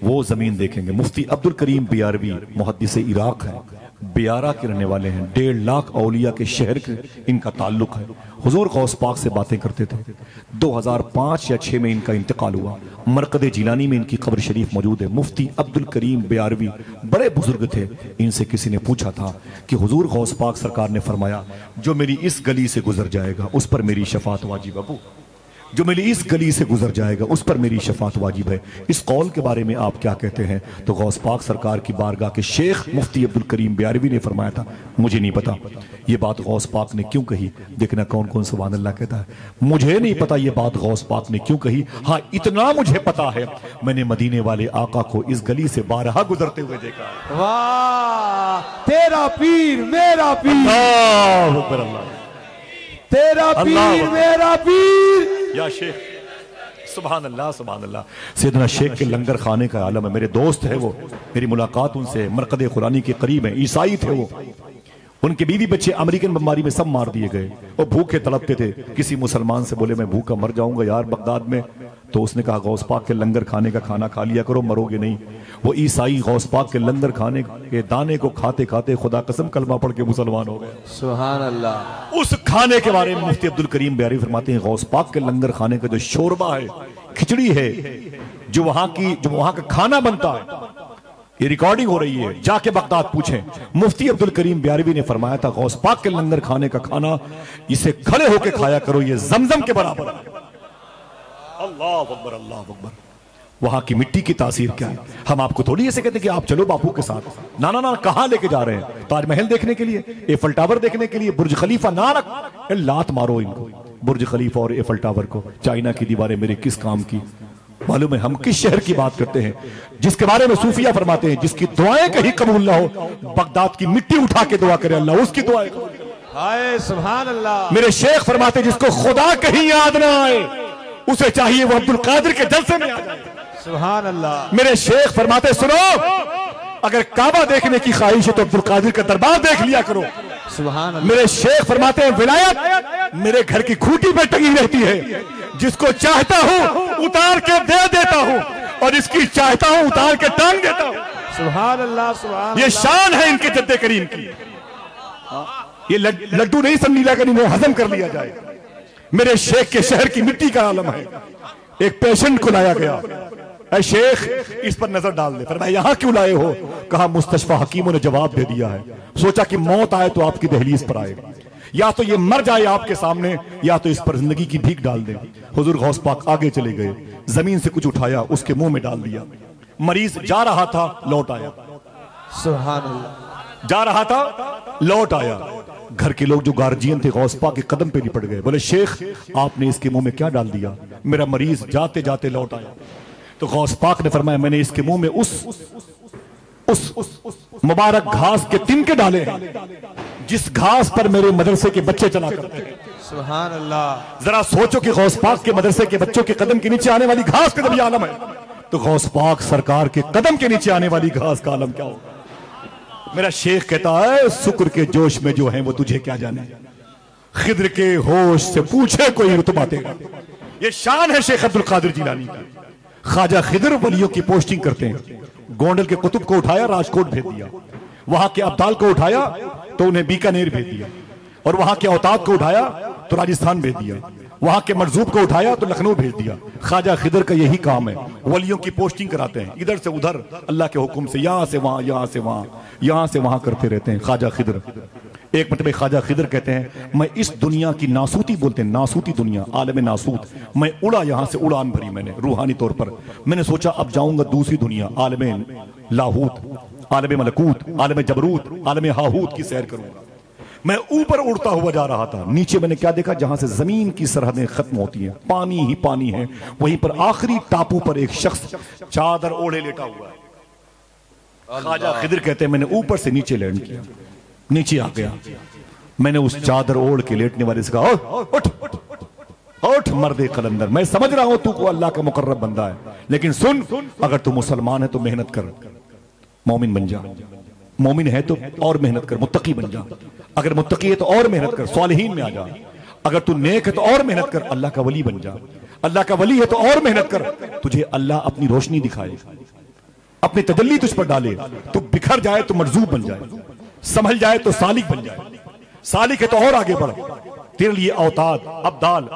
वो जमीन देखेंगे। मुफ्ती अब्दुल करीम बियारवी मुहद्दिस इराक है, बियारा के रहने वाले हैं। 1.5 लाख औलिया के शहर के इनका ताल्लुक है। हुजूर गौस पाक से बातें करते थे। 2005 या 6 में इनका इंतकाल हुआ। मरकद जिलानी में इनकी कब्र शरीफ मौजूद है। मुफ्ती अब्दुल करीम बियारवी बड़े बुजुर्ग थे। इनसे किसी ने पूछा था कि हुजूर गौस पाक सरकार ने फरमाया जो मेरी इस गली से गुजर जाएगा उस पर मेरी शफात वाजिब। अबू जो मेरी इस गली से गुजर जाएगा उस पर मेरी शफात वाजिब है। इस कौल के बारे में आप क्या कहते हैं? तो गौस पाक सरकार की बारगाह के शेख मुफ्ती अब्दुल करीम बियारवी ने फरमाया था मुझे नहीं पता ये बात गौस पाक ने क्यों कही। देखना कौन कौन सुभान अल्लाह कहता है, मुझे नहीं पता ये बात गौस पाक ने क्यों कही। हाँ इतना मुझे पता है, मैंने मदीने वाले आका को इस गली से 12 गुजरते हुए देखा। वाह, तेरा पीर मेरा पीर, अल्लाह अकबर। अल्लाह तेरा पीर मेरा पीर या शेख। सुभान अल्लाह। सुभान अल्लाह। सैयदना शेख के लंगर खाने का आलम है। मेरे दोस्त है वो, मेरी मुलाकात उनसे मरकद खुरानी के करीब है। ईसाई थे वो, उनके बीवी बच्चे अमेरिकन बमबारी में सब मार दिए गए। वो भूखे तड़पते थे। किसी मुसलमान से बोले मैं भूखा मर जाऊंगा यार बगदाद में, तो उसने कहा गौस पाक के लंगर खाने का खाना खा लिया करो, मरोगे नहीं। वो ईसाई गौस पाक के लंगर खाने के दाने को खाते खाते खुदा कसम कलमा पढ़ के मुसलमान हो गए। सुभान अल्लाह। उस खाने के बारे में मुफ्ती अब्दुल करीम बियारी फरमाते हैं गौस पाक के लंगर खाने का जो शोरबा है, खिचड़ी है, जो वहां का खाना बनता है, ये रिकॉर्डिंग हो रही है, जाके बगदाद पूछें। मुफ्ती अब्दुल करीम बियारवी ने फरमाया था गौस पाक के लंगर खाने का खाना इसे खड़े होके खाया करो, ये जमजम के बराबर है। अल्लाह अकबर, अल्लाह अकबर। वहां की मिट्टी की तासीर क्या है। हम आपको थोड़ी ऐसे कहते कि आप चलो बापू के साथ, ना ना ना, कहां लेके जा रहे हैं? ताजमहल देखने के लिए, एफल टावर देखने के लिए, बुर्ज खलीफा ना रख, लात मारो इनको, बुर्ज खलीफा और एफल टावर को। चाइना की दीवारें मेरे किस काम की? मालूम है हम किस शहर की बात करते हैं जिसके बारे में सूफिया फरमाते हैं जिसकी दुआएं कहीं कबूल ना हो, बगदाद की मिट्टी उठा के दुआ करे अल्लाह उसकी दुआएं। हाय सुभान अल्लाह। मेरे शेख फरमाते जिसको खुदा कहीं याद ना आए उसे चाहिए वो अब्दुल कादिर के जलसे में आ जाए। सुभान अल्लाह। मेरे शेख फरमाते सुनो, अगर काबा देखने की ख्वाहिश है तो अब्दुल कादिर का दरबार देख लिया करो। सुभान अल्लाह। मेरे शेख फरमाते हैं विलायत मेरे घर की खूंटी पे टंगी रहती है, जिसको चाहता हूं उतार के दे देता हूं और जिसकी चाहता हूं उतार के टांग देता हूं। सुभान अल्लाह, सुभान। ये शान है इनके जद्दे करीम की। ये लड्डू नहीं समझा कर इन्हें हजम कर लिया जाए। मेरे शेख के शहर की मिट्टी का आलम है। एक पेशेंट को लाया गया, ऐ शेख इस पर नजर डाल दे। मैं यहां क्यों लाए हो? कहा मुस्तशफा हकीमों ने जवाब दे दिया है, सोचा कि मौत आए तो आपकी दहलीज पर आए, या तो ये मर जाए आपके सामने या तो इस पर जिंदगी की भीख डाल दे। हुजूर गौस पाक आगे चले गए, जमीन से कुछ उठाया उसके मुंह में डाल दिया। मरीज जा रहा था लौट आया। सुभान अल्लाह। जा रहा था लौट आया। घर के लोग जो गार्जियन थे गौस पाक के कदम पे लिपट गए, बोले शेख आपने इसके मुंह में क्या डाल दिया? मेरा मरीज जाते जाते लौट आया। तो गौस पाक ने फरमाया मैंने इसके मुंह में उस मुबारक घास के तिनके डाले हैं जिस घास पर मेरे मदरसे के बच्चे चला करते हैं। सुभान अल्लाह। जरा सोचो कि गौस पाक के मदरसे के बच्चों के कदम के नीचे आने वाली घास का जब ये आलम है तो गौस पाक सरकार के कदम के नीचे आने वाली घास का आलम क्या होगा? मेरा शेख कहता है शुक्र के जोश में जो है वो तुझे क्या जाने, खिद्र के होश से पूछे कोई रुतबा देगा। ये शान है शेख अब्दुल कादिर जिलानी की। ख्वाजा खिद्र वलियों की पोस्टिंग करते हैं। गोंडल के कुतुब को उठाया राजकोट भेज दिया, वहां के अब्दाल को उठाया तो उन्हें बीकानेर भेज दिया, और वहां के औताद को उठाया तो राजस्थान भेज दिया, वहां के मरजूब को उठाया तो लखनऊ भेज दिया। ख्वाजा खिद्र का यही काम है, वलियों की पोस्टिंग कराते हैं इधर से उधर अल्लाह के हुक्म से, यहां से वहां, यहां से वहां, यहां से वहां करते रहते हैं ख्वाजा खिद्र। एक मतलब ख्वाजा खिद्र कहते हैं मैं इस दुनिया की नासूती, बोलते हैं नासूती दुनिया, आलम नासूत, मैं उड़ा, यहां से उड़ान भरी मैंने रूहानी तौर पर। मैंने सोचा अब जाऊंगा दूसरी दुनिया, आलम लाहूत, आलम मलकूत, आलम जबरूत, आलम हाहूत की सैर करूंगा। मैं ऊपर उड़ता हुआ जा रहा था, नीचे मैंने क्या देखा? जहां से जमीन की सरहदें खत्म होती हैं पानी ही पानी है, वहीं पर आखिरी टापू पर एक शख्स चादर ओढ़े लेटा हुआ है। ख्वाजा खिद्र कहते हैं मैंने ऊपर से नीचे लैंड किया, नीचे आ गया। मैंने उस चादर ओढ़ के लेटने वाले से कहा उठ उठ मर्दे कलंदर, मैं समझ रहा हूं तू को अल्लाह का मुकर्रब बंदा है, लेकिन सुन अगर तू मुसलमान है तो मेहनत कर, मोमिन बन जा, मोमिन है तो और मेहनत कर, मुत्तकी बन जा, अगर मुत्तकी है तो और मेहनत कर, सालिहीन में आ जा, अगर तू नेक है तो और मेहनत कर, अल्लाह का वली बन जा, अल्लाह का वली है तो और मेहनत कर, तुझे अल्लाह अपनी रोशनी दिखाए, अपनी तजल्ली तुझ पर डाले, तू बिखर जाए तो मरजूब बन जाए, संभल जाए तो सालिक बन जाए, सालिक है तो और आगे बढ़, तेरे लिए औताद अब्दाल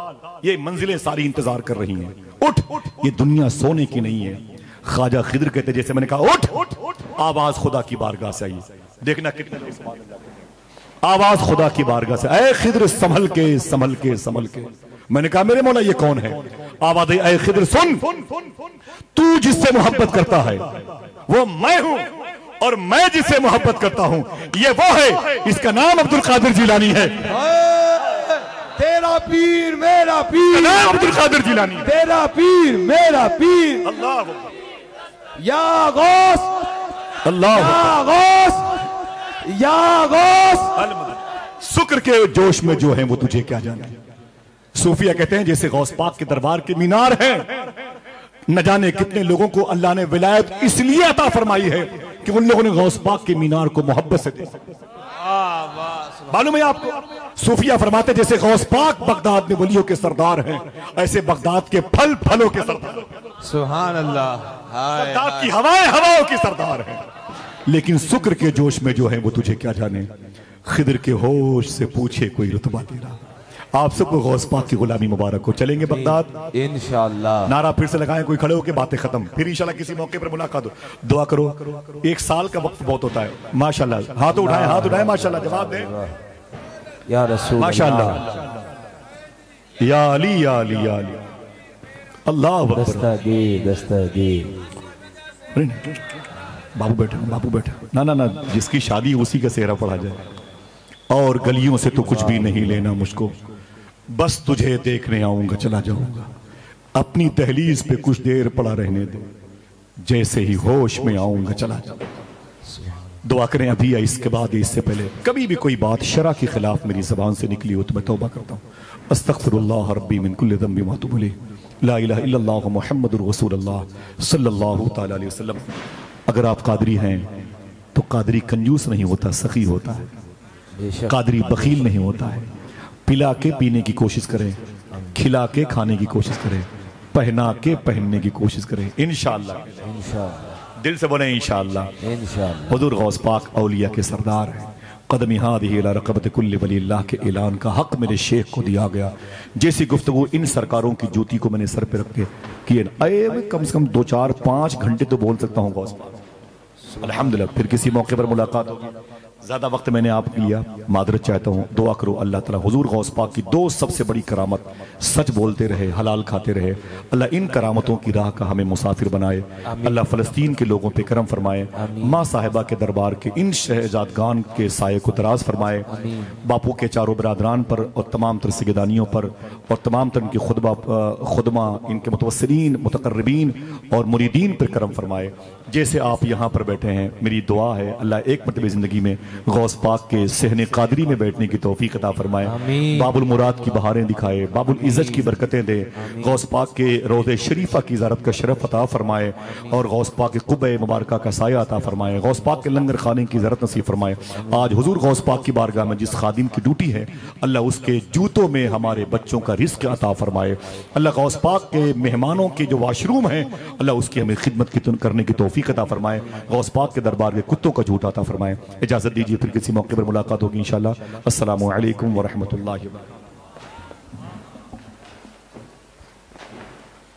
ये मंजिलें सारी इंतजार कर रही हैं, उठ, ये दुनिया सोने की नहीं है। ख्वाजा खिद्र कहते जैसे मैंने कहा उठ, आवाज खुदा की बारगाह से आई, देखना कितने आवाज खुदा की बारगाह से, ऐ खिद्र संभल के संभल के संभल के। मैंने कहा मेरे मौला ये कौन है? आवाज आई ऐ खिद्र सुन, तू जिससे मोहब्बत करता है वो मैं हूं और मैं जिससे मोहब्बत करता हूं ये वो है, इसका नाम अब्दुल कादिर जिलानी है। तेरा पीर मेरा पीर, नाम अब्दुल कादिर जिलानी, तेरा पीर मेरा पीर, अल्लाह या गौस, अल्लाह या गौस, या गौस। शुक्र के जोश में जो है वो तुझे क्या जाने। सूफिया कहते हैं जैसे गौस पाक के दरबार के मीनार हैं, न जाने कितने लोगों को अल्लाह ने विलायत इसलिए अता फरमाई है कि उन लोगों ने गौस पाक के मीनार को मोहब्बत से देखा। मालूम है आपको? सूफिया फरमाते जैसे गौस पाक बगदाद में वलियों के सरदार हैं, ऐसे बगदाद के फल फलों के सरदार, सुभान अल्लाह, बगदाद की हवाएं हवाओं के सरदार हैं। लेकिन शुक्र के जोश में जो है वो तुझे क्या जाने। खिद्र के होश से पूछे कोई रुतबा तेरा, आप सबको गौस पाक की गुलामी मुबारक हो। चलेंगे बगदाद इंशाअल्लाह। नारा फिर से लगाएं, कोई खड़े होकर बातें खत्म, फिर इंशाल्लाह किसी मौके पर मुलाकात हो। दुआ करो, एक साल का वक्त बहुत होता है। माशाल्लाह, हाथ उठाएं, हाथ उठाएं, माशाल्लाह, जवाब दें या रसूल माशाल्लाह। या अली या अली या अली, अल्लाह अकबर। दस्तगीर दस्तगीर। बाबू बैठे, बाबू बैठे। ना ना ना, जिसकी शादी उसी का सेहरा पड़ा जाए। और गलियों से तो कुछ भी नहीं लेना मुझको, बस तुझे देखने आऊंगा चला जाऊंगा। अपनी दहलीज पे कुछ देर पड़ा रहने दे, जैसे ही होश में आऊंगा चला जाऊंगा। दुआ करें अभी या इसके बाद, इससे पहले कभी भी कोई बात शरा के खिलाफ मेरी जबान से निकली हो तो मैं तौबा करता हूँ। अस्तगफिरुल्लाह रब्बी मिन कुल्लि ज़ंबि व अतूबु इलैह। ला इलाहा इल्लल्लाह मुहम्मदुर रसूलुल्लाह सल्लल्लाहु तआला अलैहि वसल्लम। अगर आप कादरी हैं तो कादरी कंजूस नहीं होता, सखी होता है। कादरी बखील नहीं होता है। पिला के पीने की कोशिश करें, खिला के खाने की कोशिश करें, पहना के पहनने की कोशिश करें। इंशाअल्लाह, इंशाअल्लाह, दिल से बोले इंशाअल्लाह। इंशाअल्लाह। हुजूर गौस पाक औलिया के सरदार हैं। कदमी हादिही इला रक़बत कुल्लि वलील्लाह के ऐलान का हक मेरे शेख को दिया गया। जैसी गुफ्तगू इन सरकारों की जूती को मैंने सर पे रख के किए, कम से कम 2, 4, 5 घंटे तो बोल सकता हूँ गौस पाक। अल्हम्दुलिल्लाह, फिर किसी मौके पर मुलाकात होगी। ज़्यादा वक्त मैंने आपको लिया, मादरत चाहता हूँ। दुआ करो अल्लाह ताला हुजूर गौस पाक की 2 सबसे बड़ी करामत, सच बोलते रहे, हलाल खाते रहे। अल्लाह इन करामतों की राह का हमें मुसाफिर बनाए। अल्लाह फ़लस्तीन के लोगों पे करम फरमाए। माँ साहिबा के दरबार के इन शहजादगान के साये को दराज फरमाए। बापू के चारों बरादरान पर और तमाम तर सिगदानियों पर और तमाम तर इनके खुदमा, इनके मुतवस्सिलीन, मुतकर्रबीन और मुरीदीन पर करम फरमाए। जैसे आप यहाँ पर बैठे हैं, मेरी दुआ है अल्लाह एक मरतबे ज़िंदगी में गौस पाक के सहने कादरी में बैठने की तौफीक अता फरमाए। बाबुल मुराद की बहारें दिखाए, बाबुल इज़्ज़त की बरकतें दे। गौस पाक के रोज़े शरीफा की ज़ियारत का शरफ अता फरमाए और गौस पाक के कुब्बे मुबारका का साया अता फरमाए। गौस पाक के लंगर खाने की ज़ियारत नसीब फरमाए। आज हुजूर गौस पाक की बारगाह में जिस खादिम की ड्यूटी है, अल्लाह उसके जूतों में हमारे बच्चों का रिस्क अता फरमाए। अल्लाह गौस पाक के मेहमानों के जो वाशरूम हैं, अल्लाह उसकी हमें खिदमत करने की तौफीक अता फरमाए। गौस पाक के दरबार के कुत्तों का झूठा अता फरमाए। इजाज़त दीजिए, फिर किसी मौके पर मुलाकात होगी इंशाअल्लाह। अस्सलामु अलैकुम व रहमतुल्लाहि व बरकातहू।